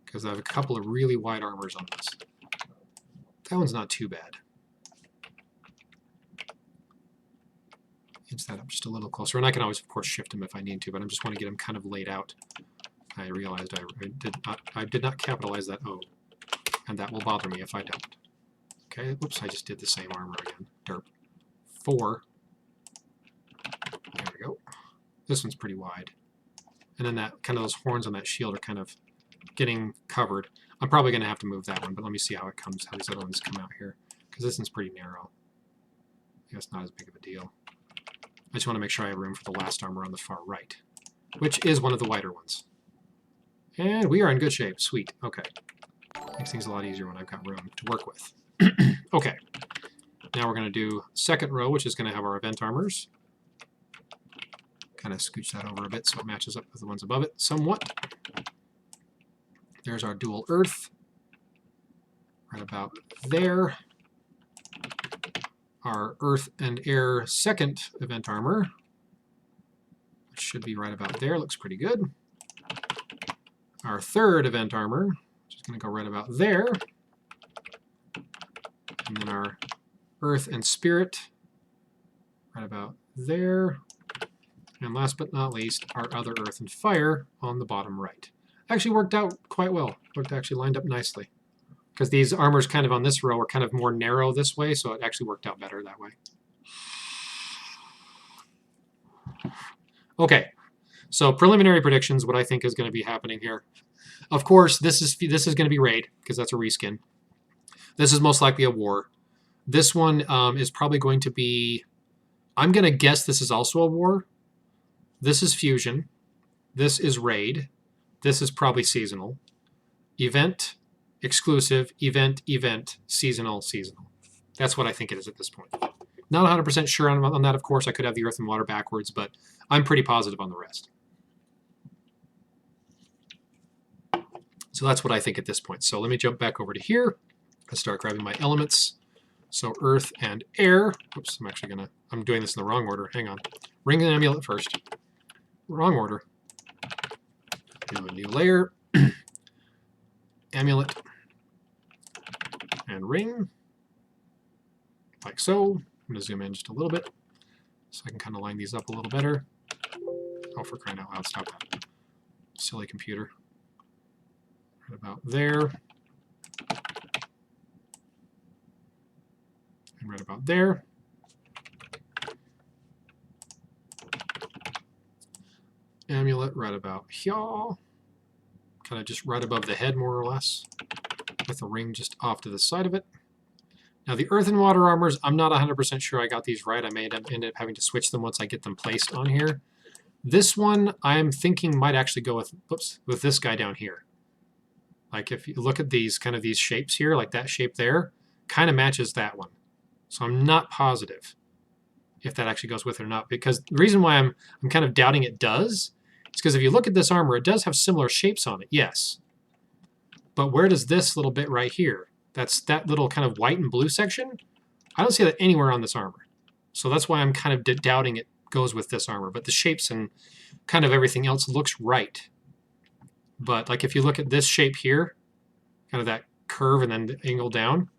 Because I have a couple of really wide armors on this. That one's not too bad. inch that up just a little closer. And I can always, of course, shift them if I need to, but I just want to get them kind of laid out. I realized I did not capitalize that O, and that will bother me if I don't. Okay, whoops, I just did the same armor again. Derp. 4. There we go. This one's pretty wide. And then that kind of those horns on that shield are kind of getting covered. I'm probably going to have to move that one, but let me see how it comes, how these other ones come out here, because this one's pretty narrow. I guess not as big of a deal. I just want to make sure I have room for the last armor on the far right, which is one of the wider ones. And we are in good shape. Sweet. Okay. Makes things a lot easier when I've got room to work with. Okay. Now we're going to do second row, which is going to have our event armors. Kind of scooch that over a bit so it matches up with the ones above it somewhat. There's our dual earth. Right about there. Our earth and air second event armor, which should be right about there. Looks pretty good. Our third event armor, which is going to go right about there. And then our earth and spirit, right about there. And last but not least, our other earth and fire on the bottom right. Actually worked out quite well. Actually lined up nicely. Because these armors kind of on this row are kind of more narrow this way, so it actually worked out better that way. Okay, so preliminary predictions, what I think is going to be happening here. Of course, this is going to be raid, because that's a reskin. This is most likely a war. This one is probably going to be, I'm going to guess this is also a war. This is fusion. This is raid. This is probably seasonal. Event, exclusive, event, event, seasonal, seasonal. That's what I think it is at this point. Not 100% sure on that, of course. I could have the earth and water backwards, but I'm pretty positive on the rest. So that's what I think at this point. So let me jump back over to here and start grabbing my elements. So earth and air. Oops, I'm doing this in the wrong order. Hang on. Ring and amulet first. Wrong order. Do a new layer. Amulet. And ring. Like so. I'm going to zoom in just a little bit so I can kind of line these up a little better. Oh, for crying out loud, stop that. Silly computer. Right about there. And right about there. Amulet right about here. Kind of just right above the head, more or less, with the ring just off to the side of it. Now the earth and water armors, I'm not 100% sure I got these right. I may end up having to switch them once I get them placed on here. This one I'm thinking might actually go with, with this guy down here. Like if you look at these kind of these shapes here, like that shape there, kind of matches that one. So I'm not positive if that actually goes with it or not, because the reason why I'm kind of doubting it does is because if you look at this armor, it does have similar shapes on it, yes. But where does this little bit right here, that's that little kind of white and blue section, I don't see that anywhere on this armor. So that's why I'm kind of doubting it goes with this armor. But the shapes and kind of everything else looks right. But like if you look at this shape here, kind of that curve and then the angle down,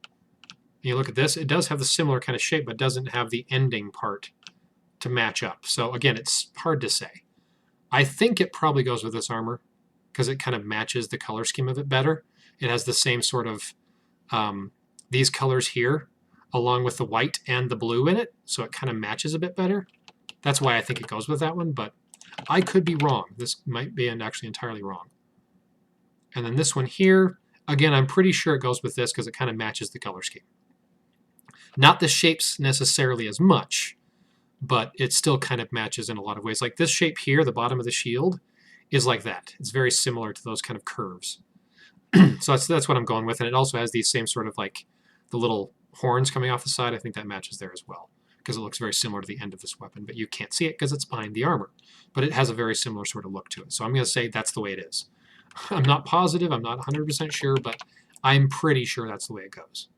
and you look at this, it does have the similar kind of shape, but doesn't have the ending part to match up. So again, it's hard to say. I think it probably goes with this armor because it kind of matches the color scheme of it better. It has the same sort of these colors here, along with the white and the blue in it, so it kind of matches a bit better. That's why I think it goes with that one, but I could be wrong. This might be actually entirely wrong. And then this one here, again, I'm pretty sure it goes with this because it kind of matches the color scheme. Not the shapes necessarily as much, but it still kind of matches in a lot of ways. Like this shape here, the bottom of the shield, is like that. It's very similar to those kind of curves. So that's what I'm going with. And it also has these same sort of like the little horns coming off the side. I think that matches there as well because it looks very similar to the end of this weapon, but you can't see it because it's behind the armor. But it has a very similar sort of look to it. So I'm going to say that's the way it is. I'm not positive. I'm not 100% sure, but I'm pretty sure that's the way it goes.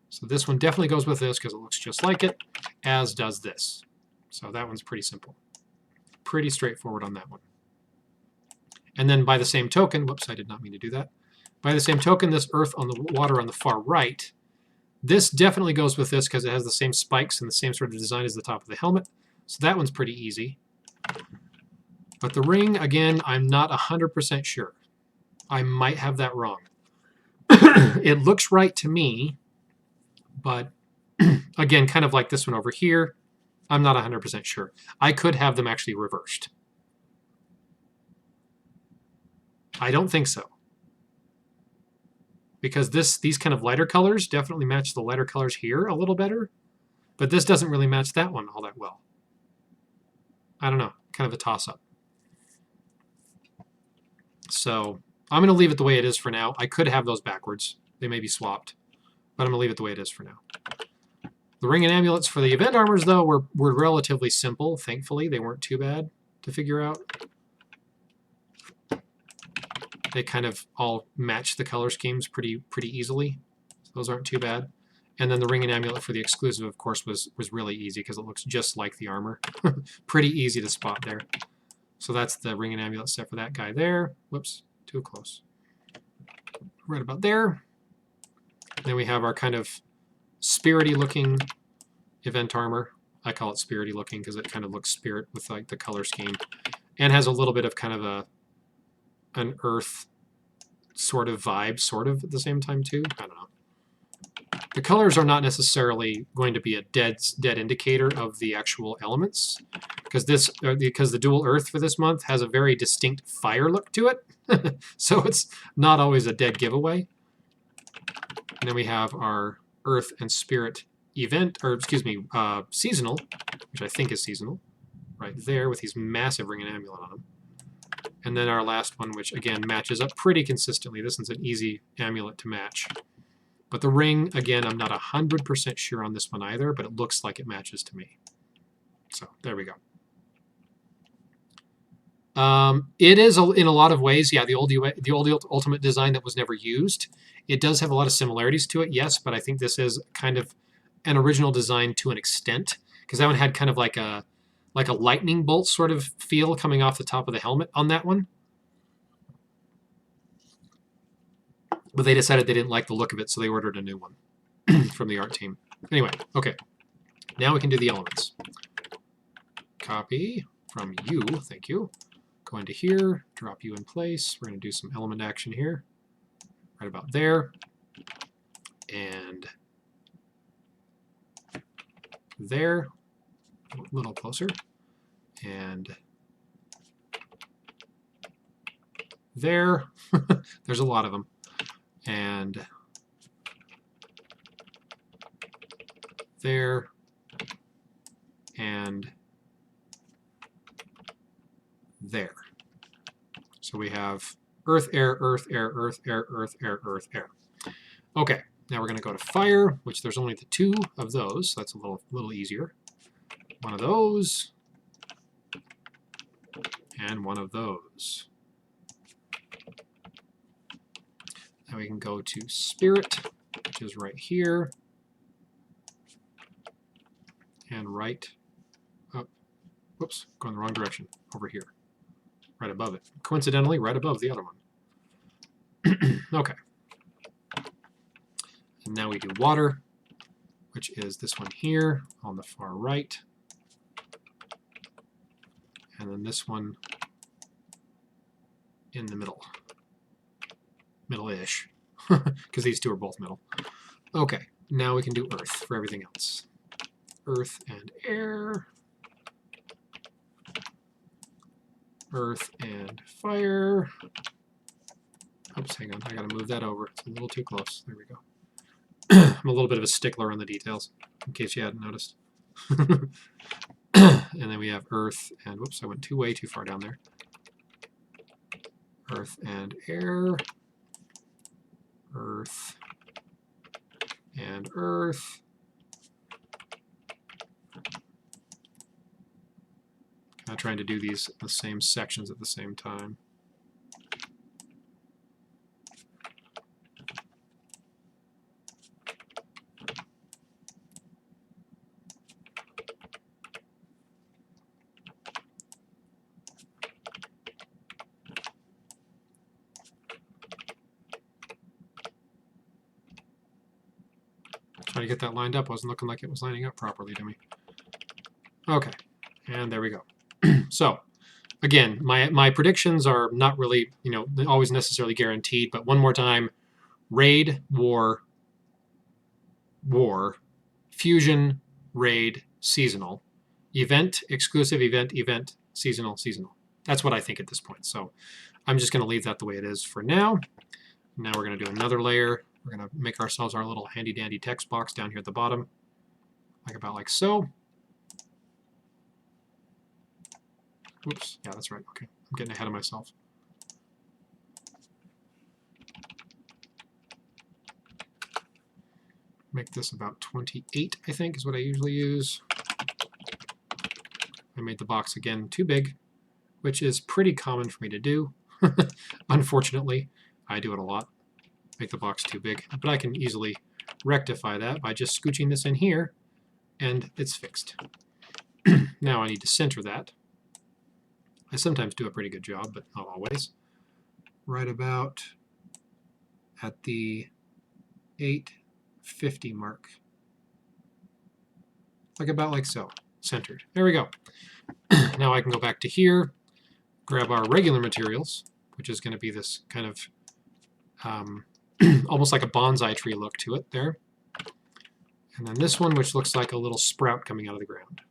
So this one definitely goes with this because it looks just like it, as does this. So that one's pretty simple. Pretty straightforward on that one. And then by the same token, whoops, I did not mean to do that. By the same token, this earth on the water on the far right, this definitely goes with this because it has the same spikes and the same sort of design as the top of the helmet. So that one's pretty easy. But the ring, again, I'm not 100% sure. I might have that wrong. It looks right to me, but again, kind of like this one over here, I'm not 100% sure. I could have them actually reversed. I don't think so. Because these kind of lighter colors definitely match the lighter colors here a little better, but this doesn't really match that one all that well. I don't know, kind of a toss-up. So I'm going to leave it the way it is for now. I could have those backwards. They may be swapped, but I'm going to leave it the way it is for now. The ring and amulets for the event armors, though, were relatively simple. Thankfully, they weren't too bad to figure out. They kind of all match the color schemes pretty easily. So those aren't too bad. And then the ring and amulet for the exclusive, of course, was really easy because it looks just like the armor. Pretty easy to spot there. So that's the ring and amulet set for that guy there. Whoops, too close. Right about there. Then we have our kind of spirity looking event armor. I call it spirity looking because it kind of looks spirit with like the color scheme. And has a little bit of kind of an earth sort of vibe, sort of at the same time too. I don't know. The colors are not necessarily going to be a dead indicator of the actual elements, because the dual earth for this month has a very distinct fire look to it. So it's not always a dead giveaway. And then we have our earth and spirit event, or excuse me, seasonal, which I think is seasonal, right there with these massive ring and amulet on them. And then our last one, which again matches up pretty consistently. This one's an easy amulet to match. But the ring, again, I'm not 100% sure on this one either, but it looks like it matches to me. So there we go. It is, in a lot of ways, yeah, the old Ultimate design that was never used. It does have a lot of similarities to it, yes, but I think this is kind of an original design to an extent, because that one had kind of like a lightning bolt sort of feel coming off the top of the helmet on that one. But they decided they didn't like the look of it, so they ordered a new one from the art team. Anyway, okay. Now we can do the elements. Copy from you, thank you. Go into here, drop you in place. We're going to do some element action here. Right about there. And there. A little closer. And there. There's a lot of them. And there, and there. So we have earth, air, earth, air, earth, air, earth, air, earth, air. Okay, now we're going to go to fire, which there's only the 2 of those, so that's a little easier. One of those, and one of those. Now we can go to spirit, which is right here, and right up, whoops, going the wrong direction, over here, right above it. Coincidentally, right above the other one. Okay. And now we do water, which is this one here on the far right. And then this one in the middle. Middle-ish, because these 2 are both middle. Okay, now we can do earth for everything else. Earth and air. Earth and fire. Oops, hang on, I gotta move that over. It's a little too close. There we go. I'm a little bit of a stickler on the details, in case you hadn't noticed. And then we have earth and, whoops, I went way too far down there. Earth and air. Earth and earth. Kind of trying to do these in the same sections at the same time. Trying to get that lined up. Wasn't looking like it was lining up properly to me. Okay, And there we go. So again, my predictions are not really, always necessarily guaranteed, but one more time: raid, war, war, fusion, raid, seasonal, event, exclusive, event, seasonal, seasonal. That's what I think at this point. So I'm just going to leave that the way it is for now. Now we're going to do another layer. We're going to make ourselves our little handy dandy text box down here at the bottom, like so. Oops, yeah, that's right. Okay, I'm getting ahead of myself. Make this about 28, I think, is what I usually use. I made the box again too big, which is pretty common for me to do. Unfortunately, I do it a lot. Make the box too big, but I can easily rectify that by just scooching this in here, and it's fixed. Now I need to center that. I sometimes do a pretty good job, but not always. Right about at the 850 mark. About like so. Centered. There we go. Now I can go back to here, grab our regular materials, which is going to be this kind of almost like a bonsai tree look to it there. And then this one, which looks like a little sprout coming out of the ground.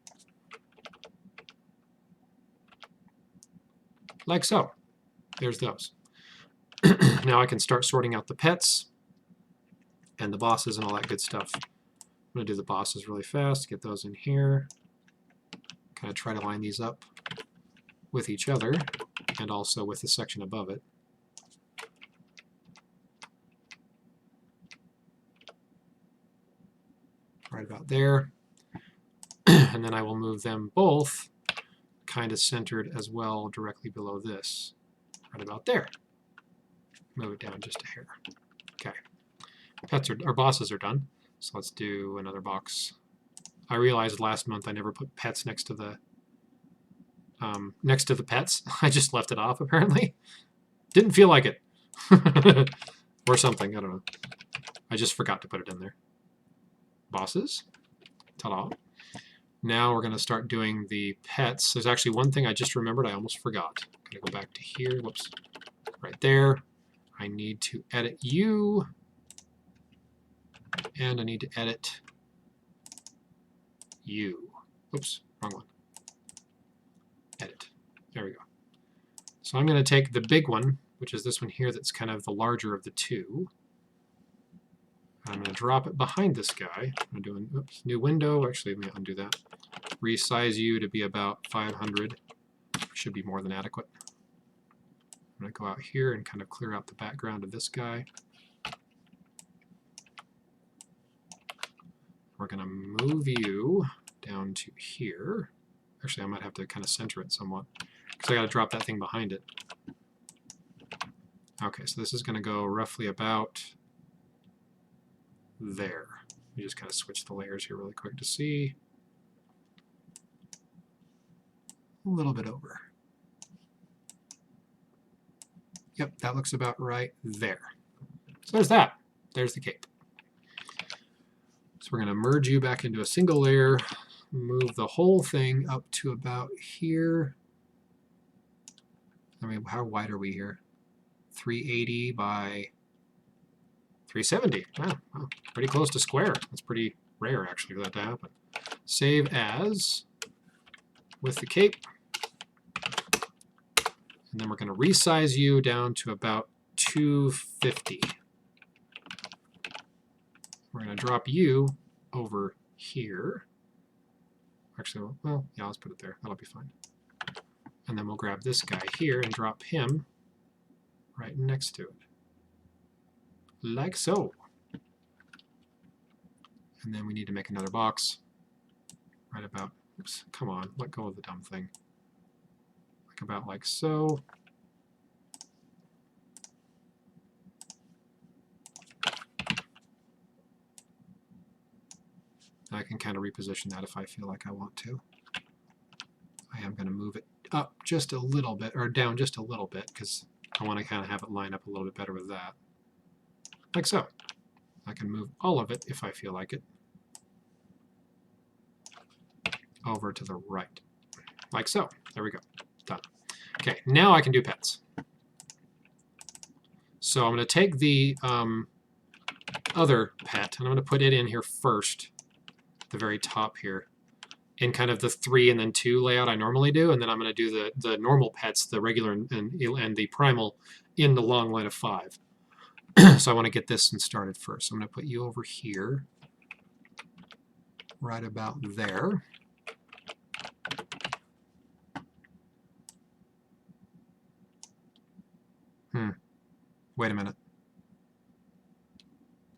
Like so. There's those. Now I can start sorting out the pets and the bosses and all that good stuff. I'm going to do the bosses really fast, get those in here. Kind of try to line these up with each other and also with the section above it. Right about there. And then I will move them both kind of centered as well directly below this. Right about there. Move it down just a hair. Okay. Pets are, our bosses are done. So let's do another box. I realized last month I never put pets next to the pets. I just left it off apparently. Didn't feel like it. Or something, I don't know. I just forgot to put it in there. Bosses. Ta-da. Now we're going to start doing the pets. There's actually one thing I just remembered I almost forgot. I'm going to go back to here. Whoops. Right there. I need to edit you. And I need to edit you. Oops, wrong one. Edit. There we go. So I'm going to take the big one, which is this one here that's kind of the larger of the two. I'm going to drop it behind this guy. I'm doing, oops, new window. Actually, let me undo that. Resize you to be about 500. Should be more than adequate. I'm going to go out here and kind of clear out the background of this guy. We're going to move you down to here. Actually, I might have to kind of center it somewhat because I got to drop that thing behind it. Okay, so this is going to go roughly about there. We just kind of switch the layers here really quick to see. A little bit over. Yep, that looks about right there. So there's that. There's the cape. So we're going to merge you back into a single layer, move the whole thing up to about here. I mean, how wide are we here? 380 by 370. Wow, pretty close to square. That's pretty rare, actually, for that to happen. Save as with the cape. And then we're going to resize you down to about 250. We're going to drop you over here. Actually, well, yeah, let's put it there. That'll be fine. And then we'll grab this guy here and drop him right next to it. Like so. And then we need to make another box. Right about, oops, come on, let go of the dumb thing. Like about like so. I can kind of reposition that if I feel like I want to. I am going to move it up just a little bit, or down just a little bit, because I want to kind of have it line up a little bit better with that. Like so. I can move all of it if I feel like it over to the right. like so. There we go. Done. Okay, now I can do pets. So I'm going to take the other pet, and I'm going to put it in here first, at the very top here, in kind of the 3 and then 2 layout I normally do, and then I'm going to do the normal pets, the regular and the primal, in the long line of 5. So I want to get this one started first. So I'm going to put you over here, right about there. Wait a minute.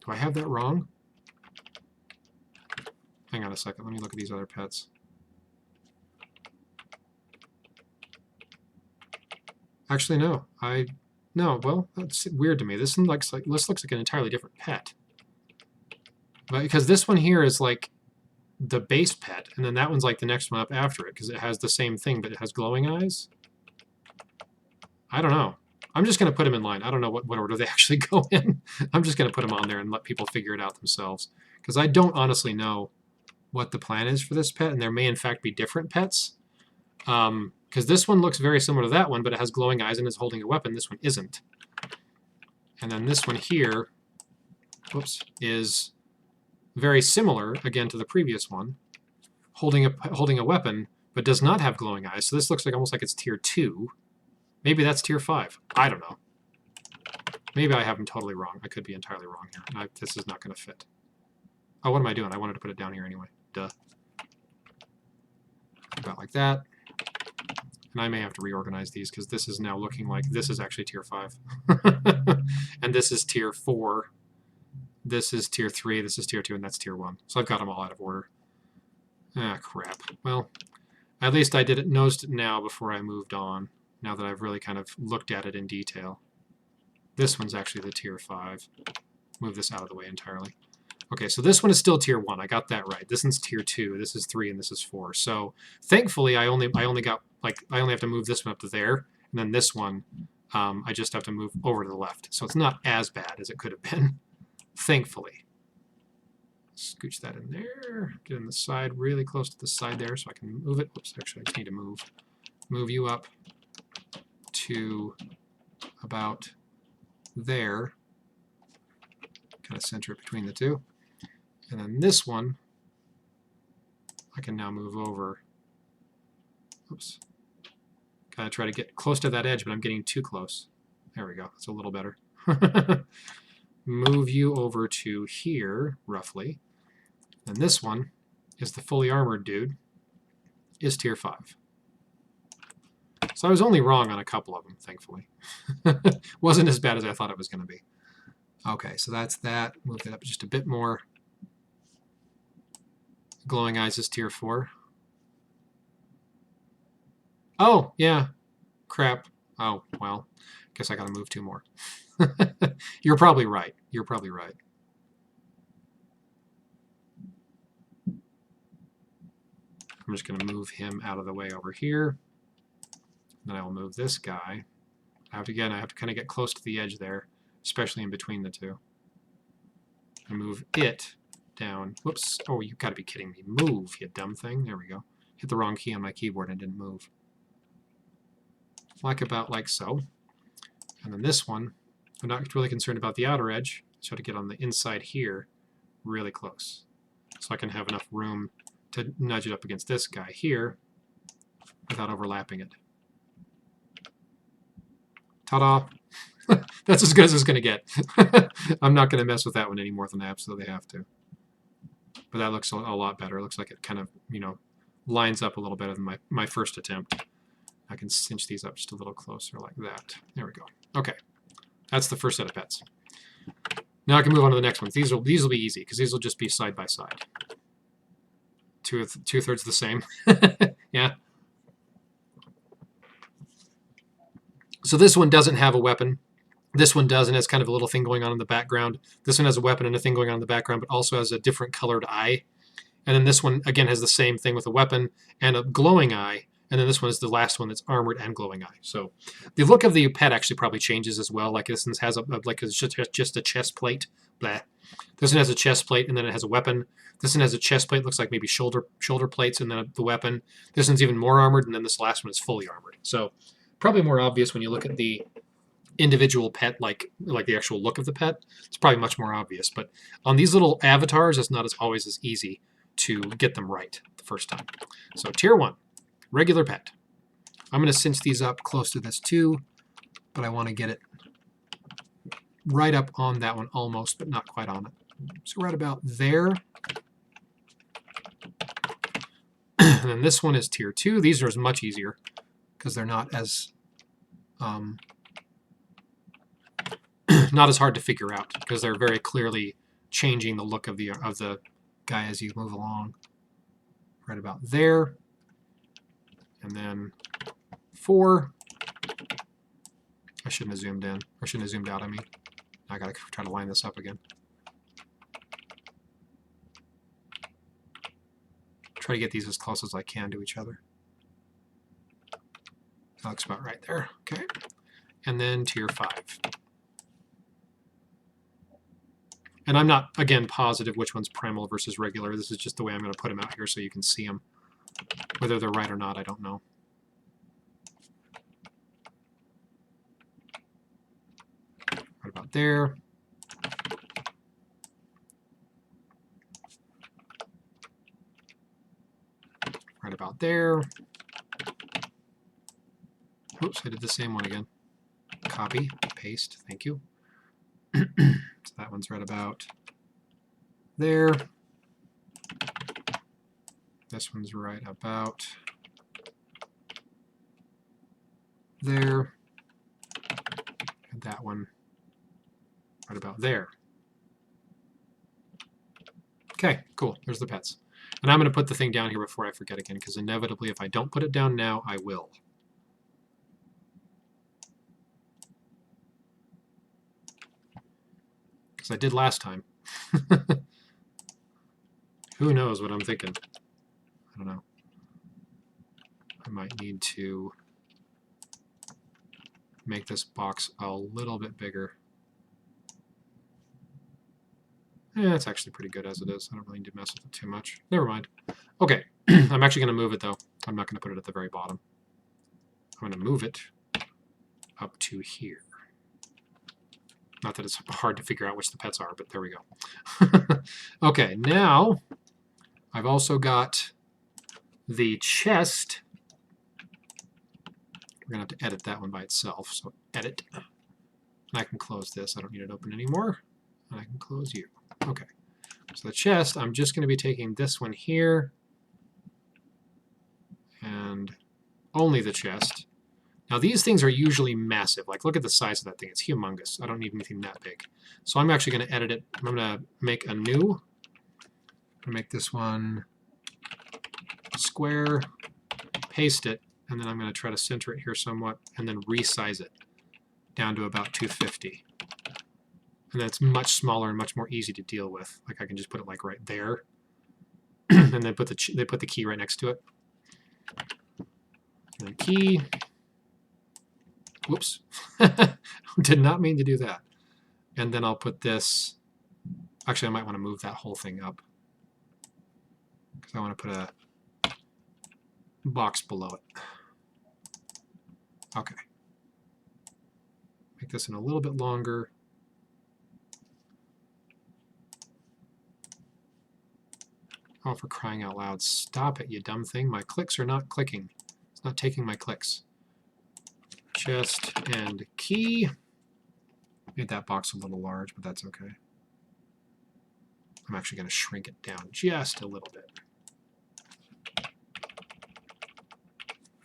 Do I have that wrong? Hang on a second. Let me look at these other pets. Actually, no. No, well, that's weird to me. This looks like an entirely different pet. But because this one here is like the base pet, and then that one's like the next one up after it, because it has the same thing, but it has glowing eyes. I don't know. I'm just going to put them in line. I don't know what order they actually go in. I'm just going to put them on there and let people figure it out themselves. Because I don't honestly know what the plan is for this pet, and there may in fact be different pets. Because this one looks very similar to that one, but it has glowing eyes and is holding a weapon. This one isn't. And then this one here, whoops, is very similar, again, to the previous one, holding a weapon, but does not have glowing eyes. So this looks like almost like it's tier 2. Maybe that's tier 5. I don't know. Maybe I have them totally wrong. I could be entirely wrong here. This is not going to fit. Oh, what am I doing? I wanted to put it down here anyway. Duh. About like that. And I may have to reorganize these because this is now looking like this is actually tier 5. And this is tier 4. This is tier 3. This is tier 2. And that's tier 1. So I've got them all out of order. Ah, crap. Well, at least I noticed it now before I moved on. Now that I've really kind of looked at it in detail. This one's actually the tier 5. Move this out of the way entirely. Okay, so this one is still tier 1. I got that right. This one's tier 2. This is 3, and this is 4. So thankfully, I only have to move this one up to there, and then this one, I just have to move over to the left. So it's not as bad as it could have been, thankfully. Scooch that in there. Get in the side, really close to the side there, so I can move it. Oops, actually, I just need to move you up to about there. Kind of center it between the two. And then this one, I can now move over. Oops. Kind of try to get close to that edge, but I'm getting too close. There we go. That's a little better. Move you over to here, roughly. And this one is the fully armored dude, is tier 5. So I was only wrong on a couple of them, thankfully. Wasn't as bad as I thought it was going to be. Okay, so that's that. Move it up just a bit more. Glowing eyes is tier 4. Oh, yeah. Crap. Oh, well. Guess I gotta move 2 more. You're probably right. You're probably right. I'm just gonna move him out of the way over here. Then I will move this guy. I have to kind of get close to the edge there, especially in between the two. And move it down. Whoops. Oh, you gotta be kidding me. Move, you dumb thing. There we go. Hit the wrong key on my keyboard and didn't move. About like so. And then this one, I'm not really concerned about the outer edge. So to get on the inside here, really close. So I can have enough room to nudge it up against this guy here without overlapping it. Ta-da! That's as good as it's going to get. I'm not going to mess with that one any more than I absolutely have to. But that looks a lot better. It looks like it kind of, lines up a little better than my first attempt. I can cinch these up just a little closer like that. There we go. Okay. That's the first set of pets. Now I can move on to the next ones. These will be easy because these will just be side by side. Two-thirds the same. Yeah. So this one doesn't have a weapon. This one does, and has kind of a little thing going on in the background. This one has a weapon and a thing going on in the background, but also has a different colored eye. And then this one, again, has the same thing with a weapon and a glowing eye. And then this one is the last one that's armored and glowing eye. So the look of the pet actually probably changes as well. Like this one has just a chest plate blah. This one has a chest plate, and then it has a weapon. This one has a chest plate, looks like maybe shoulder plates, and then the weapon. This one's even more armored, and then this last one is fully armored. So probably more obvious when you look at the individual pet, like the actual look of the pet. It's probably much more obvious. But on these little avatars, it's not always as easy to get them right the first time. So tier 1, regular pet. I'm going to cinch these up close to this too, but I want to get it right up on that one almost, but not quite on it. So right about there. And then this one is tier 2. These are much easier because they're not as not as hard to figure out because they're very clearly changing the look of the guy as you move along. Right about there. And then 4. I shouldn't have zoomed in. Or shouldn't have zoomed out, I mean. I gotta try to line this up again. Try to get these as close as I can to each other. That looks about right there. Okay. And then tier 5. And I'm not, again, positive which one's primal versus regular. This is just the way I'm going to put them out here so you can see them. Whether they're right or not, I don't know. Right about there. Right about there. Oops, I did the same one again. Copy, paste, thank you. So that one's right about there. This one's right about there. And that one right about there. Okay, cool. There's the pets. And I'm going to put the thing down here before I forget again, because inevitably if I don't put it down now, I will. Because I did last time. Who knows what I'm thinking? I don't know. I might need to make this box a little bit bigger. Yeah, it's actually pretty good as it is. I don't really need to mess with it too much. Never mind. Okay, I'm actually going to move it though. I'm not going to put it at the very bottom. I'm going to move it up to here. Not that it's hard to figure out which the pets are, but there we go. Okay, now I've also got the chest. We're going to have to edit that one by itself. So edit. And I can close this. I don't need it open anymore. And I can close you. Okay. So the chest, I'm just going to be taking this one here and only the chest. Now these things are usually massive. Like look at the size of that thing. It's humongous. I don't need anything that big. So I'm actually going to edit it. I'm going to make a new. I'm going to make this one square, paste it, and then I'm going to try to center it here somewhat and then resize it down to about 250. And that's much smaller and much more easy to deal with. Like I can just put it like right there, and then put the key right next to it. And then key. Whoops, did not mean to do that. And then I'll put this. Actually, I might want to move that whole thing up because I want to put a box below it. Okay. Make this in a little bit longer. Oh, for crying out loud. Stop it, you dumb thing. My clicks are not clicking. It's not taking my clicks. Chest and key. Made that box a little large, but that's okay. I'm actually going to shrink it down just a little bit.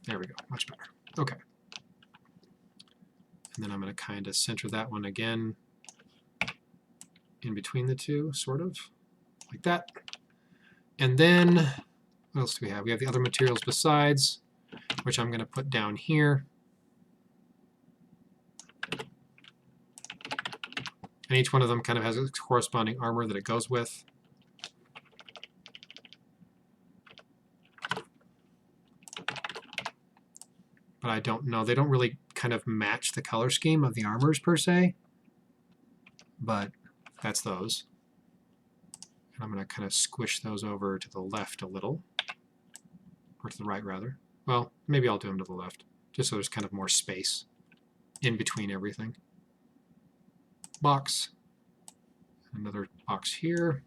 There we go, much better. Okay. And then I'm going to kind of center that one again in between the two, sort of, like that. And then, what else do we have? We have the other materials besides, which I'm going to put down here. And each one of them kind of has its corresponding armor that it goes with. But I don't know. They don't really kind of match the color scheme of the armors per se. But That's those. And I'm going to kind of squish those over to the left a little. Or to the right, rather. Well, maybe I'll do them to the left, just so there's kind of more space in between everything. Box. Another box here.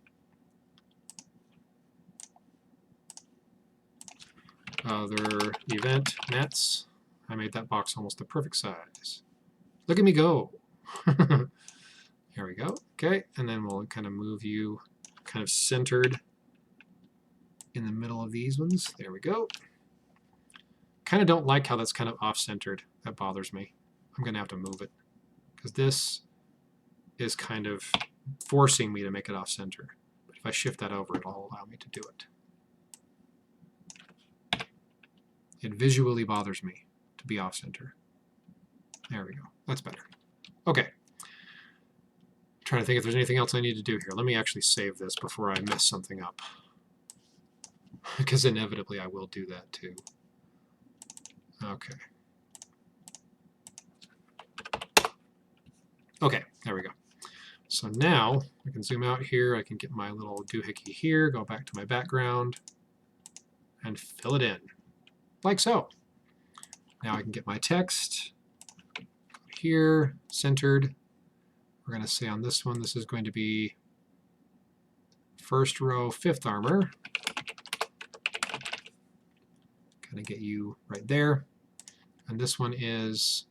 Other event nets. I made that box almost the perfect size. Look at me go. Here we go. Okay, and then we'll kind of move you kind of centered in the middle of these ones. There we go. Kind of don't like how that's kind of off-centered. That bothers me. I'm going to have to move it because this is kind of forcing me to make it off-center. But if I shift that over, it'll allow me to do it. It visually bothers me to be off-center. There we go. That's better. Okay. Trying to think if there's anything else I need to do here. Let me actually save this before I mess something up. Because inevitably I will do that too. Okay. Okay, there we go. So now I can zoom out here. I can get my little doohickey here, go back to my background, and fill it in. Like so. Now I can get my text here, centered. We're going to say on this one, this is going to be first row, 5th armor. Kind of get you right there. And this one is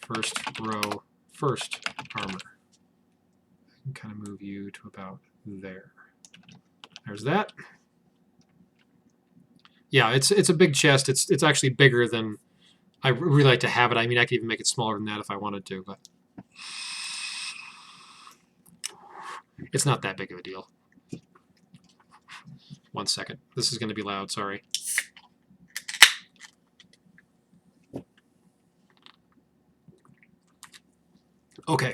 first row, 1st armor. I can kind of move you to about there. There's that. Yeah, it's a big chest. It's actually bigger than I really like to have it. I mean, I could even make it smaller than that if I wanted to, but it's not that big of a deal. 1 second. This is going to be loud, sorry. Okay,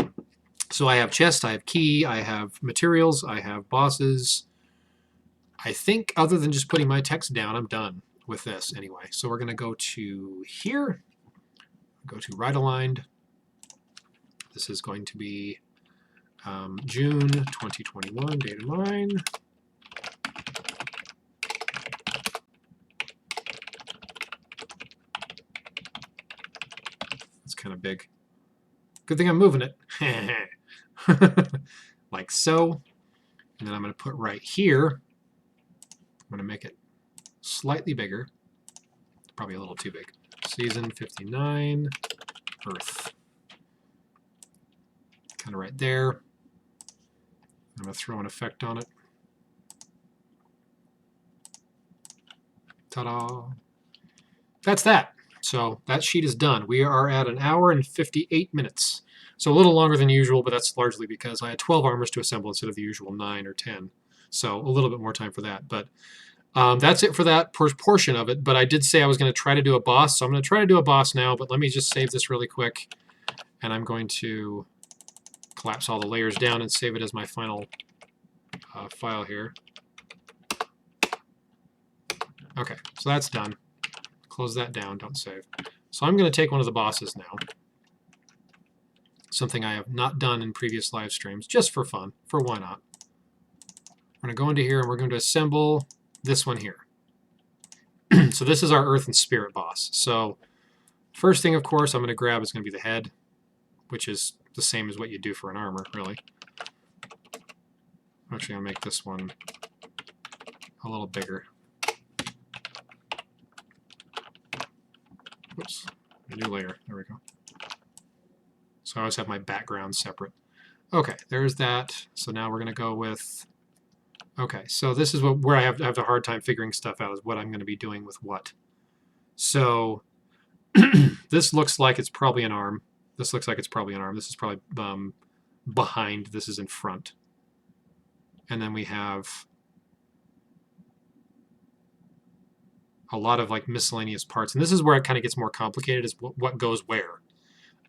so I have chest, I have key, I have materials, I have bosses. I think other than just putting my text down, I'm done with this anyway. So we're going to go to here, go to right aligned. This is going to be June 2021, Datamine. It's kind of big. Good thing I'm moving it. Like so. And then I'm going to put right here, I'm going to make it slightly bigger. Probably a little too big. Season 59, Earth. Kind of right there. I'm going to throw an effect on it. Ta-da! That's that. So that sheet is done. We are at 1 hour and 58 minutes. So a little longer than usual, but that's largely because I had 12 armors to assemble instead of the usual 9 or 10. So a little bit more time for that. But that's it for that portion of it. But I did say I was going to try to do a boss, so I'm going to try to do a boss now. But let me just save this really quick. And I'm going to collapse all the layers down and save it as my final file here. Okay, so that's done. Close that down, don't save. So I'm going to take one of the bosses now. Something I have not done in previous live streams, just for fun, for why not. We're going to go into here and we're going to assemble this one here. So this is our Earth and Spirit boss. So first thing, of course, I'm going to grab is going to be the head, which is the same as what you do for an armor, really. I'm actually going to make this one a little bigger. Oops, a new layer. There we go. So I always have my background separate. Okay, there's that. So now we're going to go with... Okay, so this is where I have a hard time figuring stuff out, is what I'm going to be doing with what. So this looks like it's probably an arm. This looks like it's probably an arm. This is probably behind. This is in front. And then we have a lot of like miscellaneous parts. And this is where it kind of gets more complicated, is what goes where.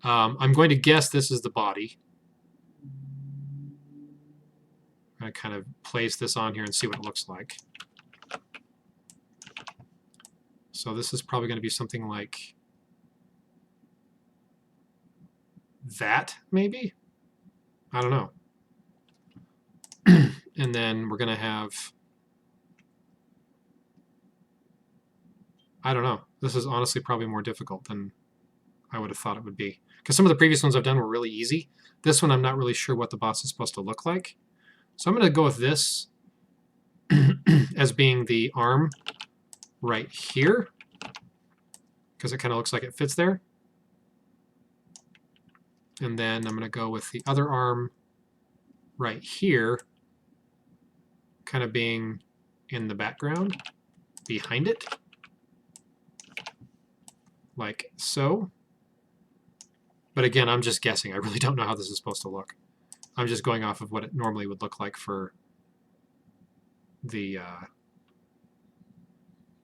I'm going to guess this is the body. I'm going to kind of place this on here and see what it looks like. So this is probably going to be something like that, maybe? I don't know. And then we're going to have, I don't know. This is honestly probably more difficult than I would have thought it would be. Because some of the previous ones I've done were really easy. This one I'm not really sure what the boss is supposed to look like. So I'm going to go with this as being the arm right here, because it kind of looks like it fits there. And then I'm going to go with the other arm right here, kind of being in the background behind it, like so. But again, I'm just guessing. I really don't know how this is supposed to look. I'm just going off of what it normally would look like for the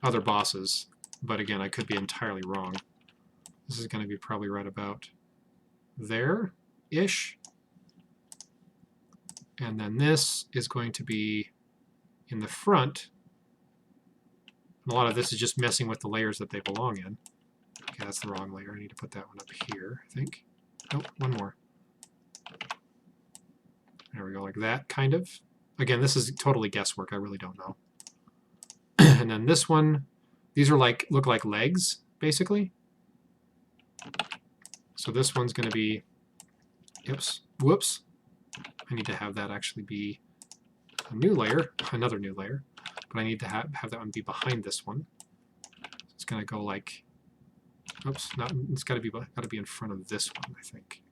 other bosses. But again, I could be entirely wrong. This is going to be probably right about there-ish. And then this is going to be in the front. And a lot of this is just messing with the layers that they belong in. Okay, that's the wrong layer. I need to put that one up here, I think. Nope, one more. There we go, like that, kind of. Again, this is totally guesswork. I really don't know. And then this one, these are like, look like legs, basically. So this one's going to be, oops, whoops. I need to have that actually be a new layer, another new layer. But I need to have that one be behind this one. So it's going to go like, oops, not, it's got to be in front of this one, I think.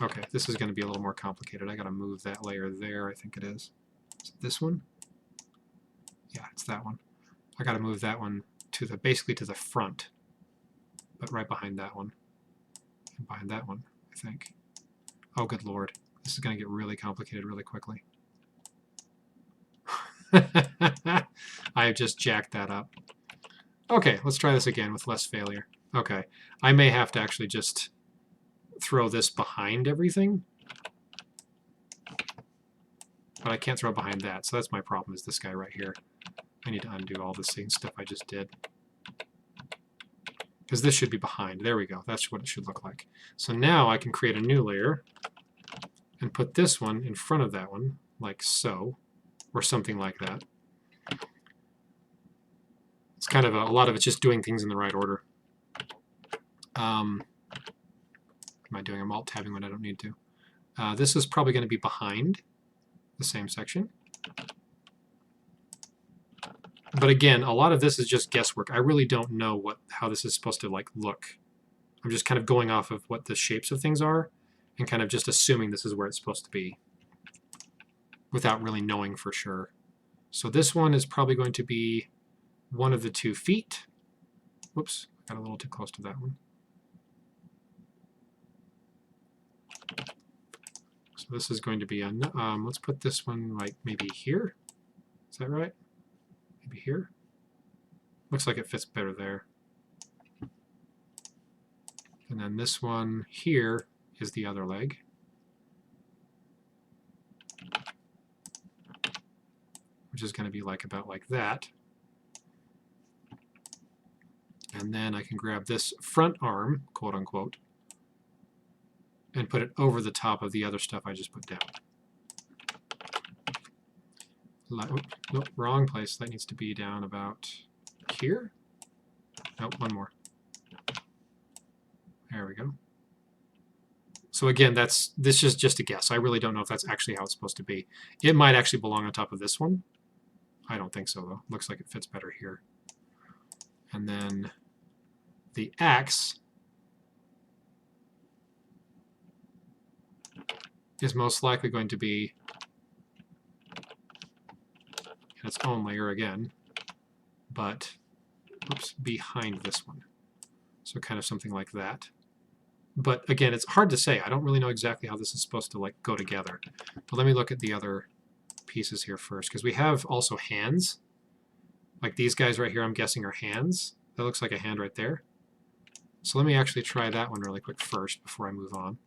Okay, this is going to be a little more complicated. I got to move that layer there, I think it is. Is it this one? Yeah, it's that one. I got to move that one to the, basically to the front, but right behind that one. And behind that one, I think. Oh, good lord. This is going to get really complicated really quickly. I have just jacked that up. Okay, let's try this again with less failure. Okay, I may have to actually just throw this behind everything. But I can't throw it behind that, so that's my problem, is this guy right here. I need to undo all the same stuff I just did. Because this should be behind. There we go. That's what it should look like. So now I can create a new layer and put this one in front of that one, like so, or something like that. It's kind of a lot of it's just doing things in the right order. Am I doing? I'm alt-tabbing when I don't need to. This is probably going to be behind the same section. But again, a lot of this is just guesswork. I really don't know how this is supposed to like look. I'm just kind of going off of what the shapes of things are and kind of just assuming this is where it's supposed to be without really knowing for sure. So this one is probably going to be one of the 2 feet. Whoops, I got a little too close to that one. So this is going to be, let's put this one like maybe here. Is that right? Maybe here. Looks like it fits better there. And then this one here is the other leg. Which is going to be like about like that. And then I can grab this front arm, quote unquote, and put it over the top of the other stuff I just put down. Nope, wrong place. That needs to be down about here. Nope, one more. There we go. So again, this is just a guess. I really don't know if that's actually how it's supposed to be. It might actually belong on top of this one. I don't think so, though. Looks like it fits better here. And then the axe is most likely going to be in its own layer again, but oops, behind this one. So kind of something like that. But again, it's hard to say. I don't really know exactly how this is supposed to like go together. But let me look at the other pieces here first, because we have also hands. Like these guys right here, I'm guessing are hands. That looks like a hand right there. So let me actually try that one really quick first before I move on.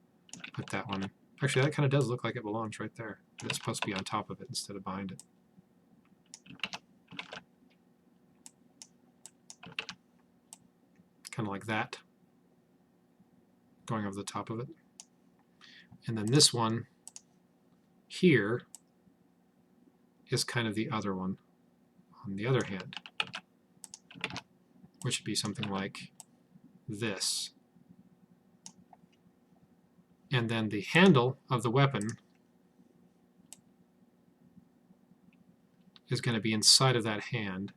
Put that one. Actually, that kind of does look like it belongs right there. It's supposed to be on top of it instead of behind it. Kind of like that. Going over the top of it. And then this one here is kind of the other one on the other hand, which would be something like this. And then the handle of the weapon is going to be inside of that hand.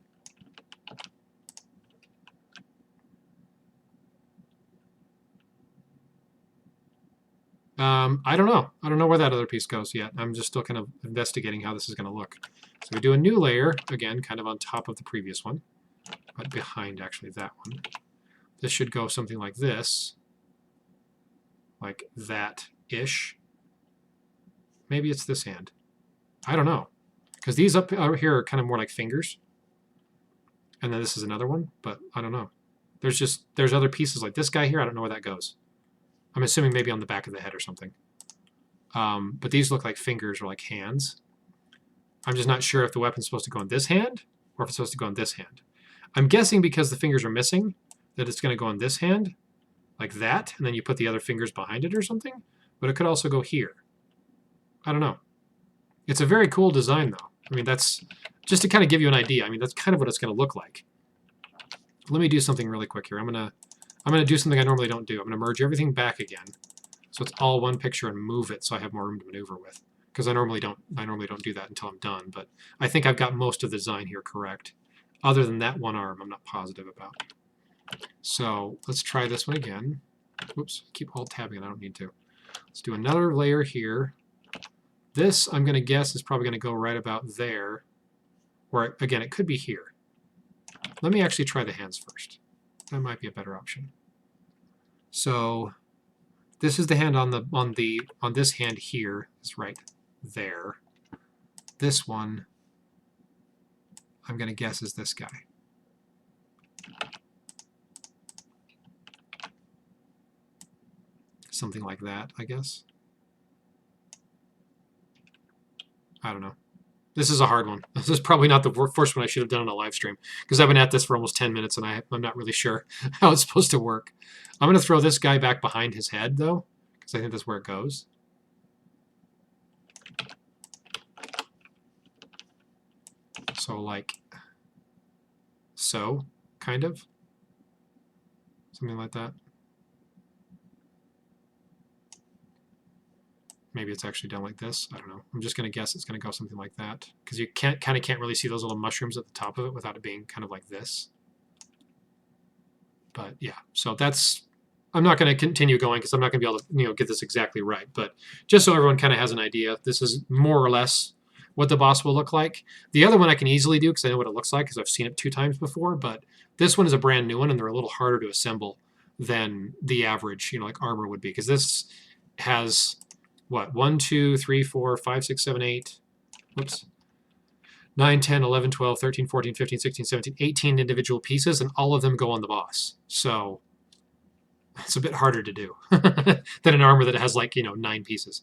I don't know. I don't know where that other piece goes yet. I'm just still kind of investigating how this is going to look. So we do a new layer, again, kind of on top of the previous one, but behind actually that one. This should go something like this, like that-ish. Maybe it's this hand. I don't know. Because these up here are kind of more like fingers. And then this is another one, but I don't know. There's other pieces like this guy here. I don't know where that goes. I'm assuming maybe on the back of the head or something. But these look like fingers or like hands. I'm just not sure if the weapon's supposed to go in this hand or if it's supposed to go in this hand. I'm guessing because the fingers are missing that it's going to go in this hand, like that, and then you put the other fingers behind it or something. But it could also go here. I don't know. It's a very cool design, though. I mean, that's just to kind of give you an idea. I mean, that's kind of what it's going to look like. Let me do something really quick here. I'm gonna do something I normally don't do. I'm gonna merge everything back again, so it's all one picture, and move it so I have more room to maneuver with. Because I normally don't do that until I'm done. But I think I've got most of the design here correct. Other than that one arm, I'm not positive about. So let's try this one again. Whoops, keep alt-tabbing. I don't need to. Let's do another layer here. This, I'm going to guess, is probably going to go right about there. Or, again, it could be here. Let me actually try the hands first. That might be a better option. So this is the hand on this hand here. It's right there. This one, I'm going to guess, is this guy. Something like that, I guess. I don't know. This is a hard one. This is probably not the first one I should have done on a live stream, because I've been at this for almost 10 minutes and I'm not really sure how it's supposed to work. I'm going to throw this guy back behind his head, though, because I think that's where it goes. So, like, so, kind of. Something like that. Maybe it's actually done like this. I don't know. I'm just going to guess it's going to go something like that, because you can't really see those little mushrooms at the top of it without it being kind of like this. But yeah, so that's. I'm not going to continue going because I'm not going to be able to get this exactly right. But just so everyone kind of has an idea, this is more or less what the boss will look like. The other one I can easily do because I know what it looks like because I've seen it 2 times before. But this one is a brand new one, and they're a little harder to assemble than the average, like armor would be, because this has. What, 1, 2, 3, 4, 5, 6, 7, 8, whoops, 9, 10, 11, 12, 13, 14, 15, 16, 17, 18 individual pieces, and all of them go on the boss. So it's a bit harder to do than an armor that has, like, 9 pieces.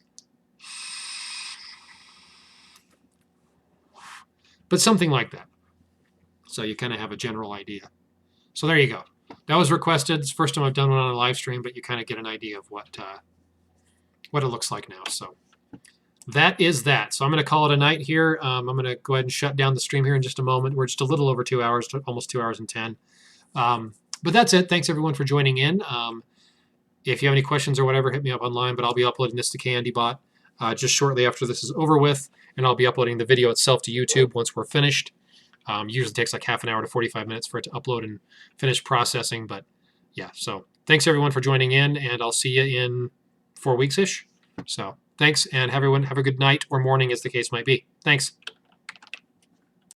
But something like that. So you kind of have a general idea. So there you go. That was requested. It's the first time I've done one on a live stream, but you kind of get an idea of what it looks like now. So that is that. So I'm going to call it a night here. I'm going to go ahead and shut down the stream here in just a moment. We're just a little over 2 hours, almost 2 hours and 10. But that's it. Thanks everyone for joining in. If you have any questions or whatever, hit me up online, but I'll be uploading this to KnD Bot just shortly after this is over with, and I'll be uploading the video itself to YouTube once we're finished. Usually takes like half an hour to 45 minutes for it to upload and finish processing, but yeah, so thanks everyone for joining in, and I'll see you in 4 weeks-ish. So thanks, and everyone have a good night or morning as the case might be. Thanks.